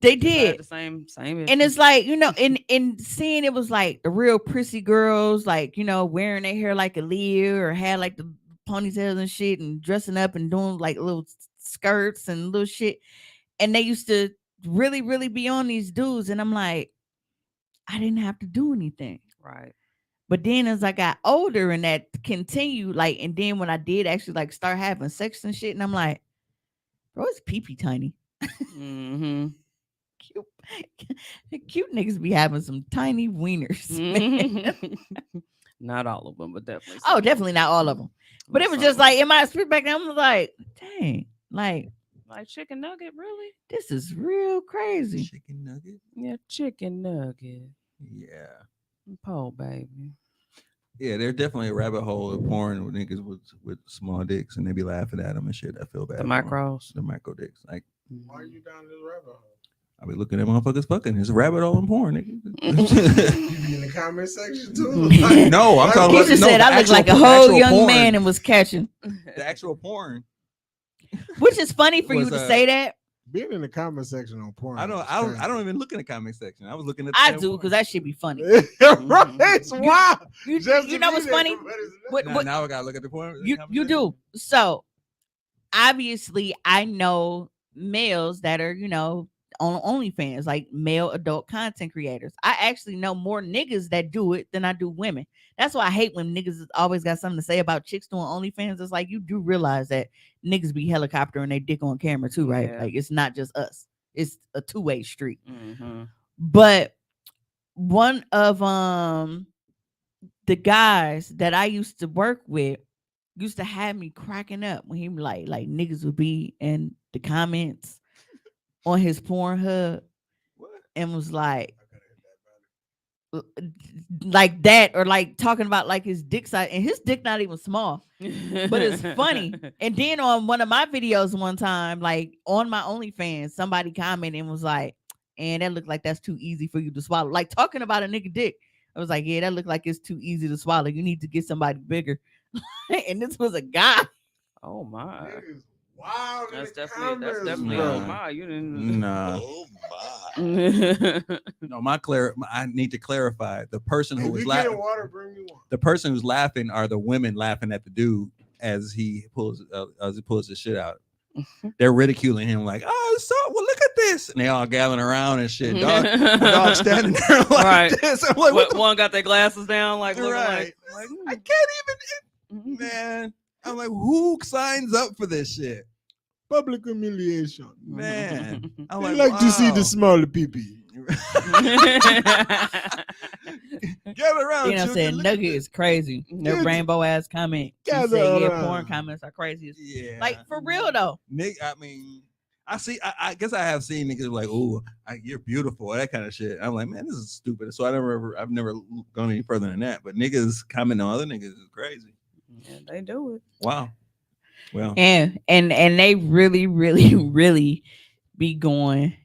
E: they
D: Just had
E: did.
D: the same
E: And
D: issue.
E: it's like, in seeing it was like the real prissy girls, like, wearing their hair like a Leo or had like the ponytails and shit and dressing up and doing like little skirts and little shit. And they used to really, really be on these dudes. And I'm like, I didn't have to do anything.
D: Right.
E: But then as I got older and that continued, like, and then when I did actually like start having sex and shit, and I'm like, bro, it's pee-pee tiny.
D: Mm-hmm.
E: Cute niggas be having some tiny wieners. man.
D: Not all of them, but definitely.
E: Oh, definitely not all of them. But it was just like in my spirit back then, I was like, dang, like
D: chicken nugget, really?
E: this is real crazy.
B: Chicken nugget.
D: Yeah, chicken nugget.
B: Yeah.
D: Po baby.
B: Yeah, there's definitely a rabbit hole of porn with niggas with small dicks, and they be laughing at them and shit. I feel bad.
D: The
B: for 'em.
D: micros.
B: The micro dicks. Like,
C: Why are you down this rabbit hole?
B: I be looking at motherfuckers fucking. There's a rabbit hole in porn, nigga.
C: You be in the comment section too.
B: No, I'm talking
E: He
B: about
E: just
B: no,
E: said
B: the
E: I look
B: actual
E: like a
B: porn-
E: whole
B: actual
E: young
B: porn.
E: man and was catching.
B: The actual porn.
E: Which is funny for you
B: Was,
E: to say that.
C: Being in the comment section on porn.
B: I don't.
C: is
B: I don't. I
C: crazy.
B: don't even look in the comment section. I was looking at. The
E: I
B: damn
E: do
B: porn.
E: because that should be funny.
C: right? It's wild.
E: You,
C: Just
E: you
C: to
E: know
C: be
E: what's
C: there,
E: funny?
C: but it's not.
E: What,
B: Now,
E: what,
B: now I gotta look at the porn.
E: you do. So obviously I know males that are, on OnlyFans, like male adult content creators. I actually know more niggas that do it than I do women. That's why I hate when niggas always got something to say about chicks doing OnlyFans. It's like, you do realize that niggas be helicoptering their dick on camera too, right?
D: Yeah.
E: Like, it's not just us. It's a two-way street.
D: Mm-hmm.
E: But one of the guys that I used to work with used to have me cracking up when he like niggas would be in the comments on his Pornhub and was like that, or like talking about like his dick size, and his dick not even small, but it's funny. And then on one of my videos one time, like on my OnlyFans, somebody commented and was like, and that looked like that's too easy for you to swallow, like talking about a nigga dick. I was like, yeah, that looked like it's too easy to swallow. You need to get somebody bigger. And this was a guy.
D: Oh my.
C: It is wild. in
D: That's
C: the
D: definitely
C: comments,
B: bro.
D: oh my. You didn't.
B: Nah.
A: Oh my.
B: No, I need to clarify. The person who
C: If
B: was
C: you get
B: laughing.
C: water, bring me one.
B: The person who's laughing are the women laughing at the dude as he pulls the shit out. They're ridiculing him like, oh, so well, look at this, and they all gathering around and shit. The dog standing there like
D: Right.
B: this. I'm like, what the
D: One got their glasses down, like looking
B: right?
D: like
B: I can't even, man. I'm like, who signs up for this shit,
C: Public humiliation.
B: man? I'm
C: They
B: like,
C: like to see
B: wow.
C: the smaller pee-pee.
B: Get around.
E: You know what I'm saying? Nugget is crazy. Their
C: Yes.
E: rainbow ass comment. He
C: Gather
E: said, yeah,
C: around.
E: porn comments are crazy.
B: Yeah,
E: Like, for real though.
B: Nick. I mean, I see. I guess I have seen niggas like, "Oh, you're beautiful," that kind of shit. I'm like, man, this is stupid. So I've never gone any further than that. But niggas commenting on other niggas is crazy.
D: Yeah, they do it.
B: Wow. Well,
E: And they really, really, really be going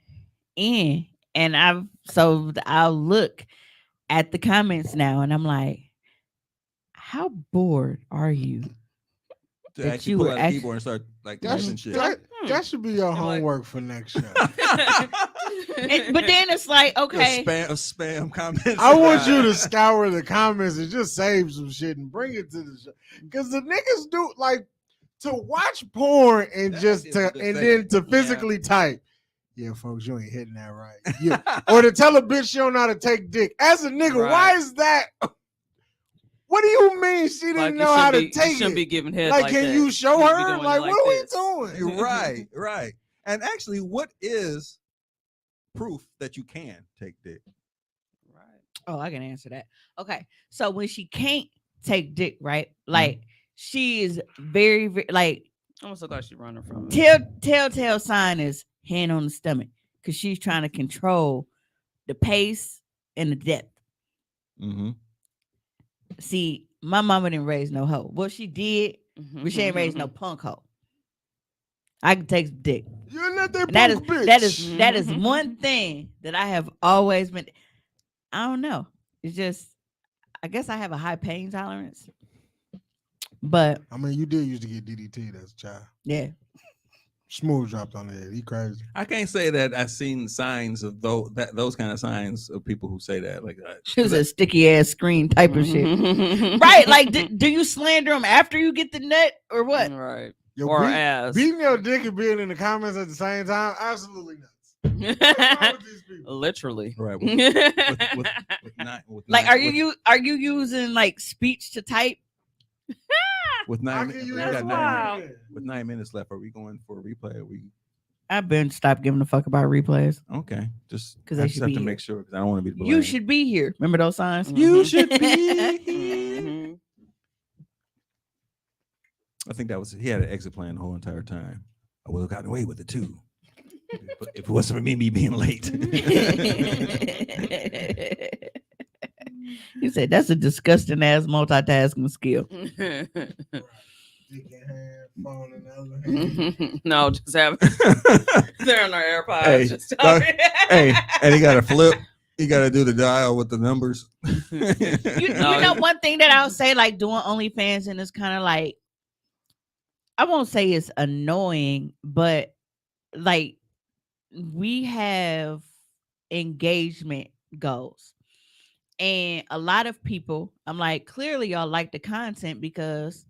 E: in. And I'll look at the comments now and I'm like, how bored are you?
B: to
E: that
B: actually
E: you
B: pull
E: were
B: out a
E: act-
B: keyboard and start like
C: That
B: typing
C: should,
B: shit.
C: that should be your
D: I'm like-
C: homework for next show.
E: But then it's like, okay,
B: Spam comments.
C: I want you to scour the comments and just save some shit and bring it to the show. Because the niggas do like to watch porn and
B: That
C: just
B: is
C: to
B: what
C: and
B: they
C: then
B: say.
C: to physically type. Yeah, folks, you ain't hitting that right. Yeah. Or to tell a bitch she don't know how to take dick. As a nigga,
D: Right.
C: why is that? What do you mean she didn't
D: Like, you
C: know how to
D: shouldn't be-
C: take
D: you shouldn't be
C: it?
D: giving head
C: Like,
D: like
C: can
D: that.
C: you show
D: You should be
C: her?
D: doing it
C: Like,
D: like
C: what
D: this.
C: are we doing?
B: right. And actually, what is proof that you can take dick?
D: Right.
E: oh, I can answer that. Okay, so when she can't take dick, right? Like she is very, very like
D: I'm so glad she's running from it.
E: telltale sign is hand on the stomach because she's trying to control the pace and the depth.
B: Mm-hmm.
E: See, my mama didn't raise no hoe. Well, she did, but she ain't raised no punk hoe. I can take some dick.
C: You're not that
E: And that is
C: punk bitch.
E: that is one thing that I have always been. I don't know. It's just I guess I have a high pain tolerance. But
C: I mean, you did used to get DDT as a child.
E: yeah.
C: Smooth dropped on the head. He crazy.
F: I can't say that I've seen signs of those kind of signs of people who say that. Like
E: She was a sticky ass screen type of shit. Right? Like, do you slander them after you get the nut or what?
D: Right.
C: Yo,
D: Or ass.
C: beating your dick and being in the comments at the same time, absolutely nuts. What's wrong with these people?
D: Literally.
F: right with
E: Like,
F: nine,
E: are you using like speech to type?
F: with
C: How
F: nine
C: can you
F: we
C: have
F: got
D: wow.
F: with 9 minutes left? Are we going for a replay? Are we
E: I've been stopped giving a fuck about replays.
F: okay? Just
E: 'Cause
F: I
E: they
F: just
E: should
F: have
E: be
F: to
E: here.
F: make sure because I don't want to be
E: You should be here. Remember those signs?
F: You should be.
D: Mhm.
F: I think that was he had an exit plan the whole entire time. I would have gotten away with it too. If it wasn't for me being late.
E: He said that's a disgusting ass multitasking skill.
C: Dick in hand, phone in the other hand.
D: No, just have they're on our AirPods.
F: Hey,
D: just
F: dog-
D: talking.
F: hey, and he got to flip. He got to do the dial with the numbers.
E: You
D: No,
E: know, one thing that I'll say, like doing OnlyFans, and it's kind of like, I won't say it's annoying, but like we have engagement goals. And a lot of people, I'm like, clearly y'all like the content because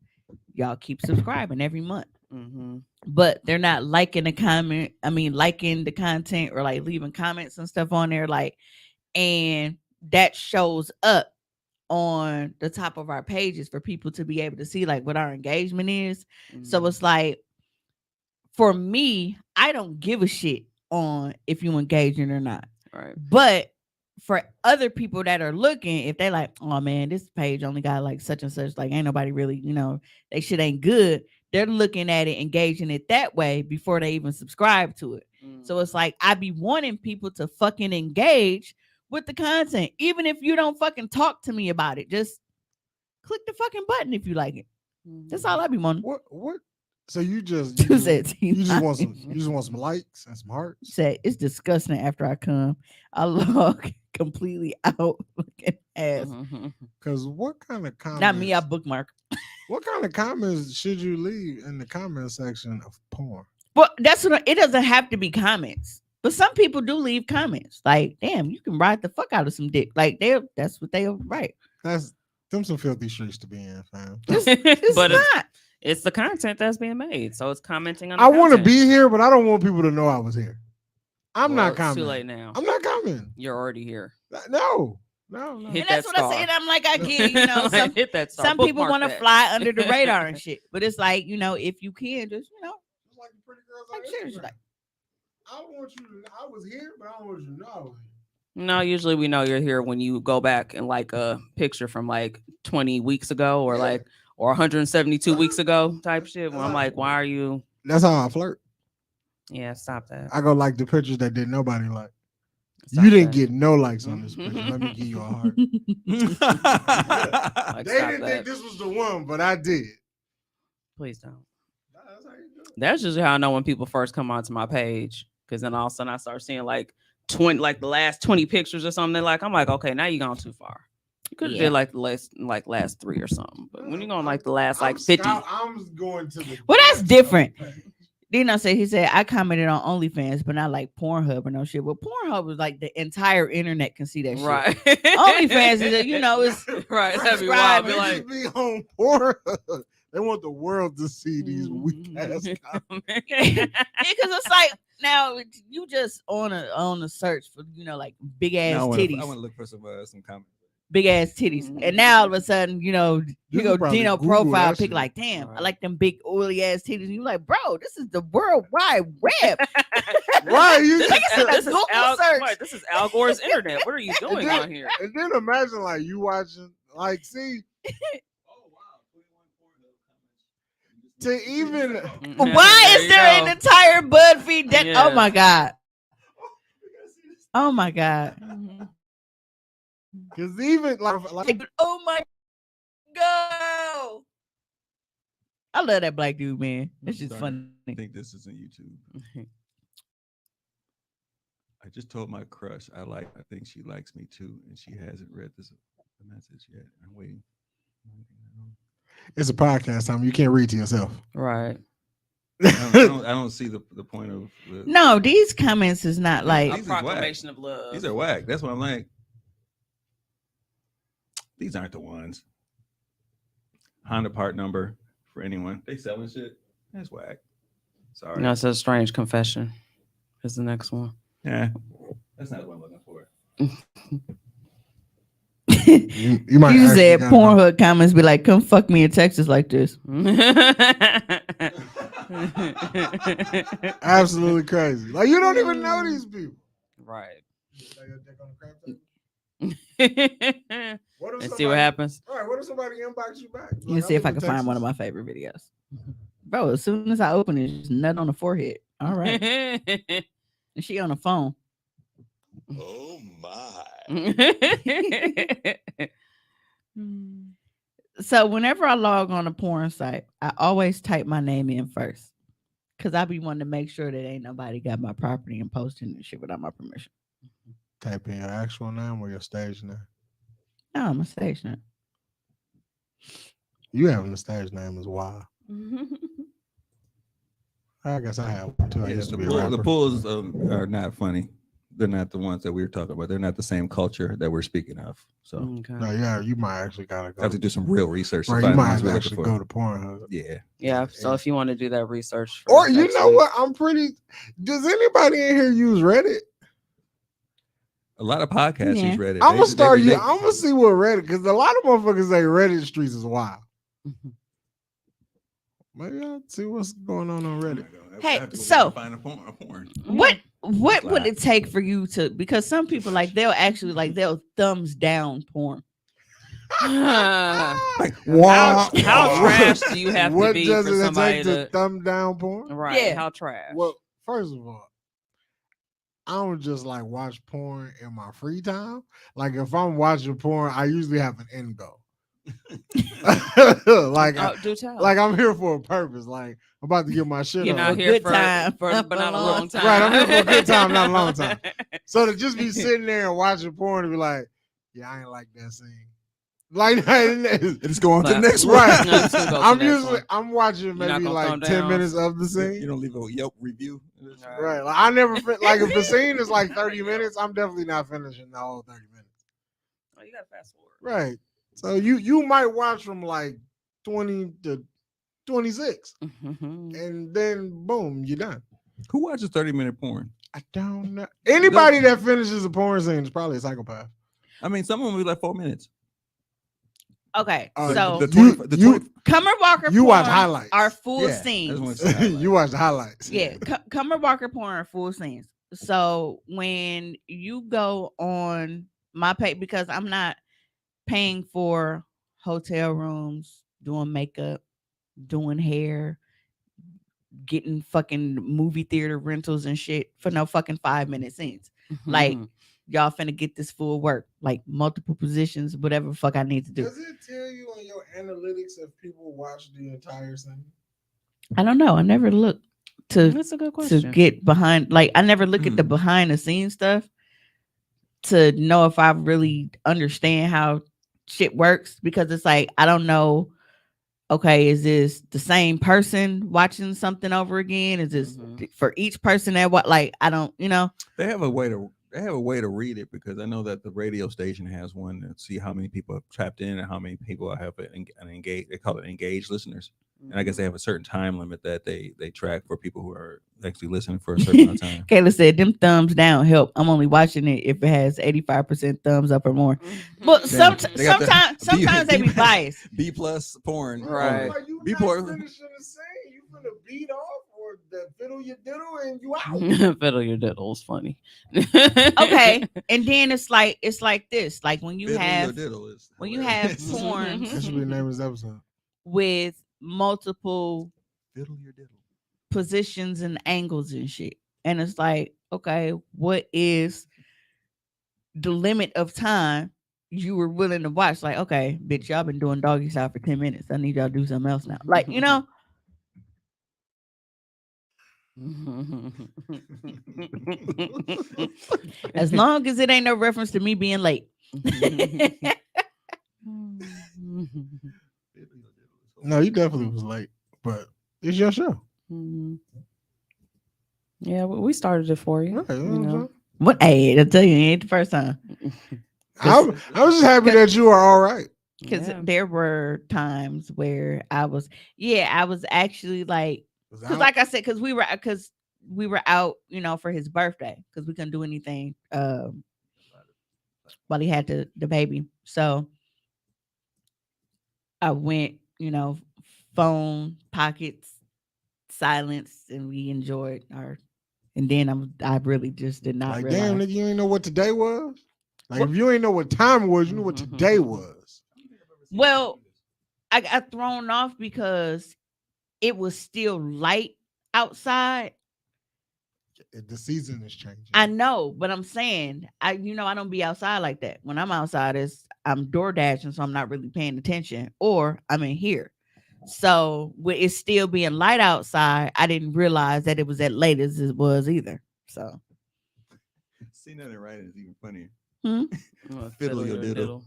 E: y'all keep subscribing every month.
D: Mhm.
E: But they're not liking the comment. I mean, liking the content or like leaving comments and stuff on there. Like, and that shows up on the top of our pages for people to be able to see like what our engagement is. So
D: Mhm.
E: it's like, for me, I don't give a shit on if you engaging or not.
D: Right.
E: But for other people that are looking, if they like, oh man, this page only got like such and such, like ain't nobody really, they shit ain't good. They're looking at it, engaging it that way before they even subscribe to it. So it's like I be wanting people to fucking engage with the content, even if you don't fucking talk to me about it. Just click the fucking button if you like it. That's all I be wanting.
C: What? So you just
E: You said
C: you just want some likes and some hearts.
E: Said it's disgusting after I come. I log completely out looking ass.
D: Mhm.
C: Cause what kind of comments?
E: Not me, I bookmark.
C: What kind of comments should you leave in the comment section of porn?
E: Well, that's what it doesn't have to be comments. But some people do leave comments. Like, damn, you can ride the fuck out of some dick. Like that's what they'll write.
C: That's them some filthy streets to be in, fam.
E: It's
D: But
E: not.
D: it's the content that's being made, so it's commenting on. The
C: I want to
D: content.
C: be here, but I don't want people to know I was here. I'm
D: Well,
C: not
D: it's
C: coming.
D: too late now.
C: I'm not coming.
D: You're already here.
C: No.
D: Hit
E: And that's
D: that
E: what I
D: star.
E: said. I'm like, I get,
D: Like, hit that star.
E: some people
D: Bookmark
E: want to
D: that.
E: fly under the radar and shit. But it's like, if you can, just,
C: Just like the pretty girls
E: like
C: on
E: seriously,
C: Instagram.
E: like,
C: I don't want you to. I was here, but I don't want you to know I was here.
D: No, usually we know you're here when you go back and like a picture from like 20 weeks ago or
C: Yeah.
D: or 172 weeks ago type shit. When I'm like, why are you?
C: That's how I flirt.
D: Yeah, stop that.
C: I go like the pictures that did nobody like.
D: Stop
C: You didn't
D: that.
C: get no likes on this picture. Let me give you a heart.
D: Like,
C: They
D: stop
C: didn't
D: that.
C: think this was the one, but I did.
D: Please don't.
C: That's how you do it.
D: That's just how I know when people first come onto my page. Because then all of a sudden I start seeing like 20, like the last 20 pictures or something. I'm like, okay, now you gone too far. You could have
E: Yeah.
D: did like the last 3 or something. But when you're going like the last
C: I'm
D: like 50.
C: I'm going to the.
E: Well, that's
C: depths of
E: different.
C: the page.
E: he said, I commented on OnlyFans, but not like Pornhub or no shit. Well, Pornhub was like the entire internet can see that shit.
D: Right.
E: OnlyFans is, it's
D: right. That'd be wild. Be
C: They
D: like,
C: just be on Pornhub. They want the world to see these weak ass comments.
E: because it's like now you just on a search for like big ass
F: I
E: titties,
F: want to look for some comments.
E: big ass titties, and now all of a sudden you
C: You
E: go
C: could probably
E: Dino
C: Google
E: profile
C: that
E: pic
C: shit.
E: like, damn, I
D: Right.
E: like them big oily ass titties. And you like, bro, this is the World Wide Web.
C: Right, you
D: this,
C: just-
E: said
D: this is
E: Google
D: Al,
E: search.
D: right, this is Al Gore's internet. What are you doing
C: then-
D: on here?
C: And then imagine like you watching, like, see, to even
E: Why is there an entire BuzzFeed that?
D: Yeah.
E: Oh my god. Oh my god.
C: because even like
E: Like, oh my god. I love that black dude, man. That's just
F: Sorry.
E: funny.
F: I think this is on YouTube. I just told my crush I think she likes me too, and she hasn't read the message yet. I'm waiting.
C: it's a podcast time, you can't read to yourself.
D: Right.
B: I don't see the point of
E: No, these comments is not like
D: A
B: These is whack.
D: proclamation of love.
B: These are whack. That's what I'm like. These aren't the ones. Honda part number for anyone. They selling shit. That's whack. Sorry.
D: No, it's a strange confession. Is the next one.
B: Yeah. That's not what I'm looking for.
C: You might
E: you
C: actually
E: said
C: gotta
E: Pornhub comments be like, come fuck me in Texas like this.
C: absolutely crazy. Like you don't even know these people.
D: Right.
C: What if
D: And see what happens.
C: All right, what if somebody inbox you back?
E: Let me see if I can find one of my favorite videos. Bro, as soon as I open it, it's nut on the forehead. All right. And she on the phone.
A: Oh my.
E: So whenever I log on a porn site, I always type my name in first. Cause I be wanting to make sure that ain't nobody got my property and posting and shit without my permission.
C: Type in your actual name or your stage name.
E: No, I'm a stage name.
C: You having a stage name is wild. I guess I have one too. I
B: Yeah,
C: used to
B: the,
C: be a rapper.
B: pools are not funny. They're not the ones that we were talking about. They're not the same culture that we're speaking of. So
D: Okay.
C: No, yeah, you might actually gotta go.
B: I have to do some real research to
C: Right,
B: find
C: you
B: the
C: might
B: ones we're
C: actually
B: looking
C: go
B: for.
C: to Pornhub.
B: Yeah.
D: Yeah. So if you want to do that research, for
C: Or you
D: next
C: know
D: week.
C: what? I'm pretty. Does anybody in here use Reddit?
B: A lot of podcasts
E: Yeah.
B: use Reddit.
C: I'm gonna start you.
B: They-
C: I'm gonna see what Reddit because a lot of motherfuckers say Reddit streets is wild. Maybe I'll see what's going on Reddit.
E: Hey,
B: I have to go
E: so-
B: find a porn.
E: What
B: That's
E: would
B: live.
E: it take for you to, because some people like they'll thumbs down porn.
B: Like,
C: Wow.
D: How trash do you have to
C: What
D: be
C: does
D: for
C: it
D: somebody
C: take
D: to?
C: to thumb down porn?
D: Right.
E: Yeah.
D: How trash?
C: Well, first of all, I don't just like watch porn in my free time. Like if I'm watching porn, I usually have an end goal. like,
D: do tell.
C: like I'm here for a purpose. Like I'm about to get my shit
D: You're
C: on.
D: not
E: a
D: here
E: good
D: for,
E: time,
D: but not a long time.
C: Right, I'm here for a good time, not a long time. So to just be sitting there and watching porn and be like, yeah, I ain't like that scene. Like
F: Let's go on to the
D: But-
F: next one.
C: right.
D: No, let's go to the
C: I'm
D: next
C: usually
D: one.
C: I'm watching
D: You're not
C: maybe
D: gonna
C: like
D: thumb
C: 10
D: down?
C: minutes of the
F: You
C: scene.
F: don't leave a Yelp review.
C: Right. Like I never like if the scene is like 30 minutes, I'm definitely not finishing the whole 30 minutes.
D: Oh, you gotta fast forward.
C: Right. So you might watch from like 20 to 26 and then boom, you're done.
B: who watches 30-minute porn?
C: I don't know. Anybody that finishes a porn scene is probably a psychopath.
B: I mean, some of them will be like 4 minutes.
E: Okay,
C: Oh,
E: so
B: The
C: you-
B: 20 the
C: you-
B: 20
E: Cumber Walker
C: you watch
E: porn
C: highlights.
E: are full
B: Yeah, I
E: scenes.
B: just want to say
C: You watch the highlights.
E: Yeah, Cumber Walker porn are full scenes. So when you go on my page, because I'm not paying for hotel rooms, doing makeup, doing hair, getting fucking movie theater rentals and shit for no fucking 5-minute scenes. Like y'all finna get this full work, like multiple positions, whatever the fuck I need to do.
C: Does it tell you on your analytics if people watch the entire scene?
E: I don't know. I never looked to
D: That's a good
E: to
D: question.
E: get behind, like I never look at the behind the scenes stuff to know if I really understand how shit works, because it's like I don't know, okay, is this the same person watching something over again? Is this for each person that what, like I don't,
B: They have a way to read it, because I know that the radio station has one to see how many people have tapped in and how many people have an engaged. They call it engaged listeners, and I guess they have a certain time limit that they track for people who are actually listening for a certain amount of time.
E: Kayla said them thumbs down help. I'm only watching it if it has 85% thumbs up or more. But
B: Damn, they got the
E: sometimes they be biased.
F: B+ porn.
D: Right.
C: Like, you
F: Be
C: not
F: poor.
C: finishing the scene. You finna beat off or the fiddle your diddle and you out.
D: Fiddle your diddle is funny.
E: Okay, and then it's like this, like when you
F: Fiddle your
E: have
F: diddle is
E: when you
F: hilarious.
E: have porn
C: That should be the name of this episode.
E: with multiple
F: Fiddle your diddle.
E: positions and angles and shit, and it's like, okay, what is the limit of time you were willing to watch? Like, okay, bitch, y'all been doing doggy style for 10 minutes. I need y'all to do something else now. Like, as long as it ain't no reference to me being late.
C: No, you definitely was late, but it's your show.
D: Mhm. Yeah, we started it for you.
C: Right, you
D: You
C: know what I'm
D: know.
C: saying?
E: What? Hey, I tell you, it ain't the first time.
C: I was just happy that you are all right.
E: Because
D: Yeah.
E: there were times where I was actually like,
C: Was
E: because
C: out.
E: like I said, because we were out, you know, for his birthday, because we couldn't do anything while he had the baby. So I went, you know, phone pockets silence, and we enjoyed our. And then I really just did not
C: Like,
E: realize.
C: damn, nigga, you ain't know what today was? Like,
E: What-
C: if you ain't know what time it was, you knew what today was.
E: Well, I got thrown off because it was still light outside.
C: The season is changing.
E: I know, but I'm saying I don't be outside like that. When I'm outside, I'm door dashing, so I'm not really paying attention, or I'm in here. So with it still being light outside, I didn't realize that it was as late as it was either. So
F: See nothing right is even funnier.
D: Fiddle
F: your
D: your
F: diddle.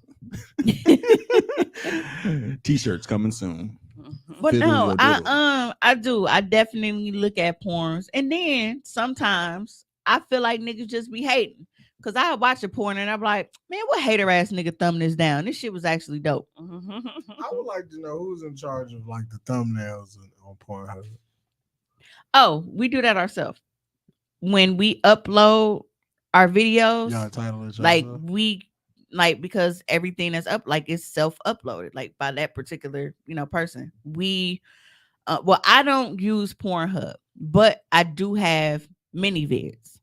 E: but
F: T-shirts coming soon.
E: no,
F: Fiddle your diddle.
E: I do. I definitely look at porns, and then sometimes I feel like niggas just be hating. Cause I watch a porn and I'm like, man, what hater ass nigga thumb this down? This shit was actually dope.
C: I would like to know who's in charge of like the thumbnails on Pornhub.
E: Oh, we do that ourselves. When we upload our videos,
C: Y'all title it
E: like
C: yourself?
E: we because everything that's up like it's self-uploaded, like by that particular, person. We well, I don't use Pornhub, but I do have mini vids.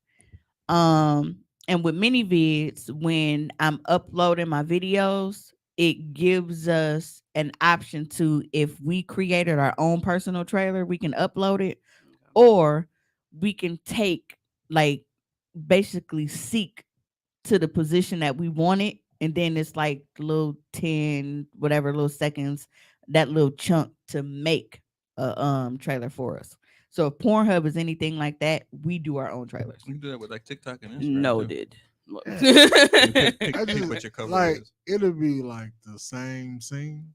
E: And with mini vids, when I'm uploading my videos, it gives us an option to, if we created our own personal trailer, we can upload it, or we can take, like, basically seek to the position that we want it, and then it's like little 10 whatever little seconds, that little chunk to make a trailer for us. So if Pornhub is anything like that, we do our own trailers.
F: You can do that with like TikTok and Instagram. too.
D: Noted.
F: You
C: I
F: pick
C: just
F: what your cover
C: like
F: is.
C: it'll be like the same scene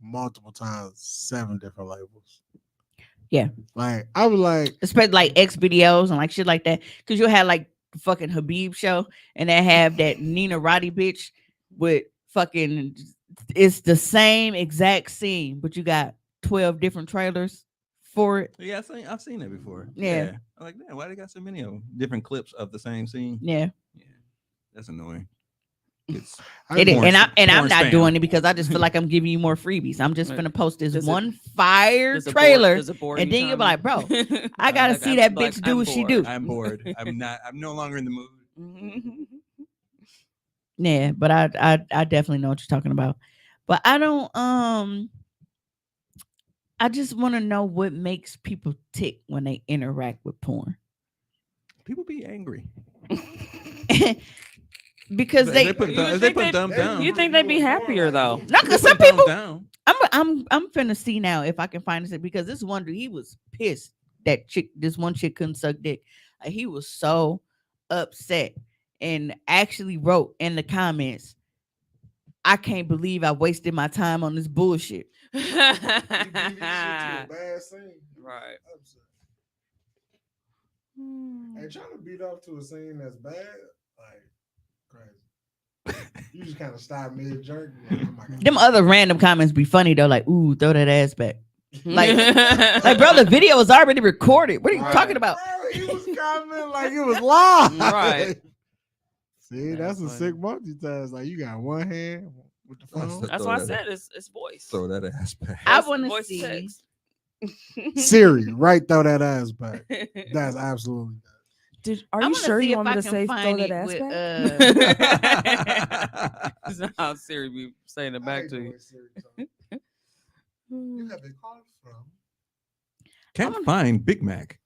C: multiple times, 7 different labels.
E: Yeah.
C: Like I was like,
E: Especially like X videos and like shit like that, because you'll have like the fucking Habib show, and they have that Nina Roddy bitch with fucking, it's the same exact scene, but you got 12 different trailers for it.
F: Yeah, I've seen that before.
E: Yeah.
F: I'm like, damn, why they got so many of them? Different clips of the same scene.
E: Yeah.
F: Yeah, that's annoying. It's
E: It is.
F: porn
E: And I'm
F: porn
E: not
F: spam.
E: doing it because I just feel like I'm giving you more freebies. I'm just
D: Right.
E: gonna post this
D: Does it-
E: one fire
D: Does it
E: trailer,
D: does it bore
E: and
D: you,
E: then you'll be
D: Tommy?
E: like, bro, I gotta see that bitch do what she do.
F: I'm bored. I'm no longer in the mood.
E: Yeah, but I definitely know what you're talking about. But I don't I just want to know what makes people tick when they interact with porn.
F: People be angry.
E: Because
F: If
E: they
F: they put
D: You
F: thumb-
D: would
F: if they
D: think
F: put
D: they-
F: thumbs down.
D: You think they'd be happier though?
E: no,
F: If they
E: because some
F: put thumbs
E: people
F: down.
E: I'm finna see now if I can find this, because this one dude, he was pissed that this one chick couldn't suck dick. He was so upset and actually wrote in the comments, I can't believe I wasted my time on this bullshit.
C: you did this shit to a bad scene.
D: Right.
C: Upset. And trying to beat up to a scene that's bad, like crazy. You just kind of stop mid jerk. Like, oh my God.
E: Them other random comments be funny though, like, ooh, throw that ass back. Like, bro, the video was already recorded. What are you
C: Right.
E: talking about?
C: Bro, he was commenting like it was live.
D: Right.
C: See, that's a
D: That's
C: sick multitask. Like you got one hand with the phone.
D: That's why I said it's voice.
F: Throw that ass back.
E: I
D: Voice-
E: want to
D: voice
E: see.
D: text.
C: Siri, right? Throw that ass back. That's absolutely.
D: Are
E: I
D: you
E: wanna
D: sure
E: see
D: you
E: if
D: want me
E: I
D: to
E: can
D: say throw
E: find
D: that
E: it
D: ass
E: with,
D: back? That's not how Siri be saying it back to you.
C: You have been called from.
F: Can't find Big Mac.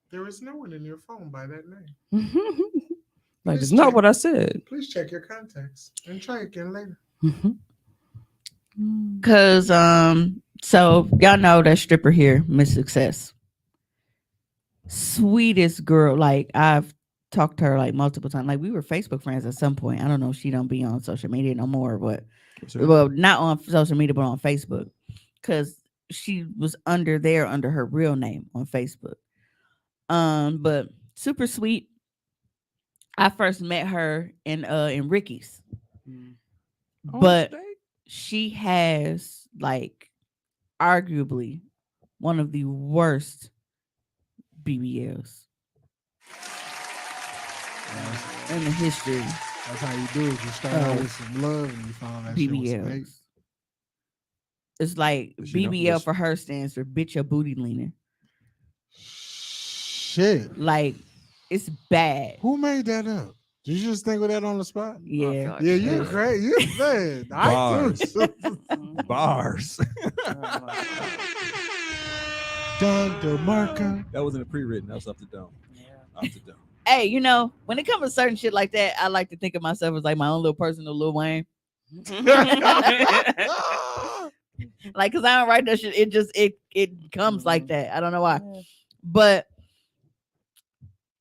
C: There is no one in your phone by that name.
D: Like, it's not what I said.
C: Please check your contacts and try again later.
E: Cause so y'all know that stripper here, Miss Success. Sweetest girl. Like, I've talked to her like multiple times. Like, we were Facebook friends at some point. I don't know if she don't be on social media no more, but well, not on social media, but on Facebook. Cause she was under her real name on Facebook. But super sweet. I first met her in Ricky's,
D: Mm.
E: but she has like arguably one of the worst BBLs in the history.
C: That's how you do it. You start out with some love and you find out that shit was some hate.
E: BBLs. It's like
B: But you know,
E: BBL
B: listen.
E: for her stands for bitch your booty leaning.
C: Shit.
E: Like it's bad.
C: Who made that up? Did you just think of that on the spot?
E: Yeah.
C: Yeah, you're great. You man.
B: Bars.
D: Mhm.
B: Bars.
C: Don DeMarco.
B: That wasn't a pre-written. That was off the dome.
D: Yeah.
B: Off the dome.
E: Hey, you know, when it comes to certain shit like that, I like to think of myself as like my own little personal Lil Wayne. Like, cause I don't write that shit. It just it comes like that. I don't know why.
D: Yeah.
E: But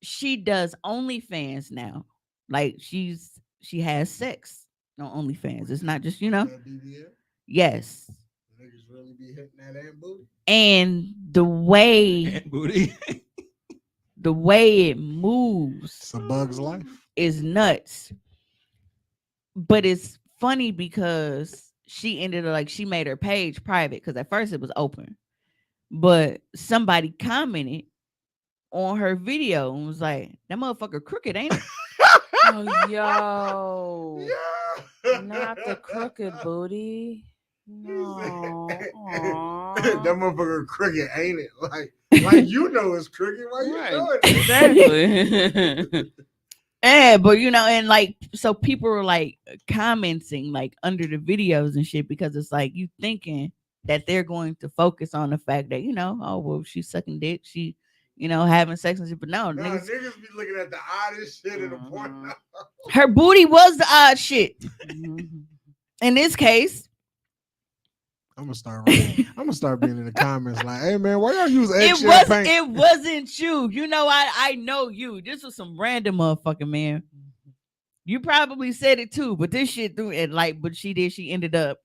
E: she does OnlyFans now. Like she has sex on OnlyFans. It's not just, you know. Yes.
C: Niggas really be hitting that ant booty.
E: And the way
B: Ant booty.
E: it moves
C: It's a bug's life.
E: is nuts. But it's funny because she ended up like she made her page private because at first it was open. But somebody commented on her video and was like, that motherfucker crooked, ain't it?
D: Oh, yo.
C: Yeah.
D: Not the crooked booty. No. Aw.
C: That motherfucker crooked, ain't it? Like you know it's crooked. Why you
D: Right.
C: know it?
D: Exactly.
E: Yeah, but you know, and like so people were like commenting like under the videos and shit because it's like you thinking that they're going to focus on the fact that, you know, oh well, she's sucking dick, she, you know, having sex and shit. But no,
C: Nah,
E: niggas,
C: niggas be looking at the oddest shit in the porn.
E: her booty was the odd shit.
D: Mhm.
E: In this case,
C: I'm gonna start writing. I'm gonna start being in the comments like, hey man, why y'all use eggshell paint?
E: it wasn't you. You know, I know you. This was some random motherfucking man. You probably said it too, but this shit through it like, but she ended up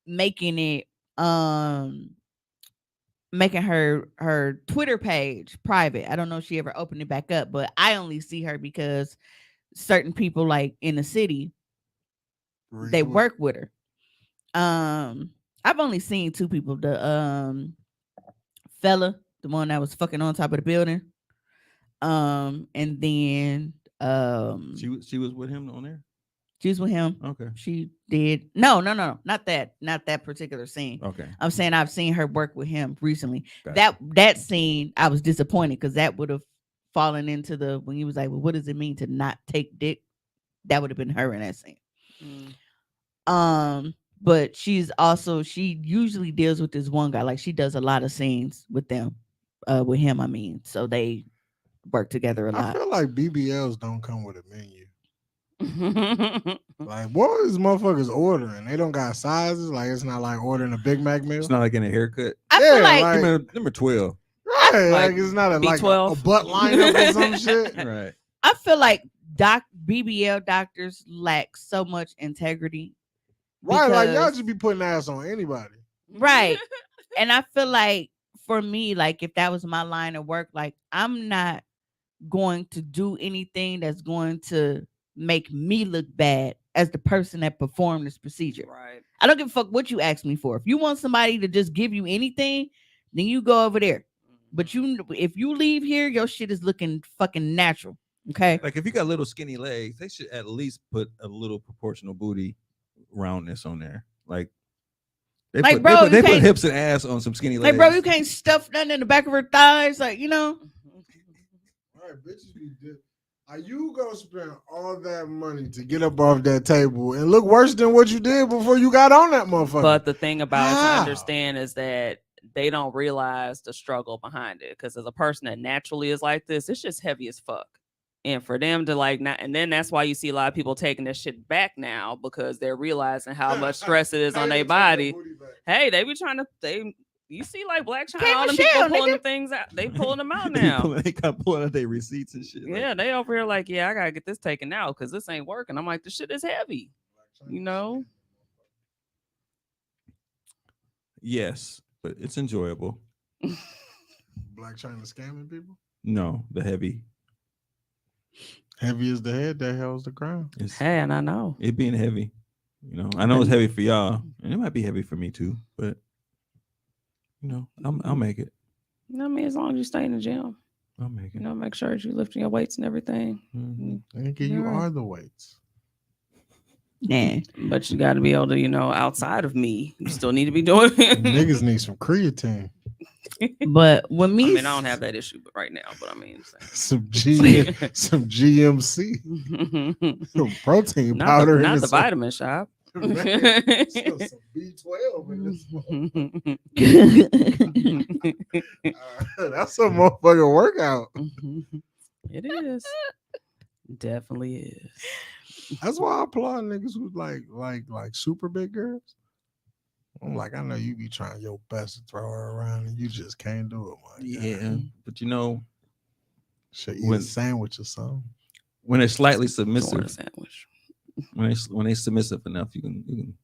E: making it making her Twitter page private. I don't know if she ever opened it back up, but I only see her because certain people like in the city they work with her. I've only seen two people. The fella, the one that was fucking on top of the building. And then
B: She was with him on there.
E: she was with him.
B: Okay.
E: She did not that particular scene.
B: Okay.
E: I'm saying I've seen her work with him recently.
B: Gotcha.
E: That scene I was disappointed because that would have fallen into the when he was like, well, what does it mean to not take dick? That would have been her in that scene.
D: Mm.
E: But she usually deals with this one guy. Like she does a lot of scenes with them, with him. I mean, so they work together a
C: I
E: lot.
C: feel like BBLs don't come with a menu. Like, what is motherfuckers ordering? They don't got sizes. Like, it's not like ordering a Big Mac meal.
B: It's not like getting a haircut.
E: I feel
C: Yeah,
E: like
C: like-
B: Number 12.
C: Right,
D: Like
C: like it's not a
D: B12.
C: butt lineup or some shit.
B: Right.
E: I feel like BBL doctors lack so much integrity.
C: Right, like y'all
E: Because-
C: just be putting ass on anybody.
E: Right. And I feel like for me, like if that was my line of work, like I'm not going to do anything that's going to make me look bad as the person that performed this procedure.
D: Right.
E: I don't give a fuck what you ask me for. If you want somebody to just give you anything, then you go over there. But if you leave here, your shit is looking fucking natural. Okay.
B: Like if you got little skinny legs, they should at least put a little proportional booty roundness on there. Like they
E: Like,
B: put,
E: bro,
B: they put,
E: you
B: they put
E: can't-
B: hips and ass on some skinny
E: Like,
B: legs.
E: bro, you can't stuff nothing in the back of her thighs. Like, you know.
C: Right, bitches be good. Are you gonna spend all that money to get up off that table and look worse than what you did before you got on that motherfucker?
D: But the thing about it to
C: How?
D: understand is that they don't realize the struggle behind it. Because as a person that naturally is like this, it's just heavy as fuck. And for them to like not, and then that's why you see a lot of people taking this shit back now because they're realizing how much stress it is on their body. Hey, they be trying to you see like Black China,
E: Can't
D: all them
E: Michelle,
D: people pulling
E: nigga.
D: them things out. They pulling them out
B: They
D: now.
B: pulling out their receipts and shit. Like,
D: Yeah, they over here like, yeah, I gotta get this taken out because this ain't working. I'm like, this shit is heavy. You know?
B: yes. but it's enjoyable.
C: Black China scamming people.
B: No, the heavy.
C: Heavy is the head that holds the crown.
B: It's
D: Hey, and I know.
B: it being heavy. You know, I know it's heavy for y'all, and it might be heavy for me too. But you know, I'll make it.
D: You know what I mean? As long as you stay in the gym,
B: I'll make
D: you
B: it.
D: know, make sure that you're lifting your weights and everything.
B: Mhm.
C: Nigga,
D: You're
C: you
D: right.
C: are the weights.
E: Yeah.
D: But you got to be able to, you know, outside of me, you still need to be doing it.
C: Niggas need some creatine,
E: But when
D: I
E: me,
D: mean, I don't have that issue right now, but I mean,
C: some some GMC, some protein
D: not
C: powder,
D: the,
C: in
D: not the
C: this-
D: vitamin shop.
C: Man, some B12 in this. That's a motherfucking workout.
D: It is. Definitely is.
C: That's why I applaud niggas who like super big girls. I'm like, I know you be trying your best to throw her around and you just can't do it, man.
B: Yeah, but you know,
C: Should eat a
B: when
C: sandwich or something.
B: when they're slightly
D: Throwing a
B: submissive,
D: sandwich.
B: when they submissive enough, you can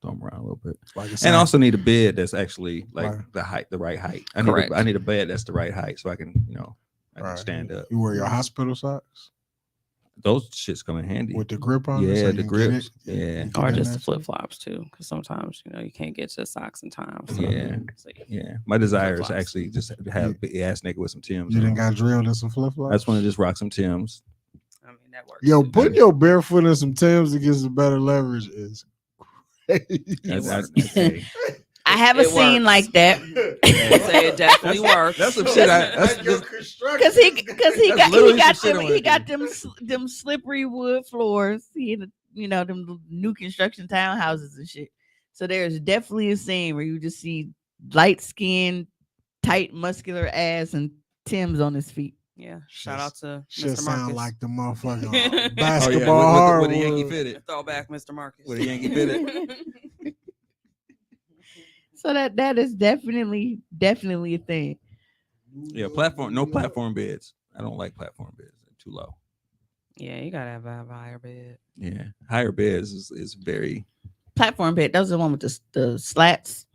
B: throw them around a little bit.
C: Like a
B: And
C: sandwich.
B: also need a bed that's actually like
C: Right.
B: the right height.
D: Correct.
B: I need a bed that's the right height so I can, you know, I can
C: Right.
B: stand up.
C: You wear your hospital socks
B: Those shits come in handy.
C: with the grip on it,
B: Yeah,
C: so you
B: the
C: can get
B: grips.
C: it.
B: Yeah.
C: you get
D: Or
C: in
D: just
C: that
D: the
C: shit.
D: flip flops too, because sometimes you know you can't get to the socks in time. So,
B: Yeah.
D: so
B: Yeah, my desire is
D: Flip-flops.
B: actually just to have a big ass nigga with some Tims.
C: You
B: on.
C: didn't got drilled in some flip
B: I
C: flops.
B: just want to just rock some Tims.
D: I mean that works.
C: Yo,
D: too.
C: putting your barefoot in some Timbs to get some better leverage is crazy.
B: Hey,
E: I have a
D: It
E: scene
D: works.
E: like that.
D: I say it definitely works.
B: that's some shit.
E: Because he
B: That's
E: got
B: literally some shit I wanna
E: he got
B: do.
E: them slippery wood floors. You know them new construction townhouses and shit. So there's definitely a scene where you just see light skin, tight muscular ass, and Tim's on his feet.
D: Yeah. Shout out to
C: Shit
D: Mr.
C: sound
D: Marcus.
C: like the motherfucking
B: Oh yeah,
C: basketball
B: with the Yankee
C: hardwood.
B: fitted.
D: Throwback, Mr. Marcus.
B: With a Yankee fitted.
E: So that is definitely a thing.
B: Yeah, no platform beds. I don't like platform beds. They're too low.
D: Yeah, you gotta have a higher bed.
B: Yeah, higher beds is very
E: Platform bed. Those are the one with the slats.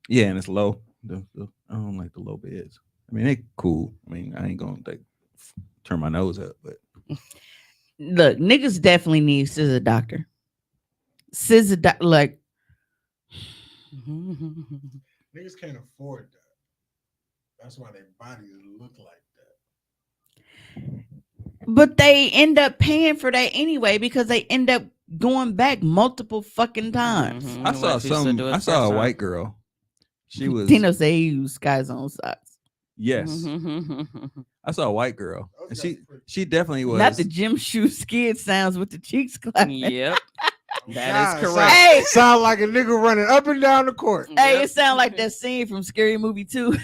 B: yeah, and it's low. I don't like the low beds. I mean, they cool. I mean, I ain't gonna like turn my nose up, but
E: Look, niggas definitely need scissor doctor. Like
C: Niggas can't afford that. That's why their bodies look like that.
E: But they end up paying for that anyway because they end up going back multiple fucking times.
D: Mhm.
B: I
D: What
B: saw
D: if you used to do it
B: I
D: the
B: saw
D: first
B: a
D: time?
B: white girl. She was
E: Tino say he used Sky's own socks.
B: yes.
D: Mm-hmm.
B: I saw a white girl, and
C: Those
B: she
C: guys are pretty-
B: she definitely was.
E: Not the gym shoe skid sounds with the cheeks clapping.
D: Yep. That
C: God,
D: is correct.
E: Hey,
C: Sound like a nigga running up and down the court.
E: hey, it sounds like that scene from Scary Movie 2.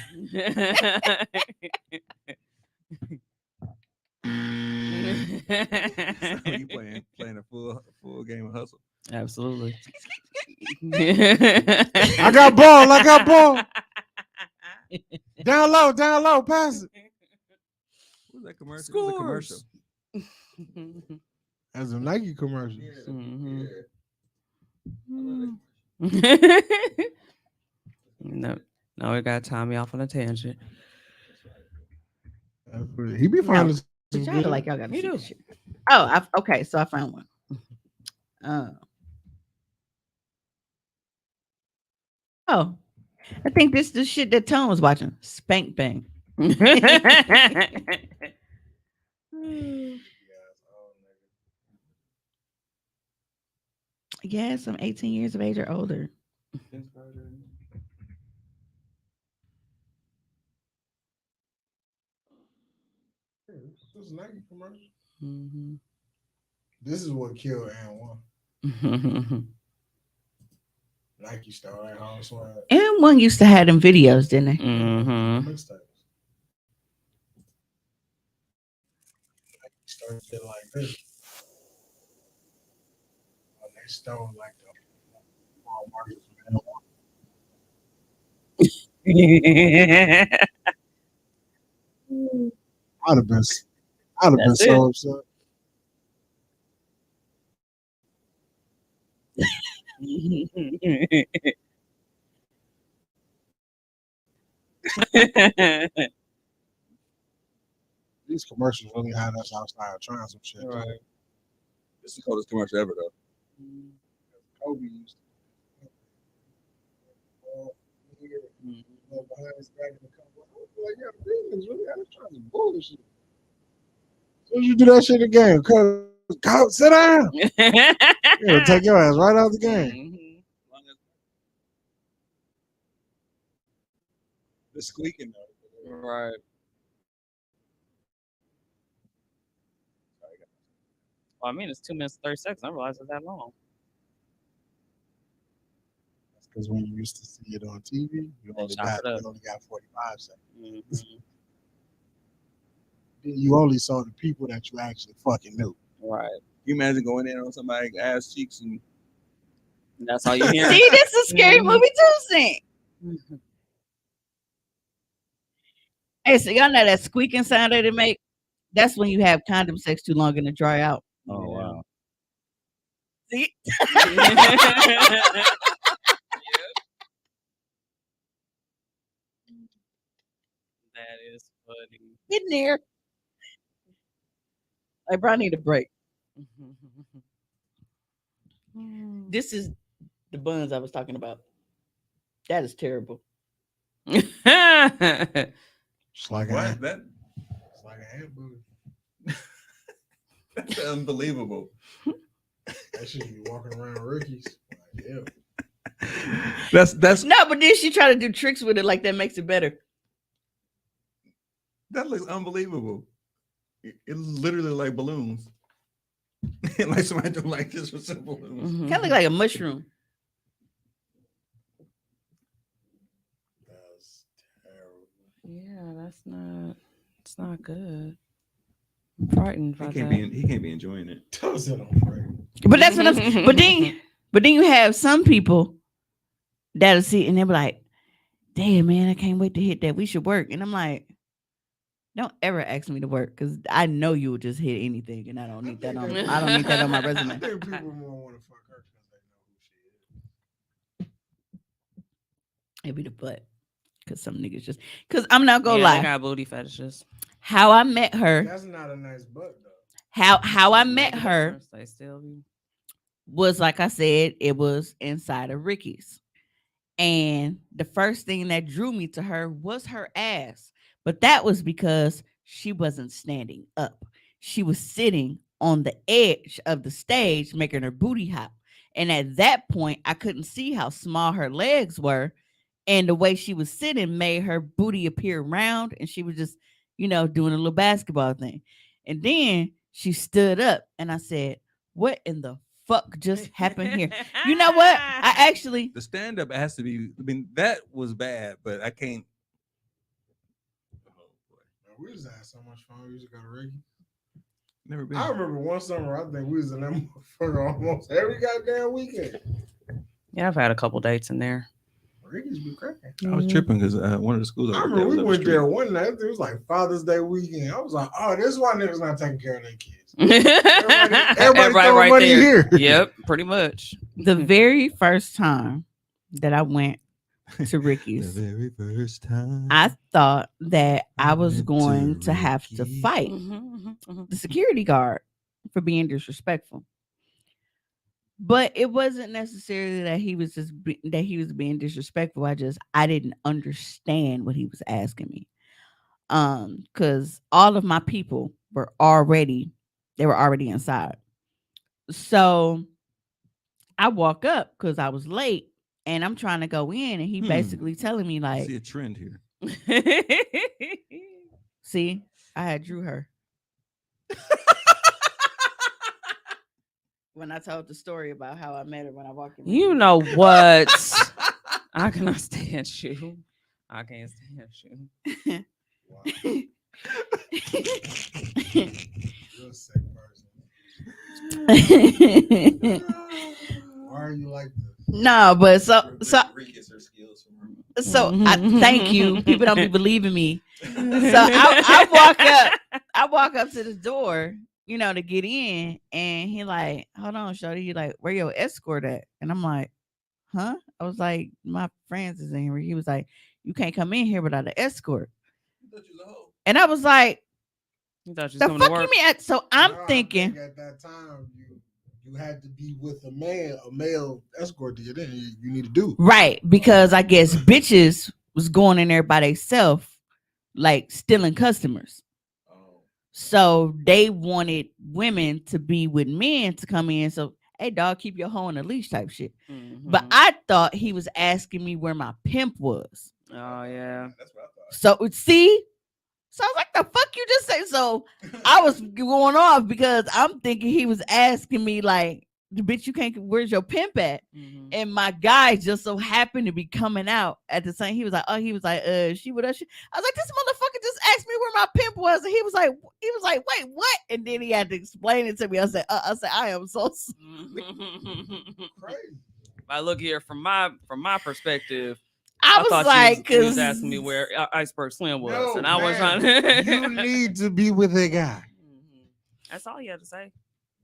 B: you playing a full game of hustle.
D: Absolutely.
C: I got ball. Down low, pass it.
B: What was that commercial? It was a commercial.
C: As a Nike commercial.
D: Mhm. No, we got Tommy off on a tangent.
C: He be finding some
E: But y'all
C: good-
E: like y'all got to
D: Me
E: see
D: too.
E: this shit. Oh, okay. So I found one. Oh, I think this is the shit that Tone was watching. Spank Bang. Yes, I'm 18 years of age or older.
C: This is a Nike commercial.
D: Mhm.
C: This is what killed and one. Nike style that hard swag.
E: And one used to have them videos, didn't they?
D: Mhm.
C: Mixtapes. Nike started shit like this. When they stole like the Walmart. I'd have been
D: That's
C: so upset. These commercials really had us outside trying some shit.
B: Right. This is the coldest commercial ever, though.
C: Kobe used to behind his back in the car. Like, yeah, business really had us trying some bullshit. As soon as you do that shit again, go sit down. Yeah, take your ass right out the game.
B: The squeaking, though.
D: Right. Well, I mean, it's 2 minutes 30 seconds. I didn't realize it's that long.
C: That's because when you used to see it on TV, you only got 45 seconds.
D: Mm-hmm.
C: You only saw the people that you actually fucking knew.
D: Right.
B: You imagine going in on somebody's ass cheeks and
D: that's all you hear.
E: See, this is a scary movie too, scene.
D: Mm-hmm.
E: Hey, so y'all know that squeaking sound that it make? That's when you have condom sex too long and it dry out.
B: oh wow.
E: See?
D: That is funny.
E: Get in there. Hey, bro, I need a break. This is the buns I was talking about. That is terrible.
C: It's like
B: What?
C: It's like a hand booty.
B: That's unbelievable.
C: That shit be walking around Ricky's. Like, yeah.
B: That's
E: No, but then she try to do tricks with it like that makes it better.
B: that looks unbelievable. It literally like balloons. Like somebody do like this with some balloons.
D: Mhm.
E: Kind of look like a mushroom.
C: That's terrible.
D: Yeah, that's not. It's not good. I'm frightened by
B: He can't
D: that.
B: be enjoying it.
C: Toss it on break.
E: But that's what I'm but then you have some people that'll sit and they'll be like, damn man, I can't wait to hit that. We should work. And I'm like, don't ever ask me to work because I know you will just hit anything and I don't need that on I don't need that on my
C: I
E: resume.
C: think people more want to fuck her because they know who she is.
E: It'd be the butt. Cause some niggas just cause I'm not gonna
D: Yeah,
E: lie.
D: they got booty fetishes.
E: How I met her,
C: That's not a nice butt though.
E: how I met
D: Make a
E: her
D: difference. They still be.
E: was like I said, it was inside of Ricky's. And the first thing that drew me to her was her ass. But that was because she wasn't standing up. She was sitting on the edge of the stage, making her booty hop. And at that point, I couldn't see how small her legs were. And the way she was sitting made her booty appear round. And she was just, doing a little basketball thing. And then she stood up and I said, what in the fuck just happened here? You know what? I actually
B: The stand up has to be. I mean, that was bad, but I can't. Oh boy,
C: Man, we used to have so much fun. We used to go to Ricky.
B: never been.
C: I remember one summer, I think we was in that motherfucker almost every goddamn weekend.
D: Yeah, I've had a couple dates in there.
C: Ricky's be cracking.
B: I was tripping because one of the schools.
C: I remember we went there one night. It was like Father's Day weekend. I was like, oh, this is why niggas not taking care of their kids. Everybody throwing money here.
D: Yep, pretty much.
E: the very first time that I went to
B: The
E: Ricky's,
B: very first time.
E: I thought that I was
B: went
E: going
B: to
E: to have to
B: Ricky's.
E: fight the security guard for being disrespectful. But it wasn't necessarily that he was that he was being disrespectful. I didn't understand what he was asking me. Because all of my people were already inside. So I walk up because I was late and I'm trying to go in, and he basically telling me
B: I
E: like,
B: see a trend here.
E: see, I had drew her. When I told the story about how I met her when I walked in.
D: You know what? I cannot stand you. I can't stand you.
C: Wow. You're a sick person. Why are you like this?
E: No, but so
B: Rick gets her skills from her.
E: I thank you. People don't be believing me. So I walk up to the door, to get in, and he like, hold on, shorty. He like, where your escort at? And I'm like, huh? I was like, my friends is in here. He was like, you can't come in here without an escort. And I was like,
D: You thought you was
E: the
D: coming to
E: fuck you
D: work?
E: mean? So I'm
C: No, I
E: thinking,
C: think at that time you had to be with a male escort to get in. You need to do.
E: right, because I guess bitches was going in there by themselves, like stealing customers. So they wanted women to be with men to come in. So, hey, dog, keep your hoe on a leash type shit. But
D: Mhm.
E: I thought he was asking me where my pimp was.
D: Oh yeah.
B: That's what I thought.
E: So, see? So I was like, the fuck you just say? So I was going off because I'm thinking he was asking me, like, bitch, you can't, where's your pimp at?
D: Mhm.
E: And my guy just so happened to be coming out at the same. He was like, she with us. I was like, this motherfucker just asked me where my pimp was, and he was like, wait, what? And then he had to explain it to me. I said, I am so
C: Crazy.
D: I look here from my perspective.
E: I was
D: thought
E: like,
D: you was asking me where Iceberg Slim was,
C: No,
D: and I was
C: man,
D: trying to.
C: you need to be with a guy.
D: Mhm. That's all you had to say.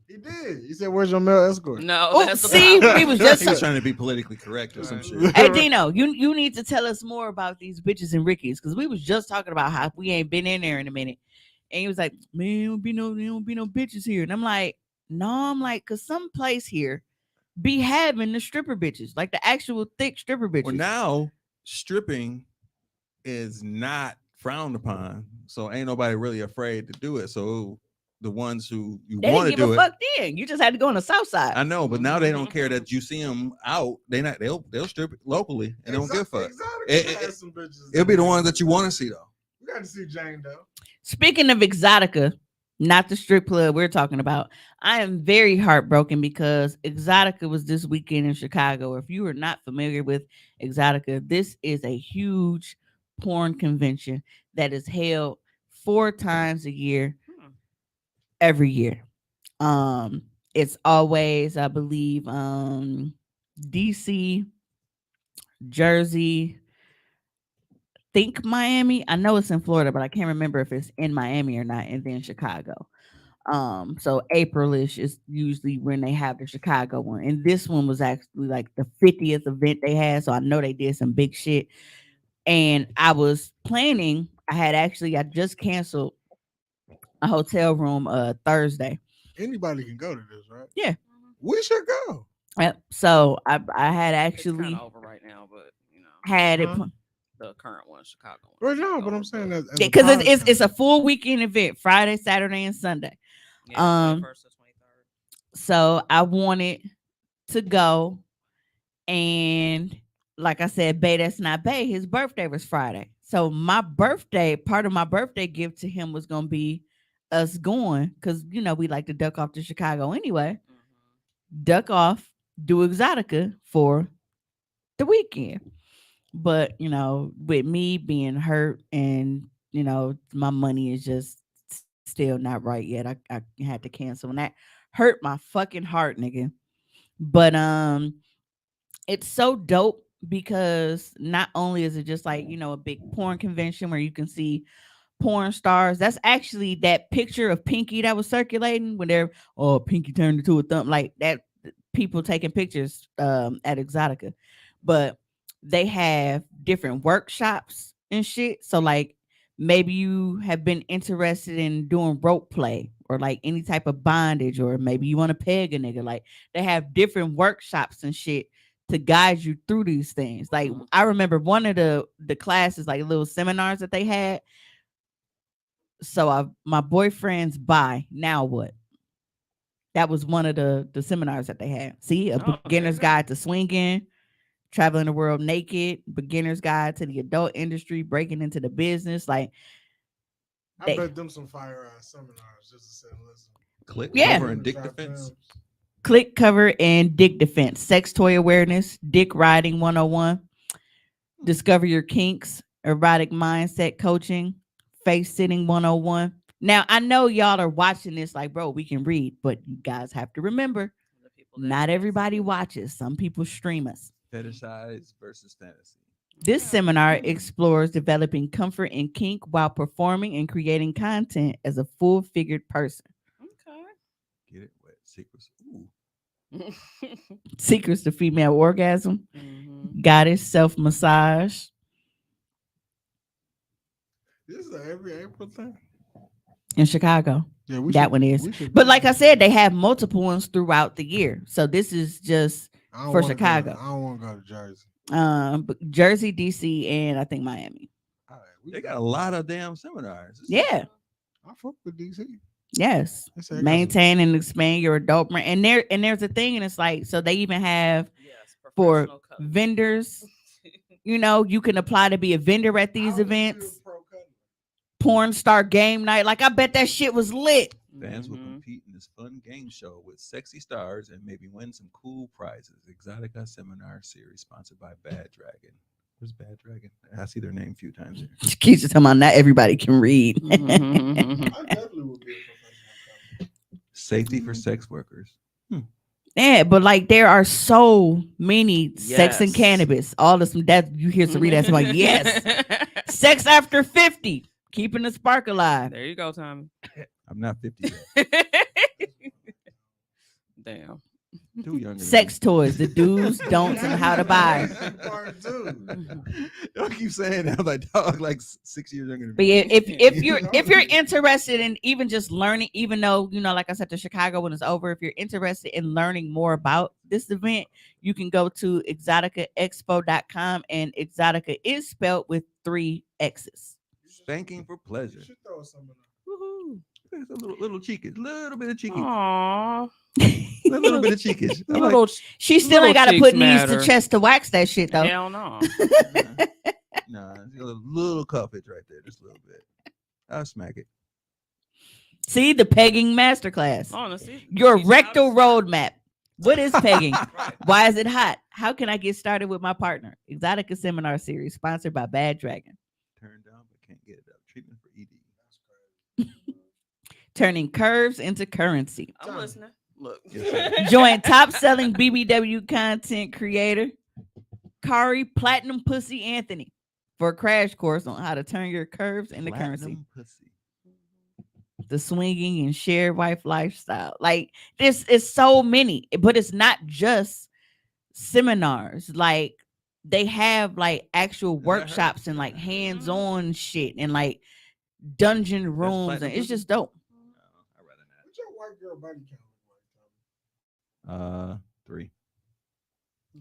C: He did. He said, "Where's your male escort?"
D: No,
E: Oh,
D: that's the
E: see,
D: problem.
E: we was just
F: He was trying to be politically correct or some shit.
E: Hey Dino, you need to tell us more about these bitches and Rickies, because we was just talking about how we ain't been in there in a minute. And he was like, man, there don't be no bitches here. And I'm like, no, cause some place here be having the stripper bitches, like the actual thick stripper bitches.
F: Well, now stripping is not frowned upon, so ain't nobody really afraid to do it. So the ones who you
E: they
F: want
E: didn't
F: to
E: give
F: do
E: a
F: it,
E: fuck then. You just had to go on the south side.
F: I know, but now they don't care that you see them out. They'll strip locally and they don't give a fuck. It'll be the ones that you want to see though.
C: We got to see Jane though.
E: Speaking of Exotica, not the strip club we're talking about, I am very heartbroken because Exotica was this weekend in Chicago. If you are not familiar with Exotica, this is a huge porn convention that is held 4 times a year, every year. It's always, I believe, DC, Jersey, think Miami. I know it's in Florida, but I can't remember if it's in Miami or not, and then Chicago. So Aprilish is usually when they have the Chicago one, and this one was actually like the 50th event they had. So I know they did some big shit. And I was planning. I just canceled a hotel room Thursday.
C: Anybody can go to this, right?
E: Yeah.
C: We should go.
E: Yep. So I had
D: It's kind
E: actually
D: of over right now, but
E: had it.
C: Huh?
D: the current one, Chicago one.
C: Well, no,
D: is
C: but I'm
D: over,
C: saying
D: but-
C: that
E: Because it's a full weekend event, Friday, Saturday, and Sunday.
D: yeah, 21st to 23rd.
E: So I wanted to go, and like I said, Bay that's not Bay, his birthday was Friday. So part of my birthday gift to him was gonna be us going, because we like to duck off to Chicago anyway. Duck off, do Exotica for the weekend. But with me being hurt, and my money is just still not right yet, I had to cancel, and that hurt my fucking heart, nigga. But it's so dope because not only is it just like a big porn convention where you can see porn stars. That's actually that picture of Pinky that was circulating when they're Pinky turned into a thumb, like that. People taking pictures at Exotica, but they have different workshops and shit. So like maybe you have been interested in doing rope play or like any type of bondage, or maybe you want to peg a nigga. Like they have different workshops and shit to guide you through these things. Like I remember one of the classes, like little seminars that they had. So my boyfriend's bi. Now what? That was one of the seminars that they had. See, a beginner's guide to swinging, traveling the world naked, beginner's guide to the adult industry, breaking into the business. Like
C: I bet them some fire ass seminars just to say, listen.
F: Click
E: Yeah.
F: over and dick defense.
E: Click, cover, and dick defense, sex toy awareness, dick riding 101, discover your kinks, erotic mindset coaching, face sitting 101. Now, I know y'all are watching this like, bro, we can read, but you guys have to remember, not everybody watches. Some people stream us.
F: Fetishize versus fantasy.
E: This seminar explores developing comfort in kink while performing and creating content as a full-figured person.
D: Okay.
F: Get it wet. Secrets. Ooh.
E: Secrets to female orgasm,
D: Mhm.
E: goddess self-massage,
C: This is an every April thing.
E: in Chicago.
C: Yeah, we
E: That
C: should-
E: one is.
C: we should
E: But
C: go.
E: like I said, they have multiple ones throughout the year. So this is just
C: I don't
E: for
C: wanna
E: Chicago.
C: I don't want to go to Jersey.
E: but Jersey, DC, and I think Miami.
C: All right, we
B: They got a lot of damn seminars.
E: Yeah.
C: I fuck with DC.
E: Yes.
C: They say I got
E: Maintain and expand your adult brand. And there's a thing, and it's like, so they even have
D: Yes,
E: for
D: professional coach.
E: vendors, you know, you can apply to be a vendor at
C: some-
E: these
C: I wanna be a
E: events.
C: pro cutter.
E: Porn star game night. Like, I bet that shit was lit.
B: Fans will
D: Mhm.
B: compete in this fun game show with sexy stars and maybe win some cool prizes. Exotica Seminar Series sponsored by Bad Dragon. Where's Bad Dragon? I see their name a few times here.
E: Keeps talking about not everybody can read.
D: Mhm.
C: I definitely would be a professional cutter.
B: Safety for sex workers.
E: Yeah, but like there are so many sex and
D: Yes.
E: cannabis. All of some that you hear some read that's like, yes. Sex after 50, keeping the spark alive.
D: There you go, Tommy.
B: I'm not 50 yet.
D: Damn.
B: Too young.
E: Sex toys, the do's, don'ts, and how to buy.
C: That part too.
B: Don't keep saying that. I'm like, dog, like 6 years younger than
E: But
B: me.
E: yeah, if you're interested in even just learning, even though you know, like I said, the Chicago one is over. If you're interested in learning more about this event, you can go to exoticaexpo.com, and Exotica is spelled with 3 X's.
B: Spanking for
C: You
B: pleasure.
C: should throw some in there.
D: Woohoo.
B: It's a little cheeky, little bit of cheeky,
D: Aww.
B: little bit of cheekish. I like-
D: Little
E: She still
D: Little
E: ain't got to
D: cheeks
E: put knees
D: matter.
E: to chest to wax that shit though.
D: hell no.
B: Nah, it's a little cuffage right there, just a little bit. I'll smack it.
E: See the pegging masterclass.
D: Honestly.
E: Your
D: teach you
E: rectal
D: how to-
E: roadmap. What is pegging?
D: Right.
E: Why is it hot? How can I get started with my partner? Exotica Seminar Series sponsored by Bad Dragon.
B: Turned down, but can't get it up. Treatment for ED.
E: Turning curves into currency.
D: I'm listening. Look.
B: Yes, sir.
E: Join top selling BBW content creator Kari Platinum Pussy Anthony for a crash course on how to turn your curves into currency.
B: Platinum pussy.
E: The swinging and shared wife lifestyle. Like this is so many, but it's not just seminars. Like they have like actual
B: that her?
E: workshops and like hands-on shit and like dungeon rooms, and
B: platinum
E: it's
B: pussy?
E: just dope.
B: No, I'd rather not.
C: What's your white girl body count look like, Tommy?
B: 3.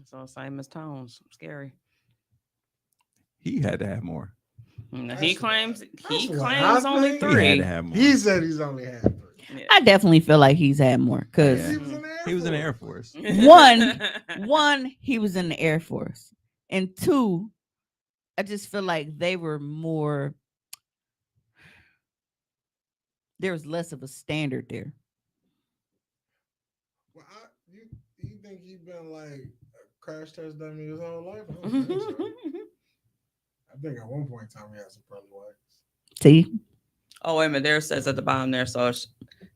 D: So same as Tones. Scary.
B: He had to have more.
D: He
C: That's
D: claims
C: that's what
D: claims
C: I
D: only
C: think.
B: He had
D: three.
B: to have more.
C: He said he's only had 3.
D: Yeah.
E: I definitely feel like he's had more because
B: Yeah.
C: He was in the Air
B: He was in the Air
C: Force.
B: Force.
E: one, he was in the Air Force, and 2, I just feel like they were more. There was less of a standard there.
C: Well, you think he been like a crash test dummy his whole life? I don't think so. I think at one point in time he had some pearly whites.
E: See,
D: Oh, wait a minute. There it says at the bottom there. So it's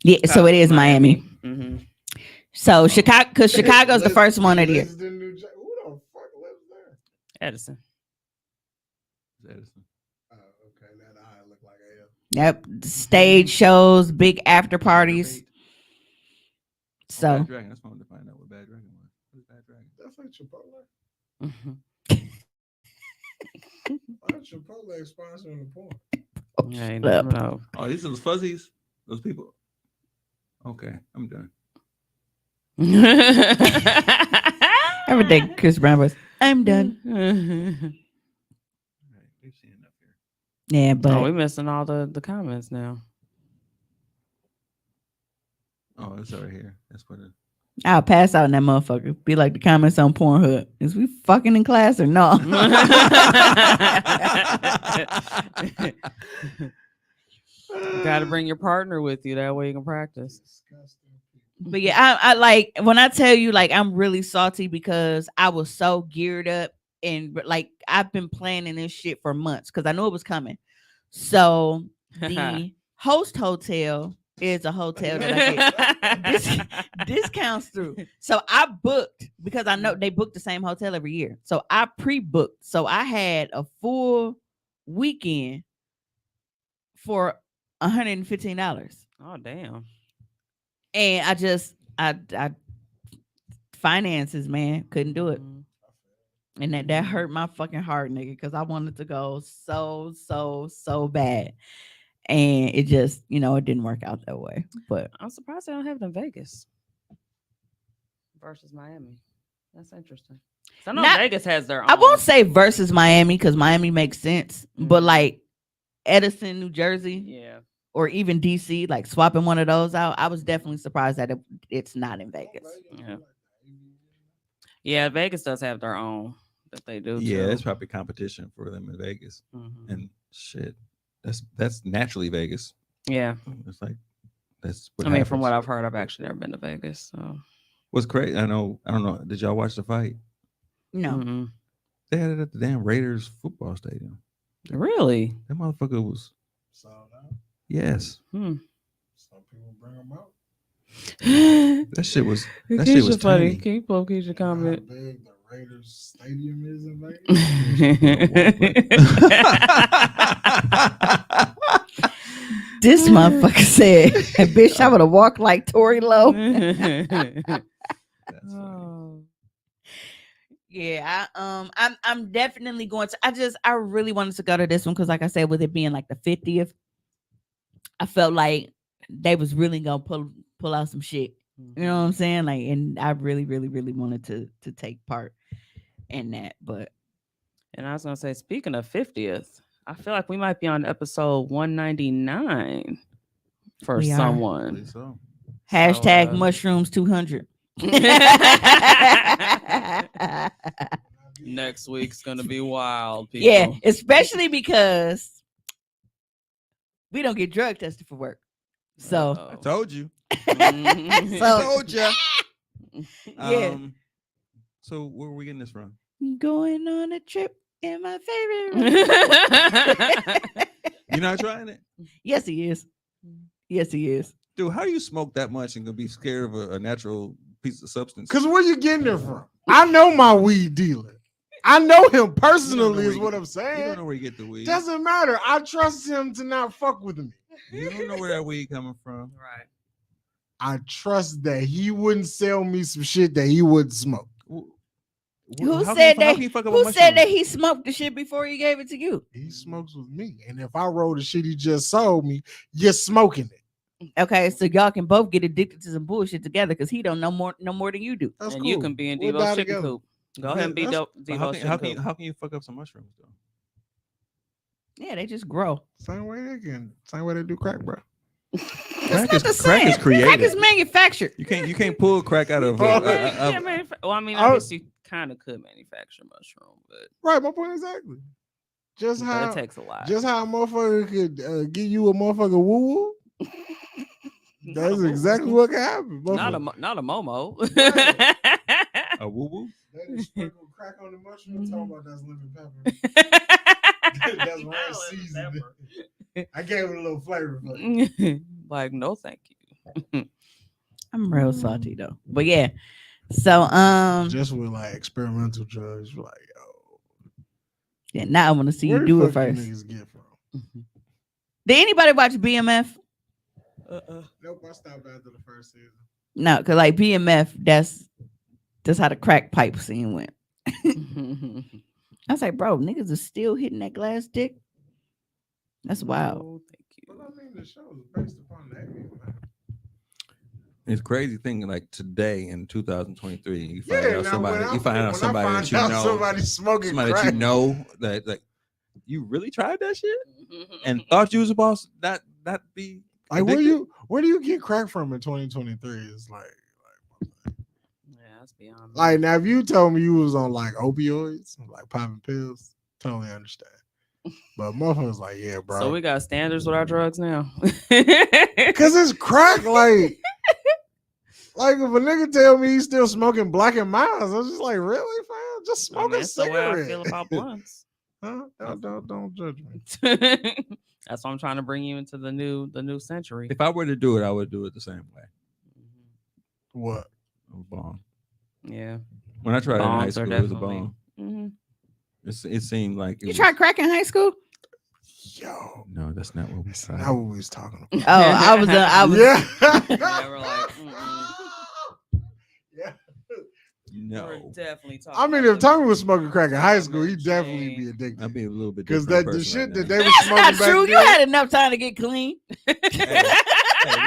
E: yeah, so it is Miami.
D: Mm-hmm.
E: So Chicago, because Chicago's the first one of the year.
C: Who the fuck lives there?
D: Edison.
B: Edison.
C: Oh, okay. That eye look like a
E: Yep, stage shows, big after parties. So
B: Bad Dragon. That's what I wanted to find out what Bad Dragon was. What is Bad Dragon?
C: That's like Chipotle.
D: Mm-hmm.
C: Why is Chipotle sponsoring the porn?
D: Yeah, you
E: shut up.
D: never know.
B: Oh, these are those fuzzies. Those people. Okay, I'm done.
E: everything Chris Brown was. I'm done.
B: All right, we've seen enough here.
E: Yeah, but
D: Oh, we're missing all the comments now.
B: Oh, it's over here. That's what it.
E: I'll pass out in that motherfucker. Be like the comments on Pornhub. Is we fucking in class or no?
D: Got to bring your partner with you. That way you can practice.
C: Disgusting people.
E: But yeah, I like when I tell you like I'm really salty because I was so geared up and like I've been planning this shit for months because I knew it was coming. So the host hotel is a hotel that I get discounts through. So I booked because I know they book the same hotel every year. So I pre-booked. So I had a full weekend for $115.
D: Oh, damn.
E: And I finances, man, couldn't do it.
D: Mhm.
E: And that hurt my fucking heart, nigga, because I wanted to go so bad. And it just, it didn't work out that way. But
D: I'm surprised they don't have it in Vegas versus Miami. That's interesting. So I know Vegas has their own.
E: I won't say versus Miami because Miami makes sense. But like Edison, New Jersey,
D: Yeah.
E: or even DC, like swapping one of those out, I was definitely surprised that it's not in Vegas.
D: Yeah. Yeah, Vegas does have their own that they do.
B: Yeah,
D: too.
B: it's probably competition for them in Vegas.
D: Mhm.
B: And shit, that's naturally Vegas.
D: Yeah.
B: It's like that's what
D: I mean,
B: happens.
D: from what I've heard, I've actually never been to Vegas. So
B: What's crazy? I don't know. Did y'all watch the fight?
E: No.
D: Mhm.
B: They had it at the damn Raiders football stadium.
D: Really?
B: That motherfucker was
C: Sold out.
B: yes.
D: Hmm.
C: Some people bring them out.
B: That shit was
D: Keisha funny.
B: tiny.
D: Can you pull up Keisha
C: How
D: comment?
C: big the Raiders stadium is in Vegas.
E: This motherfucker said, "Bitch, I would have walked like Tory Lowe."
D: Oh.
E: Yeah, I'm definitely going to. I really wanted to go to this one because, like I said, with it being like the 50th, I felt like they was really gonna pull out some shit. You know what I'm saying? Like, and I really wanted to take part in that. But
D: And I was gonna say, speaking of 50th, I feel like we might be on episode 199 for
E: We are.
D: someone.
B: So
E: hashtag
D: So,
E: mushrooms 200.
D: Next week's gonna be wild, people.
E: Yeah, especially because we don't get drug tested for work. So
B: I told you.
D: Mhm.
E: So-
B: told you.
E: Yeah.
B: So where are we getting this from?
E: going on a trip in my favorite.
B: You're not trying it,
E: Yes, he is. Yes, he is.
B: dude. How you smoke that much and gonna be scared of a natural piece of substance?
C: Because where you getting it from? I know my weed dealer. I know him personally,
B: where
C: is
B: you
C: what
B: get-
C: I'm
B: you
C: saying.
B: don't know where you get the weed.
C: Doesn't matter. I trust him to not fuck with me.
B: You don't know where that weed coming from.
D: Right.
C: I trust that he wouldn't sell me some shit that he wouldn't smoke.
E: Who
B: How
E: said
B: can
E: that?
B: you fuck up a
E: Who said
B: mushroom?
E: that he smoked the shit before he gave it to you?
C: He smokes with me. And if I roll the shit he just sold me, you're smoking it.
E: Okay, so y'all can both get addicted to some bullshit together because he don't know more than you do.
C: That's
D: And
C: cool.
D: you can be in
C: We'll
D: Devo's
C: die
D: chicken
C: together.
D: coop. Go ahead and be
C: That's-
B: But how
D: Devo's
B: can, how,
D: chicken
B: can,
D: coop.
B: how can you fuck up some mushrooms though?
E: Yeah, they just grow.
C: Same way they do crack, bro.
B: Crack
E: That's
B: is
E: not the
B: crack
E: same.
B: is created.
E: Crack is manufactured.
B: You can't pull crack out of.
D: Yeah, well, I mean,
C: I-
D: I guess you kind of could manufacture mushroom, but
C: Right, my point exactly. Just
D: it
C: how
D: takes a lot.
C: a motherfucker could give you a motherfucker woo woo.
D: Not
C: That's
D: a
C: exactly
D: woo-woo.
C: what can happen.
D: not a
C: Motherfucker.
D: not a Momo.
B: A woo woo.
C: They just sprinkle crack on the mushroom. Talking about that's lemon pepper. That's right seasoning. I gave it a little flavor.
D: Like, no, thank you.
E: I'm real salty though. But yeah. So
C: Just with like experimental drugs, like yo,
E: yeah, now I want to see
C: where
E: you
C: the
E: do it
C: fuck you
E: first.
C: niggas get from?
E: Did anybody watch BMF?
C: Nope, I stopped after the first season.
E: No, because like BMF, that's how the crack pipe scene went. I was like, bro, niggas are still hitting that glass dick. That's wild.
D: No, thank
C: But
D: you.
C: I mean, the show is based upon that. Man.
B: It's crazy thing like today in 2023, you find
C: Yeah,
B: out
C: now
B: somebody.
C: when
B: You find out
C: when
B: somebody
C: I find
B: that you
C: out
B: know.
C: somebody smoking
B: Somebody
C: crack.
B: that you know that like you really tried that shit and thought you was supposed to not be
C: Like
B: addicted?
C: where do you get crack from in 2023? It's like
D: Yeah, that's beyond.
C: like now if you told me you was on like opioids, like popping pills, totally understand. But motherfuckers like, yeah, bro.
D: So we got standards with our drugs now.
C: Cause it's crack, like if a nigga tell me he's still smoking Black and Miles, I'm just like, really, fam? Just
D: I
C: smoke
D: mean,
C: a
D: that's the way I
C: cigarette.
D: feel about blunts.
C: Huh? Don't judge me.
D: That's why I'm trying to bring you into the new century.
B: If I were to do it, I would do it the same way.
C: What?
B: A bong.
D: Yeah.
B: When I tried it in high
D: Bongs are
B: school, it was a
D: definitely-
B: bong.
D: Mhm.
B: It seemed like it
E: You
B: was-
E: tried crack in high school?
C: Yo,
B: No, that's not what we
C: that's
B: tried.
C: not what we was talking about.
E: Oh, I was
C: Yeah.
D: Yeah, we're like, mm-mm.
C: Yeah.
B: No,
D: definitely talking.
C: I mean,
D: about
C: if Tommy was smoking crack in high
D: summer
C: school, he'd definitely be
D: jam.
C: addicted.
B: I'd be a little bit
C: Because
B: different
C: that the
B: person
C: shit
B: right
C: that
B: now.
C: they was
E: That's
C: smoking
E: not
C: back
E: true. You
C: then.
E: had enough time to get clean.
B: Hey,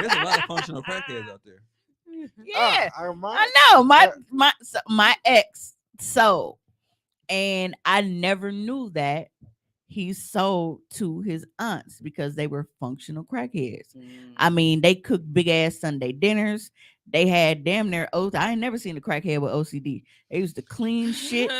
B: there's a lot of functional crackheads out there.
E: Yeah,
C: I
E: I know. My ex sold, and I never knew that he sold to his aunts because they were functional crackheads. I mean, they cooked big ass Sunday dinners. They had damn near I ain't never seen a crackhead with OCD. They used to clean shit,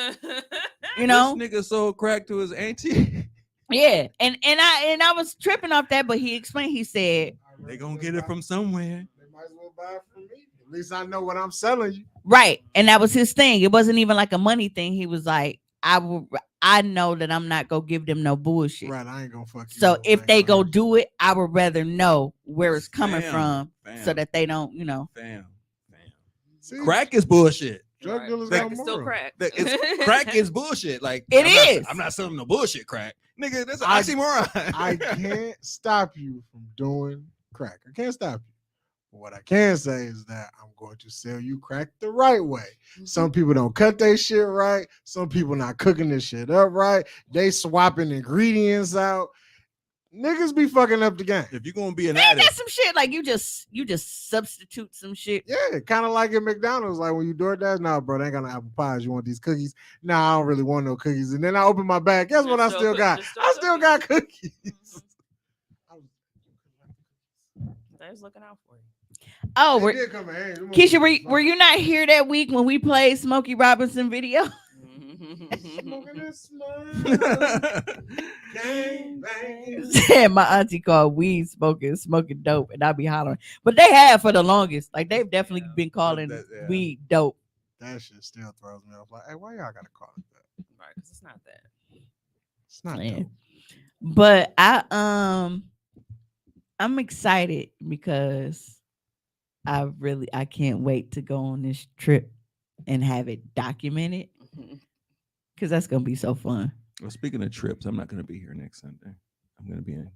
E: you know.
B: This nigga sold crack to his auntie.
E: Yeah, and I was tripping off that, but he explained. He said,
B: They gonna get it from somewhere.
C: They might as well buy it from me. At least I know what I'm selling you.
E: right, and that was his thing. It wasn't even like a money thing. He was like, I know that I'm not gonna give them no bullshit.
C: Right, I ain't gonna fuck you.
E: So
C: up. I
E: if
C: ain't
E: they
C: gonna
E: go do it, I would rather know where it's coming from, so
B: Fam.
E: that they don't,
B: Fam.
C: See,
B: Crack is bullshit.
C: drug dealers
B: Like,
C: got
D: It's still
C: more.
D: crack.
B: Crack is bullshit. Like
E: It
B: I'm
E: is.
B: Not, I'm not selling no bullshit crack, nigga. That's an
C: I-
B: oxymoron.
C: I can't stop you from doing crack. I can't stop you. But what I can say is that I'm going to sell you crack the right way. Some people don't cut their shit right. Some people not cooking this shit up right. They swapping ingredients out. Niggas be fucking up the game.
B: If you're gonna be an
E: Ain't that
B: addict,
E: some shit like you just substitute some shit?
C: Yeah, kind of like at McDonald's. Like when you DoorDash, nah, bro, they ain't got no apple pies. You want these cookies? Nah, I don't really want no cookies. And then I open my bag. Guess what? I
D: There's
C: still
D: still
C: got.
D: there's still
C: I still got cookies.
D: They was looking out for you.
E: Oh,
C: They
E: were,
C: did come in handy. Them
E: Keisha,
C: motherfuckers
E: were you not here that week when we played Smokey Robinson video?
C: smoking this smoke, gang bang.
E: Said my auntie called weed smoking dope, and I be hollering. But they have for the longest. Like they've definitely been calling
C: yeah.
E: weed dope.
C: That shit still throws me off. Like, hey, why y'all gotta call it that?
D: Right, because it's not that.
C: It's not
E: Yeah.
C: dope.
E: But I'm excited because I can't wait to go on this trip and have it documented because that's gonna be so fun.
B: well, speaking of trips, I'm not gonna be here next Sunday. I'm gonna be in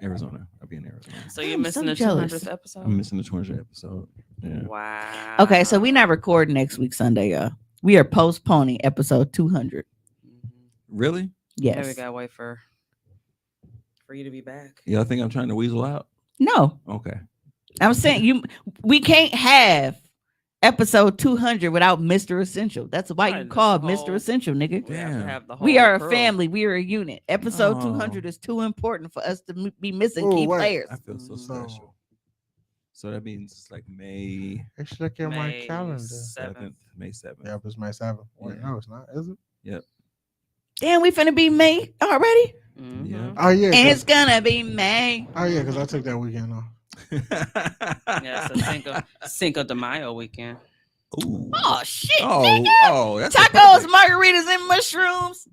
B: Arizona. I'll be in Arizona.
D: So you're
E: I'm
D: missing
E: so
D: the
E: jealous.
D: 200th episode?
B: I'm missing the 200th episode. Yeah.
D: Wow.
E: Okay, so we not recording next week Sunday, y'all. We are postponing episode 200.
B: Really?
D: Yeah, we
E: Yes.
D: gotta wait for you to be back.
B: Y'all think I'm trying to weasel out?
E: No,
B: Okay.
E: I'm saying we can't have episode 200 without Mr. Essential. That's why
D: Right,
E: you
D: that's
E: called
D: the
E: Mr.
D: whole-
E: Essential, nigga.
D: We have to
B: Damn.
D: have the whole
E: We are a
D: crew.
E: family. We are a unit. Episode
B: Oh.
E: 200 is too important for us to be missing
C: Oh,
E: key
C: wait.
E: players.
B: I feel so
C: So,
B: special. So that means it's like May
C: let's look at my
D: May
C: calendar.
B: 7th. May 7th.
C: Yep, it's May 7th. Wait,
B: Yeah.
C: no, it's not. Is it?
E: Damn, we finna be May already?
D: Mhm.
B: Yeah.
C: Oh yeah.
E: And it's
C: 'cause-
E: gonna be May.
C: Oh yeah, because I took that weekend off.
D: Yeah, it's a Cinco de Mayo weekend.
B: Ooh.
E: Oh shit.
B: Oh,
E: nigga.
B: oh, that's
E: Tacos,
B: perfect.
E: margaritas, and mushrooms.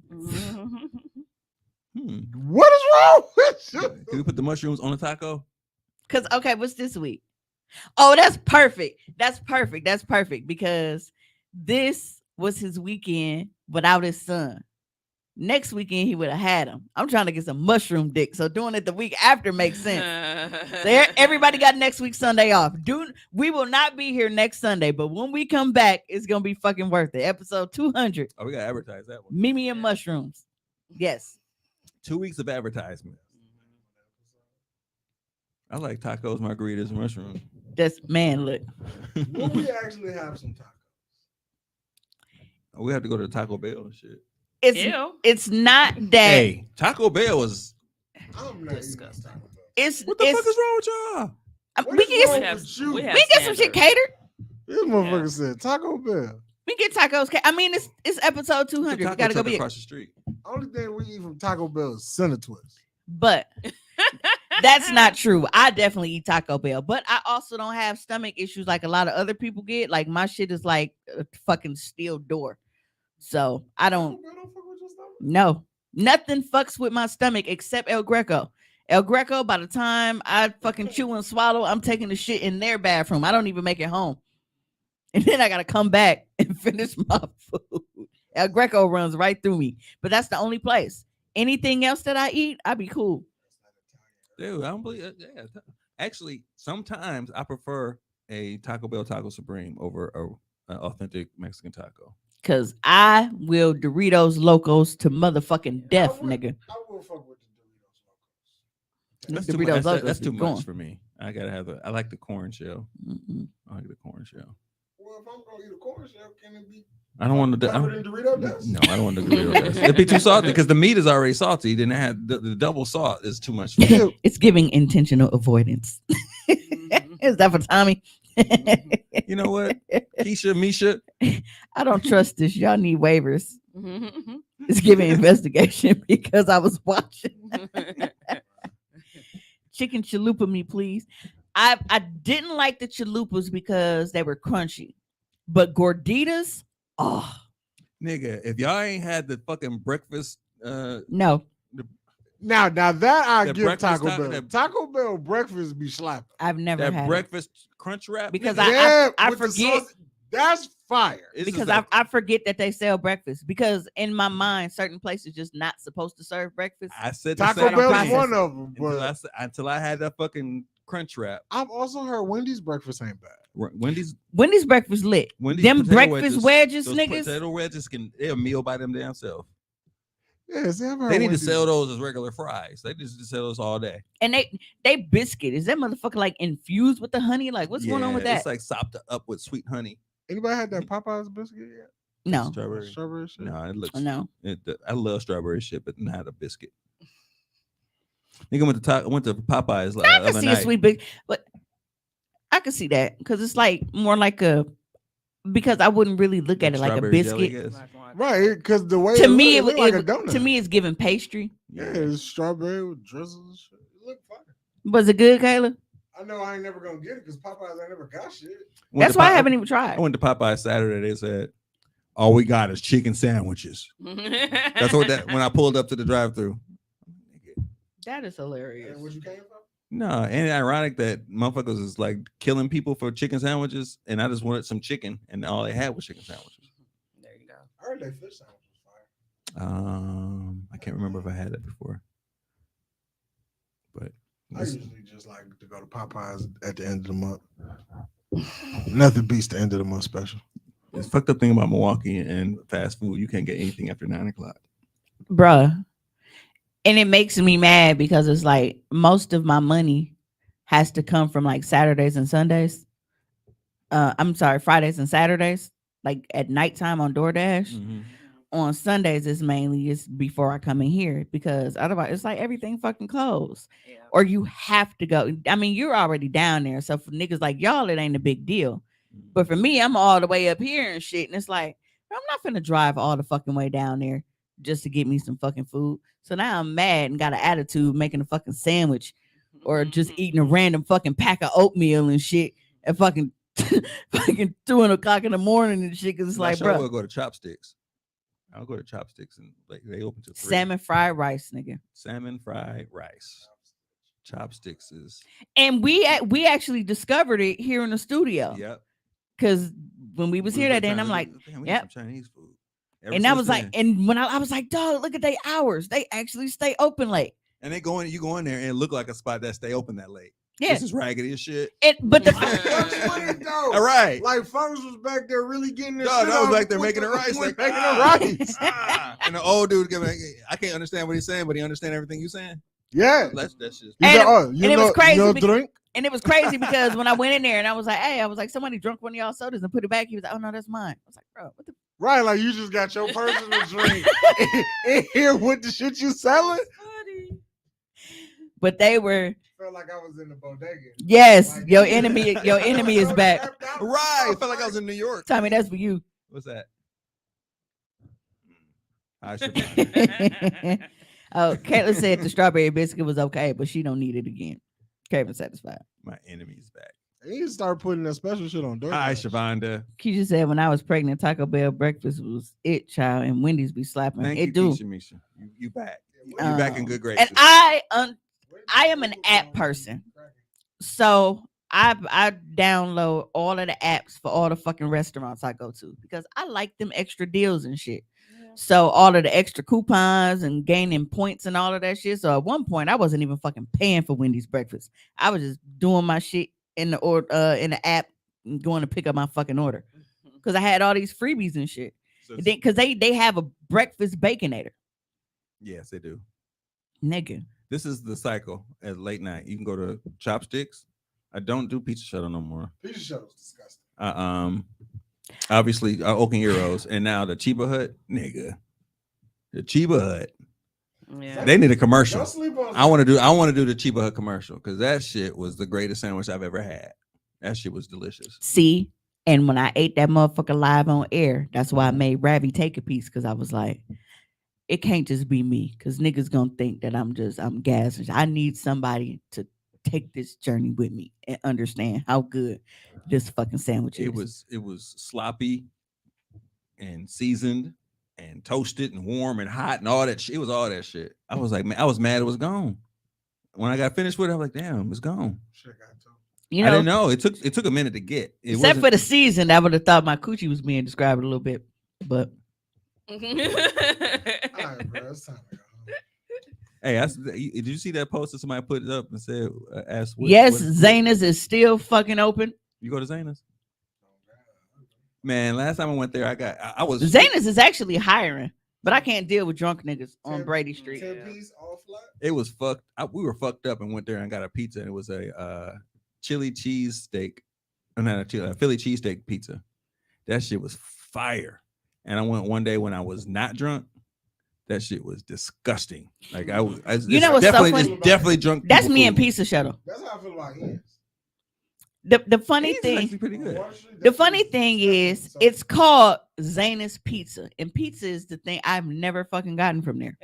C: What is wrong with you?
B: Can we put the mushrooms on a taco?
E: Cause okay, what's this week? Oh, that's perfect. That's perfect. That's perfect because this was his weekend without his son. Next weekend he would have had him. I'm trying to get some mushroom dick, so doing it the week after makes sense. There, everybody got next week Sunday off. We will not be here next Sunday, but when we come back, it's gonna be fucking worth it. Episode 200,
B: Oh, we gotta advertise that one.
E: Mimi and mushrooms. Yes.
B: 2 weeks of advertisement. I like tacos, margaritas, and mushrooms.
E: That's man, look.
C: Will we actually have some tacos?
B: We have to go to Taco Bell and shit.
D: Ew.
E: It's not that
B: Hey, Taco Bell was.
C: I'm not
D: Disgusting.
C: Taco Bell.
E: it's
B: What the
E: it's
B: fuck is wrong with y'all?
C: What
E: we
C: is
E: can get
C: wrong
E: some,
D: We have-
C: with you?
D: we have
E: we can get some shit
D: standards.
E: catered.
C: This motherfucker said Taco Bell.
E: We get tacos. I mean, it's episode
B: The
E: 200. We
B: taco
E: gotta go
B: truck
E: be.
B: across the street.
C: Only thing we eat from Taco Bell is Center Twist.
E: But that's not true. I definitely eat Taco Bell, but I also don't have stomach issues like a lot of other people get. Like my shit is like a fucking steel door, so I don't.
C: Taco Bell don't fuck with your stomach?
E: No, nothing fucks with my stomach except El Greco. El Greco, by the time I fucking chew and swallow, I'm taking the shit in their bathroom. I don't even make it home. And then I got to come back and finish my food. El Greco runs right through me. But that's the only place. Anything else that I eat, I be cool.
B: Dude, I don't believe it. Yeah. Actually, sometimes I prefer a Taco Bell Taco Supreme over an authentic Mexican taco.
E: Cause I will Doritos Locos to motherfucking death, nigga.
C: I will fuck with the Doritos Locos.
B: That's too,
E: Doritos
B: much,
E: Locos
B: that's
E: be
B: too
E: going.
B: much for me. I gotta have I like the corn shell.
E: Mm-mm.
B: I like the corn shell.
C: Well, if I'm gonna eat a corn shell, can it be
B: I don't want to.
C: covered in Dorito dust?
B: No, I don't want the Dorito dust. It'd be too salty because the meat is already salty. Then it had the double salt is too much for me.
E: It's giving intentional avoidance. Is that for Tommy?
B: You know what, Keisha, Misha,
E: I don't trust this. Y'all need waivers. It's giving investigation because I was watching. Chicken chalupa me, please. I didn't like the chalupas because they were crunchy, but gorditas, oh
B: nigga, if y'all ain't had the fucking breakfast,
E: no,
C: Now that I
B: That
C: give
B: breakfast
C: Taco
B: taco-
C: Bell.
B: that-
C: Taco Bell breakfast be slapping.
E: I've never
B: that
E: had it.
B: breakfast crunch wrap,
E: Because
B: nigga,
E: I
C: with the
E: forget
C: sauce, that's fire.
B: it's
E: because
B: just
E: I forget that they sell breakfast because in my mind certain places just not supposed to serve breakfast.
B: I said the
C: Taco
B: same
C: Bell's
B: thing
C: one of them,
B: until I had that fucking crunch wrap.
C: I've also heard Wendy's breakfast ain't bad.
B: Wendy's
E: breakfast lit.
B: Wendy's
E: Them
B: potato
E: breakfast wedges,
B: those
E: niggas.
B: Potato wedges they're a meal by them damn self.
C: Yeah, see, I've heard
B: They need
C: Wendy's.
B: to sell those as regular fries. They just sell those all day.
E: And they biscuit. Is that motherfucker like infused with the honey? Like what's going on with that?
B: It's like sopped up with sweet honey.
C: Anybody had that Popeyes biscuit yet?
E: No.
C: Strawberry shit.
B: No, it looks.
E: No.
B: I love strawberry shit, but not a biscuit. Nigga went to Popeyes like
E: I
B: the
E: can
B: other
E: see
B: night.
E: a sweet big, but I can see that because it's like more like a because I wouldn't really look at it like a
B: Strawberry jelly,
E: biscuit.
B: I guess.
C: Right, because the way
E: To me,
C: it look like a
E: it
C: donut.
E: to me it's giving pastry.
C: yeah, it's strawberry with drizzle and shit. It look fire.
E: Was it good, Kayla?
C: I know I ain't never gonna get it because Popeyes ain't never got shit.
B: Went
E: That's
B: to
E: why I
B: Pop-
E: haven't even tried.
B: I went to Popeyes Saturday. They said, "All we got is chicken sandwiches." That's what that when I pulled up to the drive-through.
E: That is hilarious.
C: And where you came from?
B: No, ain't it ironic that motherfuckers is like killing people for chicken sandwiches, and I just wanted some chicken, and all they had was chicken sandwiches.
D: There you go.
C: I heard they fish sandwich was fire.
B: I can't remember if I had that before, but
C: I usually just like to go to Popeyes at the end of the month. Nothing beats the end of the month special.
B: it's fucked up thing about Milwaukee and fast food. You can't get anything after 9 o'clock.
E: Bruh. And it makes me mad because it's like most of my money has to come from like Saturdays and Sundays. I'm sorry, Fridays and Saturdays, like at nighttime on DoorDash.
B: Mhm.
E: On Sundays, it's mainly before I come in here because otherwise it's like everything fucking closed.
D: Yeah.
E: Or you have to go. I mean, you're already down there. So for niggas like y'all, it ain't a big deal. But for me, I'm all the way up here and shit. And it's like, I'm not finna drive all the fucking way down there just to get me some fucking food. So now I'm mad and got an attitude making a fucking sandwich or just eating a random fucking pack of oatmeal and shit at fucking fucking 2:00 in the morning and shit. Cause it's like,
B: I
E: bro,
B: will go to Chopsticks. I'll go to Chopsticks and like they open to 3.
E: salmon fried rice, nigga.
B: Salmon fried rice. Chopsticks is
E: And we actually discovered it here in the studio.
B: yep.
E: Cause when we was here that day, and I'm like,
B: damn, we
E: yep.
B: need some Chinese food. Ever
E: and I
B: since
E: was like,
B: then.
E: and when I was like, dog, look at their hours. They actually stay open late.
B: and they go in, you go in there and it look like a spot that stay open that late.
E: Yeah.
B: This is raggedy as shit.
E: But the
C: That's funny though.
B: All right.
C: Like folks was back there really getting their
B: No,
C: shit
B: that was
C: off
B: like they're
C: with
B: making
C: the-
B: it rice.
C: with
B: Like,
C: making
B: ah,
C: it rice.
B: and the old dude giving, I can't understand what he's saying, but he understand everything you're saying.
C: Yeah.
B: That's just
C: He's
E: And
C: like,
E: it-
C: oh,
E: and it was crazy
C: You know
E: because-
C: drink?
E: and it was crazy because when I went in there and I was like, hey, I was like, somebody drunk one of y'all sodas and put it back. He was like, oh no, that's mine. I was like, bro, what the
C: Right, like you just got your personal drink in here with the shit you selling.
E: but they were
C: Felt like I was in the bodega.
E: yes,
C: Like-
E: your enemy is back.
B: right. I felt like I was in New York.
E: Tommy, that's for you.
B: What's that? I should.
E: Oh, Caitlin said the strawberry biscuit was okay, but she don't need it again. Kevin satisfied.
B: My enemy's back.
C: You need to start putting that special shit on DoorDash.
B: Hi, Shavonda.
E: Keisha said when I was pregnant, Taco Bell breakfast was it, child, and Wendy's be slapping.
B: Thank
E: it
B: you,
E: do.
B: Keisha Misha. You back. You back in good graces.
E: And I am an app person. So I download all of the apps for all the fucking restaurants I go to because I like them extra deals and shit. So all of the extra coupons and gaining points and all of that shit. So at one point I wasn't even fucking paying for Wendy's breakfast. I was just doing my shit in the app and going to pick up my fucking order. because I had all these freebies and shit.
B: So
E: Because they have a breakfast baconator,
B: yes, they do.
E: nigga.
B: This is the cycle at late night. You can go to Chopsticks. I don't do Pizza Shuttle no more.
C: Pizza Shuttle's disgusting.
B: Obviously Oak and Heroes, and now the Chiba Hut, nigga. The Chiba Hut.
D: Yeah.
B: They need a commercial.
C: Don't sleep on.
B: I want to do the Chiba Hut commercial because that shit was the greatest sandwich I've ever had. That shit was delicious.
E: See, and when I ate that motherfucker live on air, that's why I made Ravi take a piece, because I was like, it can't just be me, because niggas gonna think that I'm gassing. I need somebody to take this journey with me and understand how good this fucking sandwich is.
B: It was sloppy and seasoned and toasted and warm and hot and all that shit. It was all that shit. I was like, man, I was mad it was gone. When I got finished with it, I was like, damn, it's gone.
C: Shit got told.
E: You
B: I
E: know,
B: didn't know. It took a minute to get. It
E: except
B: wasn't-
E: for the season, I would have thought my coochie was being described a little bit, but
C: All right, bro. It's time to go home.
B: Hey, did you see that post that somebody put up and said, asked
E: yes, Zana's is still fucking open.
B: You go to Zana's? Man, last time I went there, I was
E: Zana's is actually hiring, but I can't deal with drunk niggas on
C: 10
E: Brady Street.
C: 10 piece all flat.
B: It was fucked. We were fucked up and went there and got a pizza. And it was a chili cheese steak, not a Philly cheesesteak pizza. That shit was fire. And I went one day when I was not drunk. That shit was disgusting. Like I was,
E: You know what's so
B: definitely,
E: funny?
B: it's definitely drunk.
E: That's
B: people
E: me and
B: food.
E: Pizza Shuttle.
C: That's how I feel about Ian's.
E: The funny
B: These is
E: thing,
B: actually pretty good.
E: the funny thing is, it's called Zana's Pizza, and pizza is the thing I've never fucking gotten from there.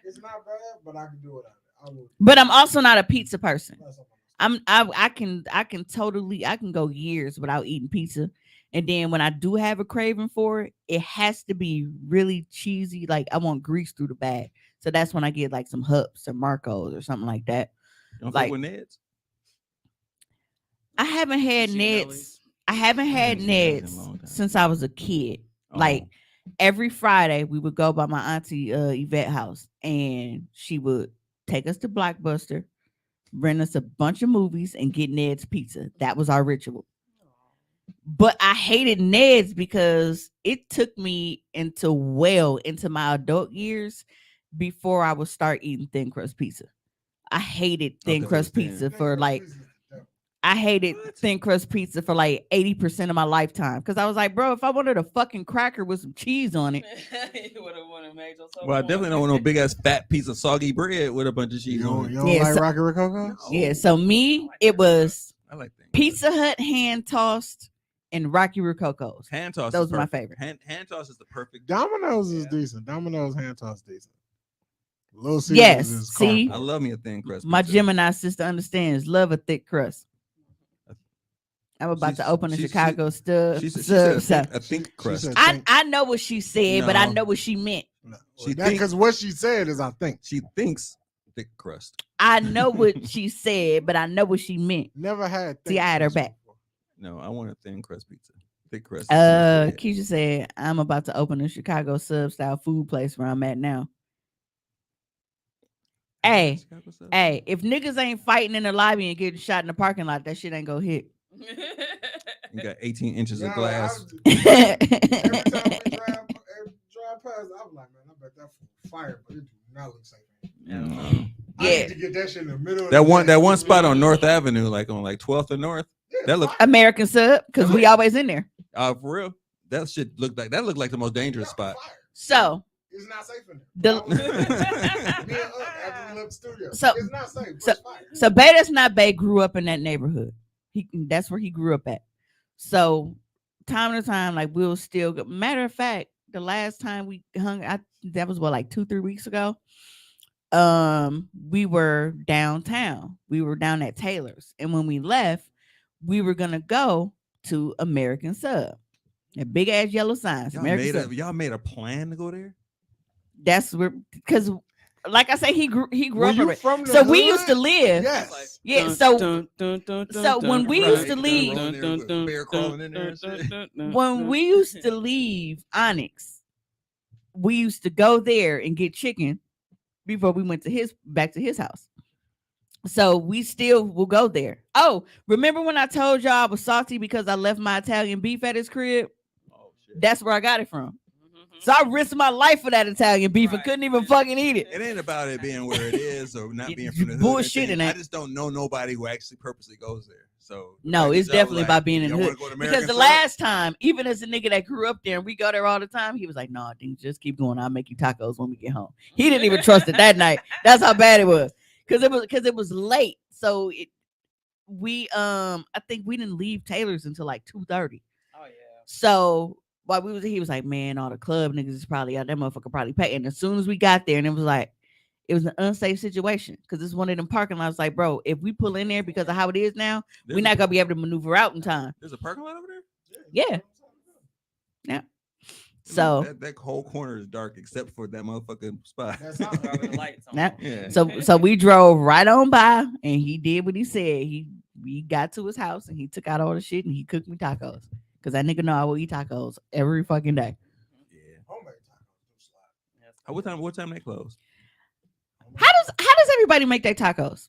C: It's not bad, but I can do it. I would.
E: But I'm also not a pizza person.
C: That's all I'm
E: I can totally go years without eating pizza, and then when I do have a craving for it, it has to be really cheesy. Like I want grease through the bag, so that's when I get like some Hups or Marcos or something like that.
B: You don't
E: like-
B: fuck with Ned's?
E: I haven't had Neds. I haven't had
B: haven't seen Ned's in a
E: Neds
B: long time.
E: since I was a kid. Like every Friday, we would go by my auntie Yvette house, and she would take us to Blockbuster, rent us a bunch of movies, and get Ned's pizza. That was our ritual. But I hated Ned's because it took me into my adult years before I would start eating thin crust pizza. I hated thin
B: 'cause it
E: crust
B: was thin.
E: pizza for like I hated thin crust pizza for like 80% of my lifetime, because I was like, bro, if I wanted a fucking cracker with some cheese on it,
D: You would have wanted major.
B: Well, I definitely don't want no big ass fat piece of soggy bread with a bunch of
C: You
B: cheese
C: don't,
B: on
C: you
B: it.
C: don't
E: Yeah,
C: like
E: so-
C: Rocky Rococo?
E: yeah. So me, it was
B: I like things.
E: Pizza Hut hand tossed and Rocky Rococo's.
B: Hand toss.
E: Those
B: is
E: are my
B: perfect.
E: favorite.
B: Hand toss is the perfect.
C: Domino's is
B: Yeah.
C: decent. Domino's hand toss decent. Little Caesars
E: Yes,
C: is
E: see?
B: I love me a thin crust.
E: My
B: pizza.
E: Gemini sister understands. Love a thick crust. I'm about
B: She's-
E: to open a
B: she-
E: Chicago
B: She
E: sub.
B: said
E: sub.
B: a think crust.
C: said-
E: I know what she said, but I
B: No.
E: know what she meant.
B: She
C: Because what she said is, I think.
B: She thinks thick crust.
E: I know what she said, but I know what she meant.
C: Never had.
E: See, I had her back.
B: No, I want a thin crust pizza. Thick crust. is my shit.
E: Keisha said, I'm about to open a Chicago sub style food place where I'm at now. Hey,
B: Chicago sub?
E: hey, if niggas ain't fighting in the lobby and getting shot in the parking lot, that shit ain't gonna hit.
B: You got 18 inches of
C: Yeah,
B: glass.
C: every time we drive past, I'm like, man, I bet that food fire, but it do not look safe.
B: Mm.
C: I
E: Yeah.
C: need to get that shit in the middle. Of
B: That
C: the
B: one
C: day.
B: that one spot on North Avenue, like on like 12th and North.
C: Yeah,
B: that look-
C: fire.
E: American sub, because we always in there.
B: For real. That shit looked like the most dangerous
C: Yeah,
B: spot.
C: fire.
E: So
C: It's not safe in
E: The-
C: there. Me and after we left the studio.
E: So-
C: It's not safe. But
E: so-
C: it's fire.
E: so Bay That's Not Bay grew up in that neighborhood. That's where he grew up at. So time to time, like we'll still go. Matter of fact, the last time we hung, that was like 2-3 weeks ago. We were downtown. We were down at Taylor's, and when we left, we were gonna go to American Sub. A big ass yellow signs. American Sub.
B: Y'all made a plan to go there?
E: That's where, because like I say, he grew
C: Were
E: up
C: you
E: around.
C: from the
E: So we
C: hood?
E: used to live.
C: Yes.
E: Yeah, so when we used to leave-
B: bear crawling in there and shit.
E: When we used to leave Onyx, we used to go there and get chicken before we went to back to his house. So we still will go there. Oh, remember when I told y'all I was salty because I left my Italian beef at his crib? That's where I got it from.
D: Mhm.
E: So I risked my life for that Italian beef and
D: Right.
E: couldn't even fucking eat it.
B: It ain't about it being where it is or not
E: It-
B: being from the hood.
E: bullshit
B: Bullshit.
E: in
B: I
E: it.
B: just don't know nobody who actually purposely goes there. So
E: No,
B: like
E: it's
B: y'all
E: definitely
B: like,
E: about being in the
B: y'all wanna
E: hood.
B: go to
E: Because
B: American
E: the
B: Syrup?
E: last time, even as a nigga that grew up there and we go there all the time, he was like, "No, I just keep going. I'll make you tacos when we get home." He didn't even trust it that night. That's how bad it was. Because it was late. So I think we didn't leave Taylor's until like 2:30.
D: Oh yeah.
E: So while he was like, "Man, all the club niggas is probably out. That motherfucker probably pay." And as soon as we got there, and it was an unsafe situation because it's one of them parking lots. Like, bro, if we pull in there because of how it is now,
B: There's
E: we're
B: a-
E: not gonna be able to maneuver out in time.
B: There's a parking lot over there.
E: Yeah. So
B: that whole corner is dark except for that motherfucking spot.
C: That's how
D: The lights on.
E: Now-
B: Yeah.
E: so we drove right on by, and he did what he said. We got to his house and he took out all the shit and he cooked me tacos because that nigga know I will eat tacos every fucking day.
B: Yeah.
C: Homemade tacos do slap.
D: Yes.
B: What time they close?
E: How does everybody make their tacos?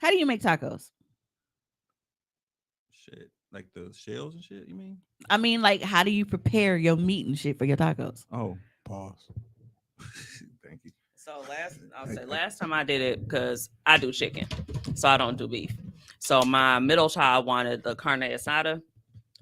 E: How do you make tacos?
B: Shit. Like the shells and shit, you mean?
E: I mean, like, how do you prepare your meat and shit for your tacos?
B: Oh.
C: Pause.
B: Thank you.
D: So last time I did it because I do chicken, so I don't do beef. So my middle child wanted the carne asada,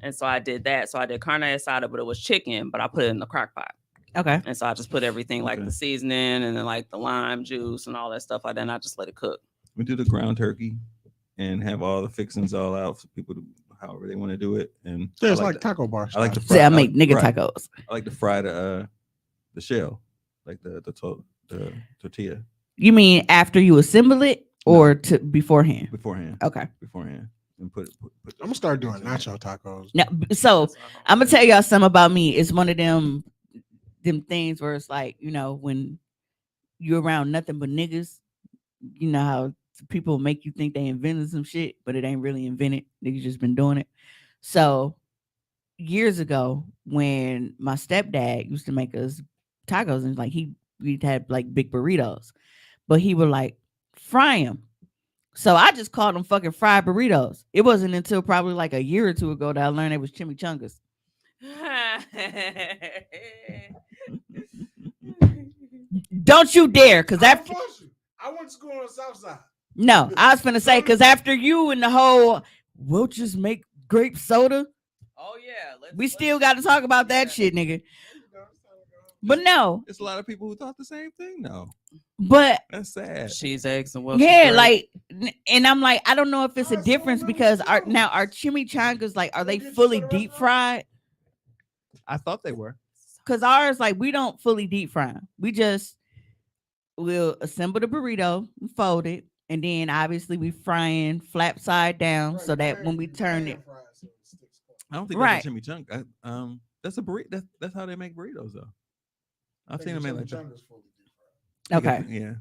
D: and so I did that. So I did carne asada, but it was chicken, but I put it in the crock pot.
E: Okay.
D: And so I just put everything like
B: Okay.
D: the seasoning and then like the lime juice and all that stuff like that. And I just let it cook.
B: We do the ground turkey and have all the fixings all out for people to however they want to do it. And
C: Yeah,
B: I
C: it's like
B: the-
C: taco bar.
B: I like the
C: style.
E: See, I
B: I
E: make
B: like-
E: nigga
B: right.
E: tacos.
B: I like to fry the shell, like the tortilla
E: You mean after you assemble it or to beforehand?
B: beforehand.
E: Okay.
B: Beforehand, and put.
C: I'm gonna start doing nacho tacos.
E: Now, so I'm gonna tell y'all something about me. It's one of them things where it's like, you know, when you're around nothing but niggas, you know how people make you think they invented some shit, but it ain't really invented. Niggas just been doing it. So years ago, when my stepdad used to make us tacos, and like we'd had like big burritos, but he would like fry them. So I just called them fucking fried burritos. It wasn't until probably like a year or two ago that I learned it was chimichangas. Don't you dare, because
C: I
E: after
C: don't force you. I went to school on the south side.
E: no, I was finna say because after you and the whole we'll just make grape soda,
D: Oh yeah,
E: we still got to talk about that shit, nigga. But no,
B: It's a lot of people who thought the same thing. No,
E: but
B: that's sad.
D: cheese, eggs, and Welsh.
E: yeah, like, and I'm like, I don't know if it's a
C: Oh, it's
E: difference
C: so
E: because our
C: little.
E: chimichangas, like, are they
C: Get you
E: fully
C: for the
E: deep
C: restaurant?
E: fried?
F: I thought they were.
E: Because ours, like, we don't fully deep fry 'em. We'll assemble the burrito, fold it, and then obviously we frying flat side down so that when we turn it,
B: I don't think
E: Right.
B: that's a chimichanga. That's a burrito. That's how they make burritos, though. I've seen them made like that.
E: okay,
B: Yeah.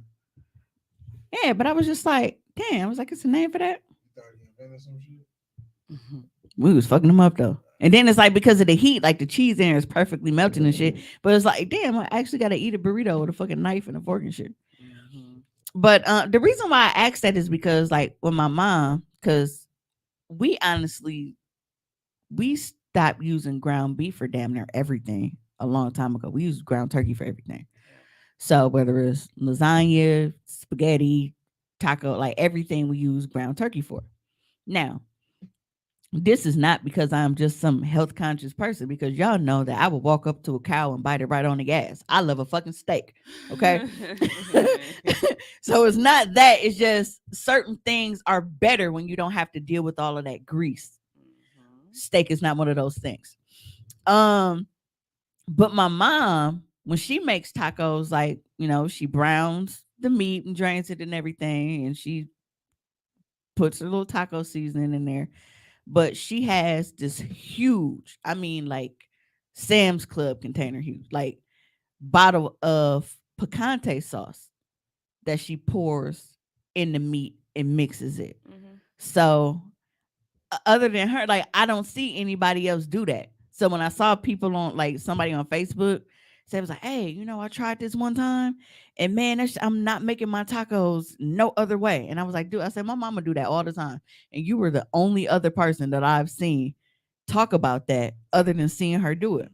E: yeah. But I was just like, damn, I was like, it's a name for that. We was fucking them up though. And then it's like because of the heat, like the cheese in there is perfectly melting and shit. But it's like, damn, I actually gotta eat a burrito with a fucking knife and a fork and shit. But the reason why I asked that is because like with my mom, because we stopped using ground beef for damn near everything a long time ago. We used ground turkey for everything. So whether it's lasagna, spaghetti, taco, like everything we use ground turkey for. Now, this is not because I'm just some health conscious person, because y'all know that I will walk up to a cow and bite it right on the gas. I love a fucking steak. Okay. So it's not that, it's just certain things are better when you don't have to deal with all of that grease. Steak is not one of those things. But my mom, when she makes tacos, like, you know, she browns the meat and drains it and everything, and she puts a little taco seasoning in there. But she has this huge, I mean, like Sam's Club container huge, like bottle of picante sauce that she pours in the meat and mixes it. So other than her, like, I don't see anybody else do that. So when I saw people on, like, somebody on Facebook say, it was like, hey, you know, I tried this one time and man, I'm not making my tacos no other way. And I was like, dude, I said, my mama do that all the time. And you were the only other person that I've seen talk about that other than seeing her do it.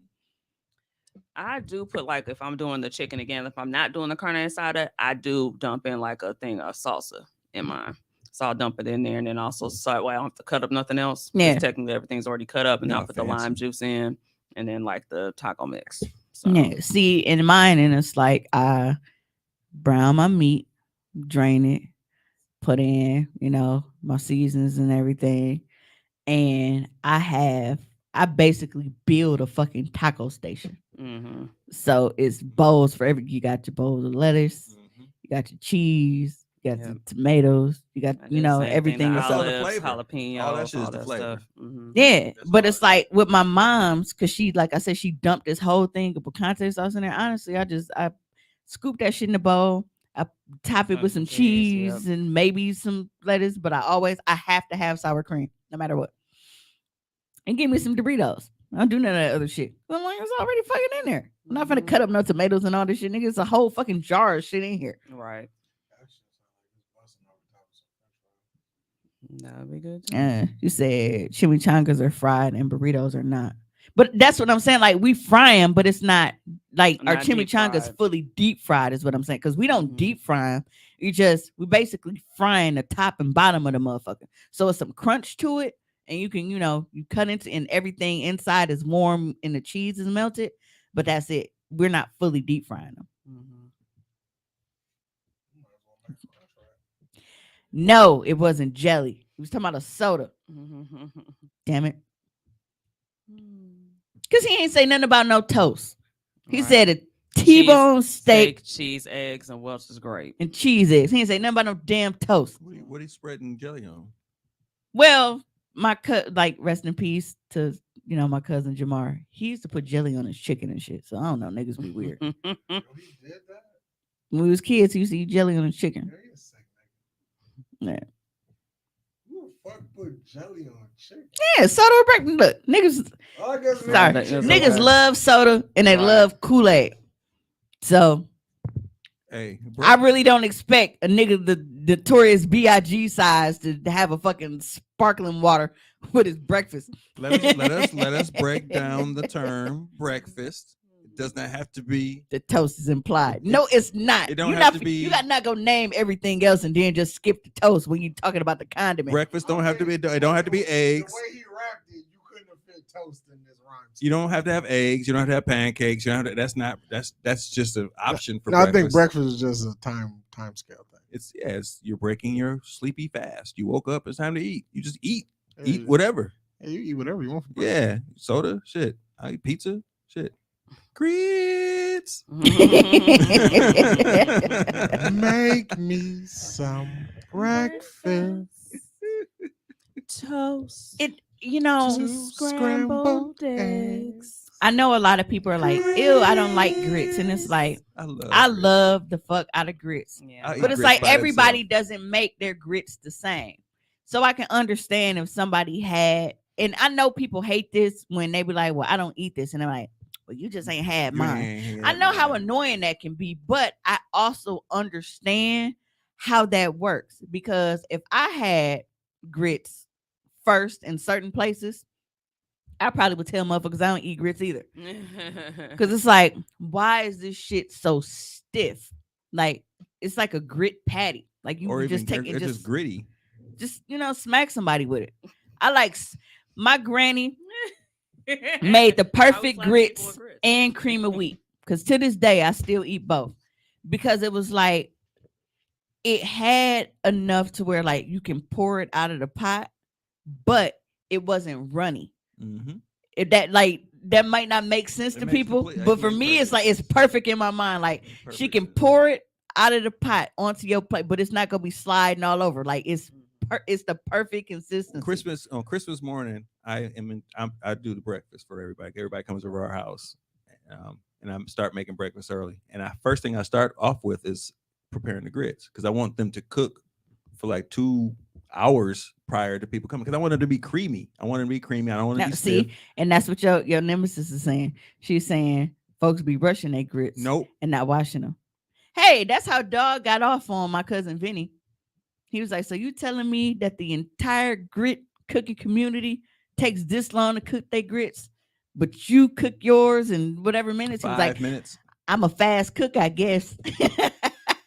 D: I do put like if I'm doing the chicken again, if I'm not doing the carne asada, I do dump in like a thing of salsa in mine. So I'll dump it in there and then also salt. Well, I don't have to cut up nothing else because
E: Yeah.
D: technically everything's already cut up, and
B: Y'all
D: I'll put the
B: fancy.
D: lime juice in and then like the taco mix. So
E: Yeah. See, in mine, and it's like I brown my meat, drain it, put in, my seasons and everything. And I basically build a fucking taco station.
D: mhm.
E: So it's bowls for you got your bowls of lettuce,
F: Mhm.
E: you got your cheese, you got
D: Yep.
E: your tomatoes, you got,
D: I do the same thing,
E: everything.
D: the
E: is
B: all the
D: olives,
B: flavor.
D: jalapenos,
B: All that shit is
D: all
B: the
D: that
B: flavor.
D: stuff. Mhm.
E: Yeah,
F: That's
E: but
F: all
E: it's
F: I-
E: like with my mom's, because she, like I said, she dumped this whole thing of picante sauce in there. Honestly, I scoop that shit in the bowl. I top it with some cheese and maybe some lettuce, but I have to have sour cream no matter what. And give me some Doritos. I don't do none of that other shit. I'm like, it's already fucking in there. I'm not gonna cut up no tomatoes and all this shit, nigga. It's a whole fucking jar of shit in here.
D: Right. That'd be good too.
E: You said chimichangas are fried and burritos are not. But that's what I'm saying. Like we fry them, but it's not like our
D: Not deep
E: chimichangas
D: fried.
E: fully deep fried is what I'm saying. Because we don't
D: Mhm.
E: deep fry them. We basically frying the top and bottom of the motherfucker. So it's some crunch to it. And you can, you cut into and everything inside is warm and the cheese is melted. But that's it. We're not fully deep frying them.
D: Mhm.
E: No, it wasn't jelly. We was talking about a soda.
D: Mhm.
E: Damn it. Because he ain't say nothing about no toast. He said a T-bone steak
D: cheese, eggs, and Welch's grape.
E: and cheese eggs. He ain't say nothing about no damn toast.
B: What are you spreading jelly on?
E: Well, rest in peace to my cousin Jamar. He used to put jelly on his chicken and shit. So I don't know, niggas be weird.
C: He did that?
E: When we was kids, he used to eat jelly on his chicken.
C: He a sick
E: Yeah,
C: nigga. Who the fuck put jelly on chicken?
E: yeah, soda or breakfast. Look, niggas.
C: I guess
E: Sorry,
D: That's
E: niggas
D: okay.
E: love soda and they
D: Right.
E: love Kool-Aid. So
B: Hey,
E: I really don't expect a nigga the notorious B.I.G. size to have a fucking sparkling water with his breakfast.
B: let us break down the term breakfast. It does not have to be.
E: The toast is implied. No, it's not.
B: It don't
E: You
B: have
E: not,
B: to be-
E: You got not go name everything else and then just skip the toast when you talking about the condiment.
B: Breakfast don't have to be. It don't have to be eggs.
C: The way he rapped it, you couldn't have fit toast in this rhyme.
B: You don't have to have eggs. You don't have to have pancakes. You don't have to, that's just an option for
C: No, I
B: breakfast.
C: think breakfast is just a time scale thing.
B: It's you're breaking your sleepy fast. You woke up. It's time to eat. You just eat.
C: Yeah,
B: Eat whatever.
C: yeah, you eat whatever you want for breakfast.
B: Yeah, soda. Shit. I eat pizza. Shit. Grits.
C: Make me some breakfast.
D: Toast.
E: It,
C: Two
D: scrambled
C: scrambled
D: eggs.
E: I know a lot of people are like, ew, I don't like grits. And it's like, I
B: grits.
E: love the fuck out of grits.
D: Yeah.
B: I eat
E: But it's
B: grits
E: like
B: by
E: everybody doesn't make their grits the same. So I can understand if somebody had, and I know people hate this when they be like, well, I don't eat this. And I'm like, well, you just ain't had mine. I know how annoying that can be, but I also understand how that works. Because if I had grits first in certain places, I probably would tell motherfuckers I don't eat grits either. Because it's like, why is this shit so stiff? Like, it's like a grit patty. Like, you
B: or
E: would
B: even
E: just take it,
B: it's just gritty.
E: just smack somebody with it. I like my granny made the perfect grits and cream of wheat. Because to this day, I still eat both. Because it was like, it had enough to where like you can pour it out of the pot, but it wasn't runny.
B: Mm-hmm.
E: That might not make sense to
B: makes
E: people,
B: complete-
E: but for
B: it's
E: me, it's
B: perfect.
E: like it's perfect in my mind. Like she can pour it out of the pot onto your plate, but it's not gonna be sliding all over. Like it's the perfect consistency.
B: On Christmas morning, I do the breakfast for everybody. Everybody comes over our house, and I start making breakfast early. And first thing I start off with is preparing the grits because I want them to cook for like 2 hours prior to people coming because I want them to be creamy. I want them to be creamy. I don't want to
E: Now,
B: be
E: see,
B: stiff.
E: and that's what your nemesis is saying. She's saying folks be brushing their grits
B: Nope.
E: and not washing them. Hey, that's how dog got off on my cousin Vinny. He was like, so you telling me that the entire grit cookie community takes this long to cook their grits, but you cook yours in whatever minutes. He was
B: 5
E: like,
B: minutes.
E: I'm a fast cook, I guess.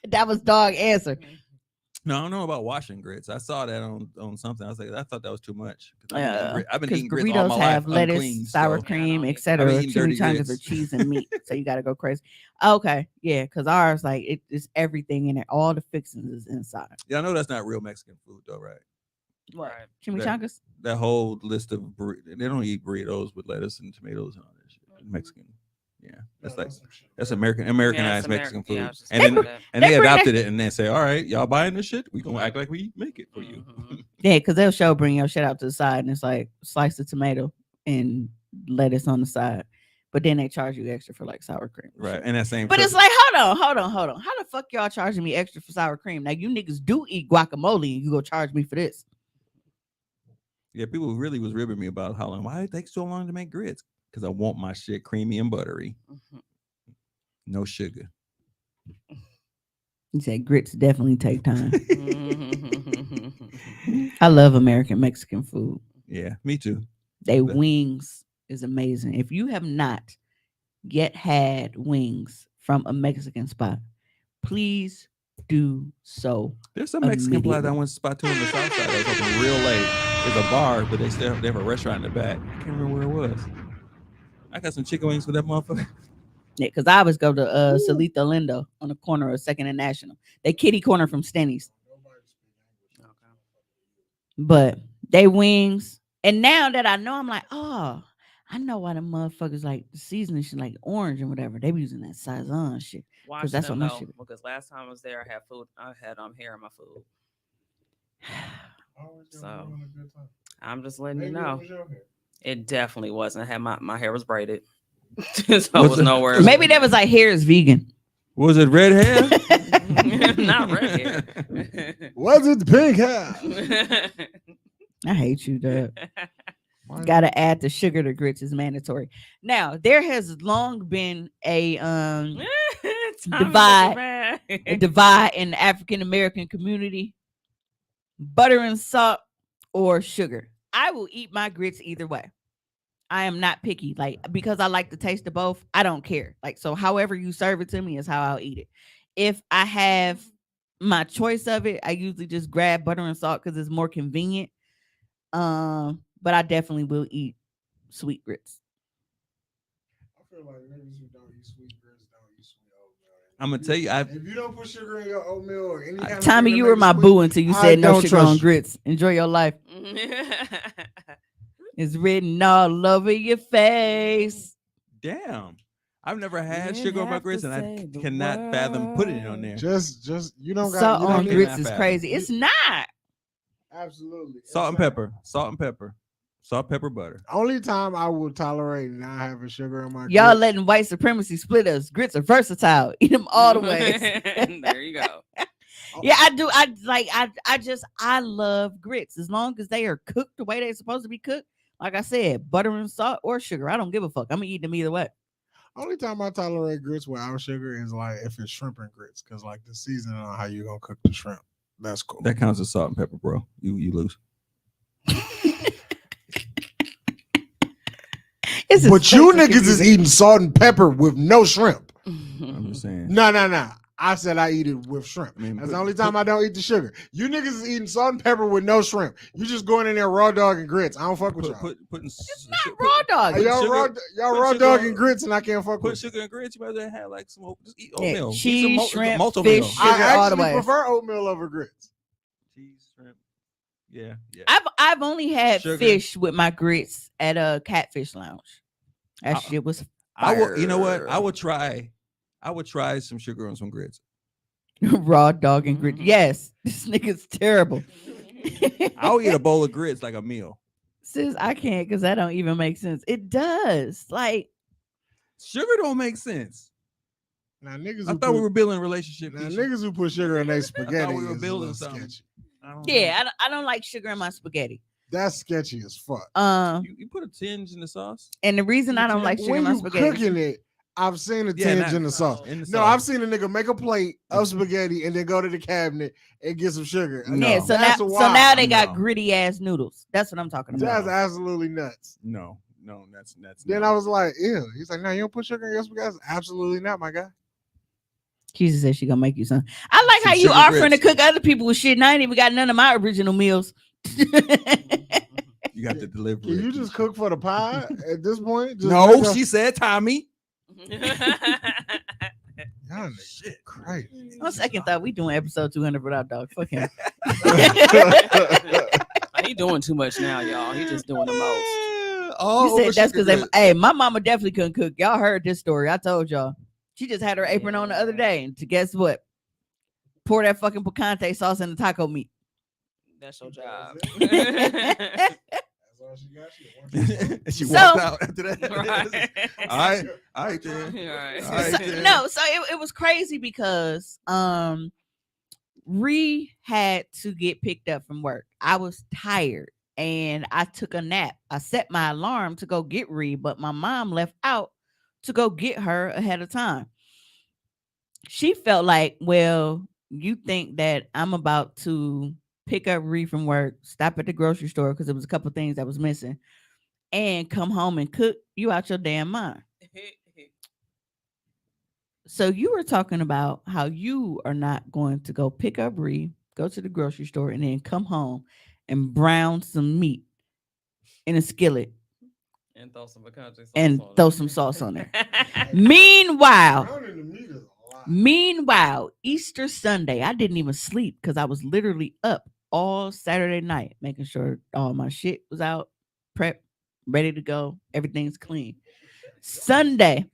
E: That was dog answer.
B: No, I don't know about washing grits. I saw that on something. I was like, I thought that was too much. I've been
E: Because
B: eating grits all
E: burritos
B: my
E: have
B: life,
E: lettuce,
B: unclean,
E: sour
B: so-
E: cream,
D: Yeah, I don't
E: etc.
B: I've been eating dirty
E: Chimichangas are
B: grits.
E: cheese and meat, so you got to go crazy. Okay, yeah, because ours like it's everything in it. All the fixings is inside.
B: Yeah, I know that's not real Mexican food though, right?
E: What?
D: Right.
E: Chimichangas?
B: That whole list of they don't eat burritos with lettuce and tomatoes and all that shit. Mexican, yeah, that's like that's Americanized Mexican food.
D: Yeah, I was just
B: And
D: thinking
B: then
D: that.
B: and
E: They
B: they
E: bring that-
B: adopted it and then say, all right, y'all buying this shit? We gonna act like we make it for you.
D: Mhm.
E: Yeah, because they'll show bring your shit out to the side, and it's like slice of tomato and lettuce on the side, but then they charge you extra for like sour cream, and
B: Right,
E: shit.
B: and that same.
E: But
B: truck-
E: it's like, hold on. How the fuck y'all charging me extra for sour cream? Now you niggas do eat guacamole, and you go charge me for this?
B: yeah, people really was ribbing me about how long. Why it takes so long to make grits? Because I want my shit creamy and buttery,
D: Mhm.
B: no sugar.
E: He said grits definitely take time.
D: Mhm.
E: I love American Mexican food.
B: Yeah, me too.
E: They
B: But-
E: wings is amazing. If you have not yet had wings from a Mexican spot, please do so.
B: There's some Mexican place I
E: Immediately.
B: went to spot too on the south side that was open real late. It's a bar, but they have a restaurant in the back. I can't remember where it was. I got some chicken wings with that motherfucker.
E: Yeah, because I always go to Salito Lindo on the corner of Second and National. They kitty corner from Stenny's. But they wings. And now that I know, I'm like, oh, I know why the motherfuckers like the seasoning shit like orange and whatever. They be using that Saison shit.
D: Watch
E: that's
D: them
E: what my
D: though,
E: shit-
D: because last time I was there, I had food. I had hair in my food. So I'm just letting you know. It definitely wasn't. I had my hair was braided, so it was
B: it?
D: nowhere.
E: Maybe that was like hair is vegan.
B: Was it red hair?
D: Not red hair.
C: Was it pink hair?
E: I hate you, Doug. Gotta add the sugar to grits is mandatory. Now there has long been a divide in the African American community. Butter and salt or sugar. I will eat my grits either way. I am not picky, like because I like the taste of both. I don't care. Like so, however you serve it to me is how I'll eat it. If I have my choice of it, I usually just grab butter and salt because it's more convenient. But I definitely will eat sweet grits.
C: I feel like niggas who don't eat sweet grits don't eat sweet oatmeal.
B: I'm gonna tell you,
C: If you don't put sugar in your oatmeal or any kind of
E: Tommy,
C: sugar
E: you
C: to
E: were
C: make it
E: my
C: sweet,
E: boo until you
C: I
E: said no
C: don't
E: sugar
C: trust
E: on
C: you.
E: grits. Enjoy your life. It's written all over your face.
B: damn, I've never had
D: You
B: sugar on my
D: have to
B: grits, and
D: say
B: I
D: the
B: cannot fathom putting it on there.
C: Just you don't got
E: Salt
C: you
E: on
C: don't
B: need-
C: need
E: grits
B: not
E: is
B: fathom.
E: crazy. It's not.
C: absolutely
B: Salt and
C: It's
B: pepper, salt, pepper, butter.
C: Only time I will tolerate not having sugar in my
E: Y'all
C: grits.
E: letting white supremacy split us. Grits are versatile. Eat them all the ways.
D: There you go.
E: Yeah, I do. I love grits as long as they are cooked the way they're supposed to be cooked. Like I said, butter and salt or sugar. I don't give a fuck. I'm gonna eat them either way.
C: Only time I tolerate grits without sugar is like if it's shrimp and grits, because like the seasoning on how you gonna cook the shrimp. That's cool.
B: That counts as salt and pepper, bro. You lose.
E: It's
C: But you
E: especially
C: niggas is
E: confusing.
C: eating salt and pepper with no shrimp.
B: I'm just saying.
C: No. I said I eat it with shrimp.
B: I mean,
C: That's
B: put-
C: the only time I don't eat the sugar. You niggas is eating salt and pepper with no shrimp. You just going in there raw dog and grits. I don't fuck with y'all.
B: Putting
E: Not raw dog.
B: Put
C: Y'all
B: sugar-
C: raw
B: put sugar
C: dog
B: on-
C: and grits, and I can't fuck
B: Put
C: with.
B: sugar and grits. You might as well have like some. Just eat
E: Yeah,
B: oatmeal. Eat
E: cheese,
B: some
E: shrimp,
B: malto
E: fish,
B: meal.
E: sugar.
C: I
E: all the
C: actually
E: way.
C: prefer oatmeal over grits.
B: Cheese, shrimp. Yeah.
E: I've only had
B: Sugar.
E: fish with my grits at a Catfish Lounge. That shit was
B: I will. You know what?
E: fire.
B: I would try some sugar on some grits.
E: raw dog and grits.
D: Mhm.
E: Yes, this nigga's terrible.
B: I'll eat a bowl of grits like a meal.
E: Sis, I can't because that don't even make sense. It does. Like
B: Sugar don't make sense.
C: Now niggas,
B: I
C: who
B: thought we
C: put-
B: were building relationship.
C: now
B: issues.
C: niggas who put sugar in their spaghetti
B: we were
C: is
B: building
C: a little
B: something.
C: sketchy.
B: I don't know.
E: yeah, I don't like sugar in my spaghetti.
C: That's sketchy as fuck.
B: You put a tinge in the sauce.
E: And the reason I don't like sugar
C: when
E: in my
C: you
E: spaghetti.
C: cooking it, I've seen a
B: Yeah,
C: tinge
B: not-
C: in the sauce.
B: in the
C: No,
B: sauce.
C: I've seen a nigga make a plate of spaghetti and then go to the cabinet and get some sugar.
B: No.
E: Yeah, so
C: That's
E: now
C: wild.
E: they got
B: No.
E: gritty ass noodles. That's what I'm talking about.
C: That's
B: No.
C: absolutely nuts.
B: No, that's
C: Then
B: no.
C: I was like, ew. He's like, no, you don't put sugar in your spaghetti? Absolutely not, my guy.
E: She just said she gonna make you some. I like
B: Some
E: how you
B: sugar
E: offering to
B: grits.
E: cook other people with shit, and I ain't even got none of my original meals.
B: You got to deliver.
C: Can you just cook for the pie at this point? Just
B: No,
C: make a-
B: she said Tommy.
C: Y'all niggas
B: Shit.
C: crazy.
E: On second thought, we doing episode 200 without dog. Fuck him.
D: He doing too much now, y'all. He just doing the most.
E: You said that's because hey, my mama definitely couldn't cook. Y'all heard this story. I told y'all. She just had her apron on the other day, and to guess what? Pour that fucking picante sauce in the taco meat.
D: That's your job.
C: That's all she got.
B: She
E: So-
B: walked out after that.
D: Right.
B: All right, all right, then.
D: Right.
B: All right,
E: So-
B: then.
E: no, so it was crazy because Ree had to get picked up from work. I was tired and I took a nap. I set my alarm to go get Ree, but my mom left out to go get her ahead of time. She felt like, well, you think that I'm about to pick up Ree from work, stop at the grocery store because there was a couple things that was missing, and come home and cook. You out your damn mind. So you were talking about how you are not going to go pick up Ree, go to the grocery store, and then come home and brown some meat in a skillet
D: And throw some picante sauce
E: and
D: on
E: throw
D: it.
E: some sauce on there.
D: Right.
E: Meanwhile,
C: Browning the meat is a lot.
E: Meanwhile, Easter Sunday, I didn't even sleep because I was literally up all Saturday night, making sure all my shit was out, prep, ready to go. Everything's clean. Sunday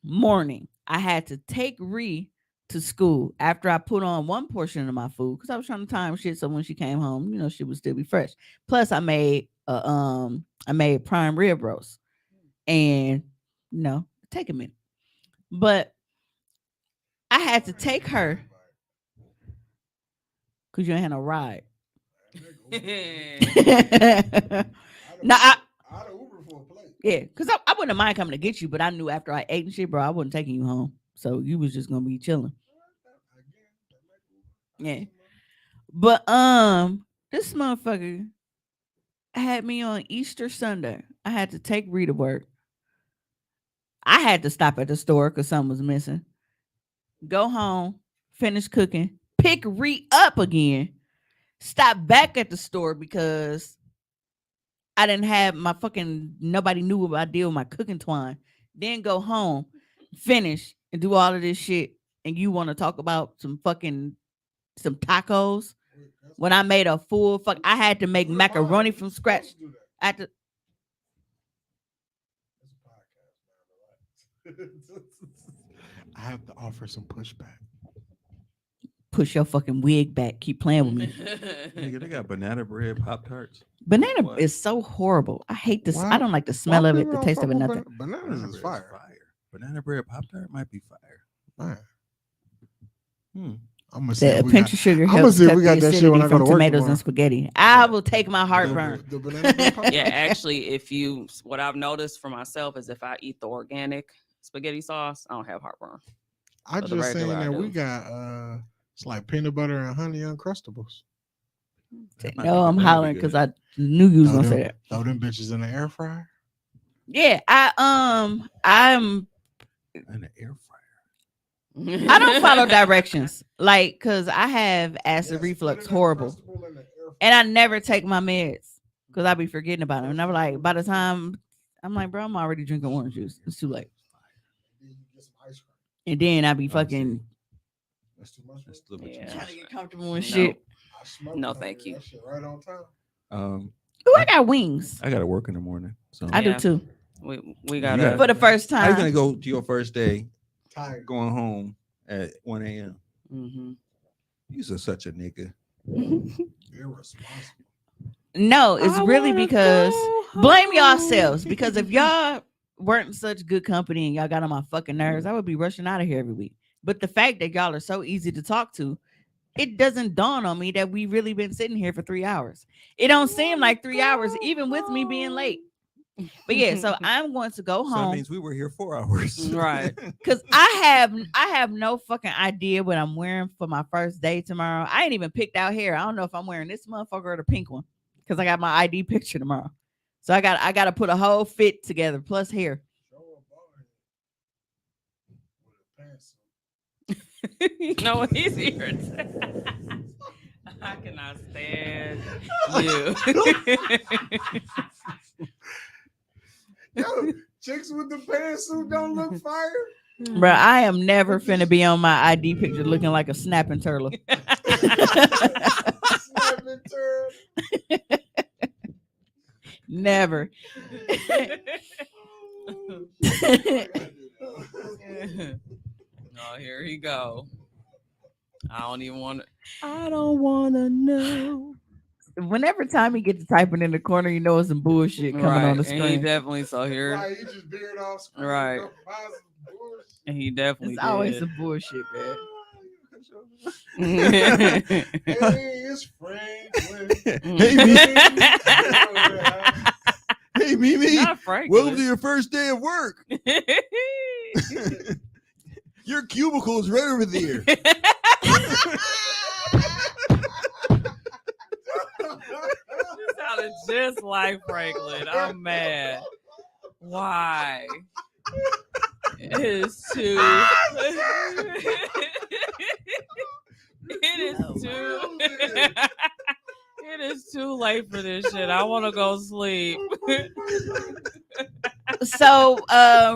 E: morning, I had to take Ree to school after I put on one portion of my food because I was trying to time shit so when she came home, she would still be fresh. Plus, I made prime rib roast, and take a minute, but I had to take her because you ain't had no ride. No,
C: I'd Uber for a plate.
E: yeah, because I wouldn't mind coming to get you, but I knew after I ate and shit, bro, I wasn't taking you home. So you was just gonna be chilling. Yeah. But this motherfucker had me on Easter Sunday. I had to take Ree to work. I had to stop at the store because something was missing. Go home, finish cooking, pick Ree up again, stop back at the store because I didn't have my fucking, nobody knew what I did with my cooking twine. Then go home, finish, and do all of this shit. And you want to talk about some tacos when I made a full fuck. I had to make macaroni from scratch. I had to,
C: I have to offer some pushback.
E: push your fucking wig back. Keep playing with me.
B: Nigga, they got banana bread Pop Tarts.
E: Banana
B: What?
E: is so horrible. I hate this.
C: Why-
E: I don't like the smell of it, the taste of it, nothing.
C: Bananas is fire.
B: Banana bread Pop Tart might be fire.
C: Man.
B: Hmm.
C: I'm gonna see.
E: The
C: if we
E: pinch
C: got-
E: of sugar
C: I'ma
E: helps
C: see if
E: cut
C: we
E: the
C: got that shit
E: acidity
C: when I go
E: from
C: to work
E: tomatoes
C: tomorrow.
E: and spaghetti. I will take my heartburn.
C: The banana bread pop-
D: Yeah, actually, what I've noticed for myself is if I eat the organic spaghetti sauce, I don't have heartburn.
C: I
D: But the
C: just saying
D: regular I
C: that we
D: do.
C: got it's like peanut butter and honey Uncrustables.
B: That might
E: No,
B: be
E: I'm
B: good. That might
E: hollering
B: be
E: because
B: good.
E: I knew you was
C: Throw
E: gonna say
C: them,
E: that.
C: throw them bitches in the air fryer.
E: Yeah, I'm
B: And the air fryer.
E: I don't follow directions. Like, cause I have acid
C: Yes,
E: reflux,
C: put it in
E: horrible.
C: Uncrustable in the air fryer.
E: And I never take my meds because I be forgetting about them. And I'm like, by the time I'm like, bro, I'm already drinking orange juice. It's too late.
C: Then you get some ice cream.
E: And then I be
B: see.
E: fucking
C: That's too much.
B: That's a little bit
D: Yeah.
B: too
E: trying
B: much.
E: to get comfortable and
D: No.
E: shit.
C: I smoked
D: No,
C: it
D: thank
C: over there.
D: you.
C: That shit right on time.
E: Ooh, I got wings.
B: I gotta work in the morning. So
E: I do
D: Yeah.
E: too.
D: We
B: got-
D: gotta.
E: For the first
B: how you gonna
E: time.
B: go to your first day
C: Tired.
B: going home at 1 a.m.?
D: Mhm.
B: You're such a nigga.
C: Irresponsible.
E: No, it's
D: I
E: really
D: wanna
E: because
D: go
E: blame
D: home.
E: yourselves. Because if y'all weren't in such good company and y'all got on my fucking nerves, I would be rushing out of here every week. But the fact that y'all are so easy to talk to, it doesn't dawn on me that we really been sitting here for 3 hours. It don't seem like 3 hours, even with me being late. But yeah, so I'm going to go
B: So that
E: home
B: means we were here 4 hours.
D: Right.
E: because I have no fucking idea what I'm wearing for my first day tomorrow. I ain't even picked out hair. I don't know if I'm wearing this motherfucker or the pink one because I got my ID picture tomorrow. So I got to put a whole fit together plus hair.
D: You know what he's here. I cannot stand you.
C: Yo, chicks with the pantsuit don't look fire.
E: Bro, I am never finna be on my ID picture looking like a snapping turtle.
C: Snapping turtle.
E: Never.
D: Oh, here he go. I don't want to know.
E: Whenever Tommy gets to typing in the corner, you know it's some bullshit coming on the
D: And he
E: screen.
D: definitely saw here.
C: Right, he just veered off screen.
D: Right.
C: Go buy some bullshit.
D: And he definitely
E: It's always
D: did.
E: some bullshit, man.
C: Hey, it's Franklin.
B: Hey, Hey, Mimi.
D: Not Franklin.
B: Welcome to your first day of work. Your cubicle is right over there.
D: You sounded just like Franklin. I'm mad. Why? It is too. It is too late for this shit. I want to go sleep.
E: So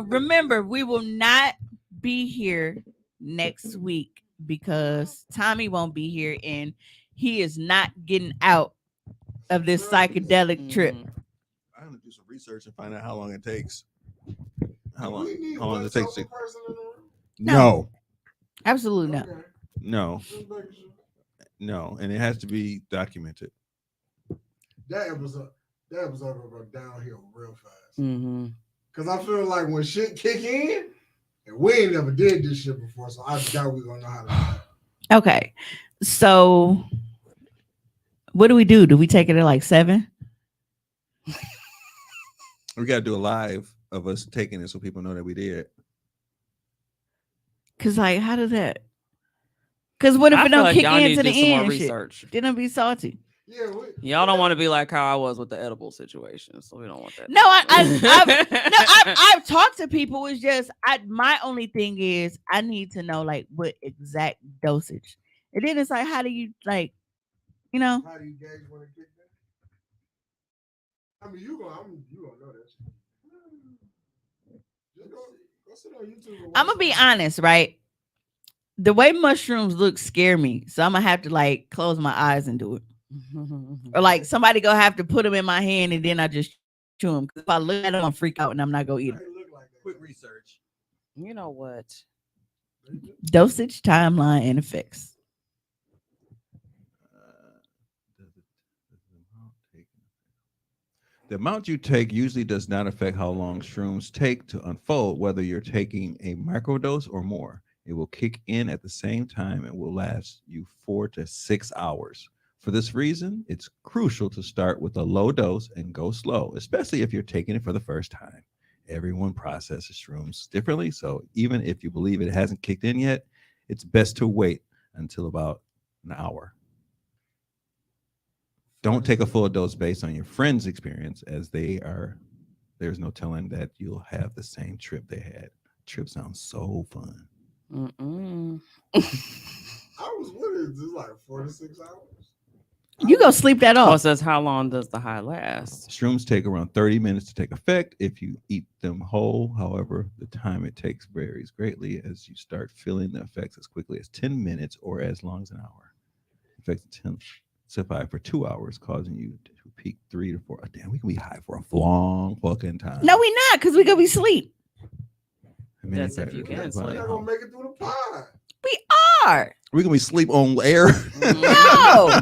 E: remember, we will not be here next week because Tommy won't be here and he is not getting out of this psychedelic trip.
B: I'm gonna do some research and find out how long it takes. How
C: Do
B: long?
C: we need
B: How long
C: one
B: does it take?
C: sober person in the room?
B: No,
E: Absolutely not.
C: Okay,
B: no,
C: just making sure.
B: no, and it has to be documented.
C: That episode gonna go downhill real fast.
D: Mm-hmm.
C: Cause I feel like when shit kick in, and we ain't never did this shit before, so I doubt we gonna know how to do it.
E: Okay. So what do? Do we take it at like 7?
B: We gotta do a live of us taking it so people know that we did.
E: Cause like, how does that? Cause what if
D: I
E: it
D: feel
E: don't
D: like
E: kick
D: y'all
E: in
D: need
E: to
D: to
E: the
D: do some
E: end?
D: more
E: And shit?
D: research.
E: Then it'll be salty.
C: Yeah,
D: Y'all don't want to be like how I was with the edible situation, so we don't want that.
E: No, I've talked to people. It's just my only thing is I need to know like what exact dosage. And then it's like, how do you like, you know?
C: How do you gauge when it kicked in? I mean, you gonna know that shit. Just go sit on YouTube. And
E: I'm
C: watch
E: gonna be
C: it.
E: honest, right? The way mushrooms look scare me, so I'm gonna have to like close my eyes and do it, or like somebody gonna have to put them in my hand and then I just chew them. Because if I look at them, I'm freak out and I'm not gonna eat them.
C: They look like that.
B: Quick research.
D: You know what?
E: Dosage, timeline, and effects.
B: The amount you take usually does not affect how long shrooms take to unfold, whether you're taking a microdose or more. It will kick in at the same time and will last you 4 to 6 hours. For this reason, it's crucial to start with a low dose and go slow, especially if you're taking it for the first time. Everyone processes shrooms differently, so even if you believe it hasn't kicked in yet, it's best to wait until about an hour. Don't take a full dose based on your friend's experience, as there's no telling that you'll have the same trip they had. Trip sounds so fun.
D: Mm-mm.
C: What is this, like 4 to 6 hours?
E: You go sleep that
D: Oh,
E: off.
D: it says how long does the high last?
B: Shrooms take around 30 minutes to take effect if you eat them whole. However, the time it takes varies greatly as you start feeling the effects as quickly as 10 minutes or as long as an hour. Effects intensify for 2 hours, causing you to peak 3 to 4. Oh, damn, we can be high for a long fucking time.
E: No, we not, because we gonna be asleep.
B: I mean,
D: That's if you can
C: We're
D: sleep.
C: not gonna make it through the pod.
E: We are.
B: We're gonna be sleep on air.
E: No.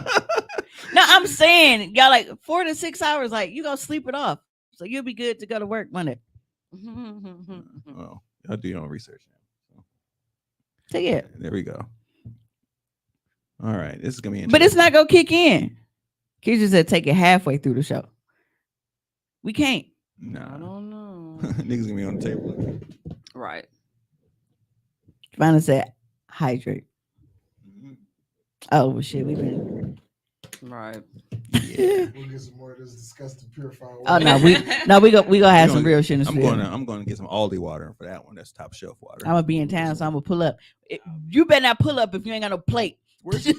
E: No, I'm saying y'all like 4 to 6 hours, like you gonna sleep it off. So you'll be good to go to work Monday.
B: Well, I'll do your own research now.
E: So yeah.
B: There we go. All right, this is gonna be interesting.
E: But it's not gonna kick in. Kids just said take it halfway through the show. We can't.
D: I
B: Nah,
D: don't know.
B: niggas gonna be on the table.
D: Right.
E: Trying to say hydrate.
B: Mhm.
E: Oh well, shit, we've been.
D: Right.
B: Yeah.
C: We'll get some more of this disgusting purified
E: Oh
C: water.
E: no, we gonna have some real shit in the
B: I'm
E: studio.
B: gonna get some Aldi water for that one. That's top shelf water.
E: I'm gonna be in town, so I'm gonna pull up. You better not pull up if you ain't got no plate.
B: Where's she?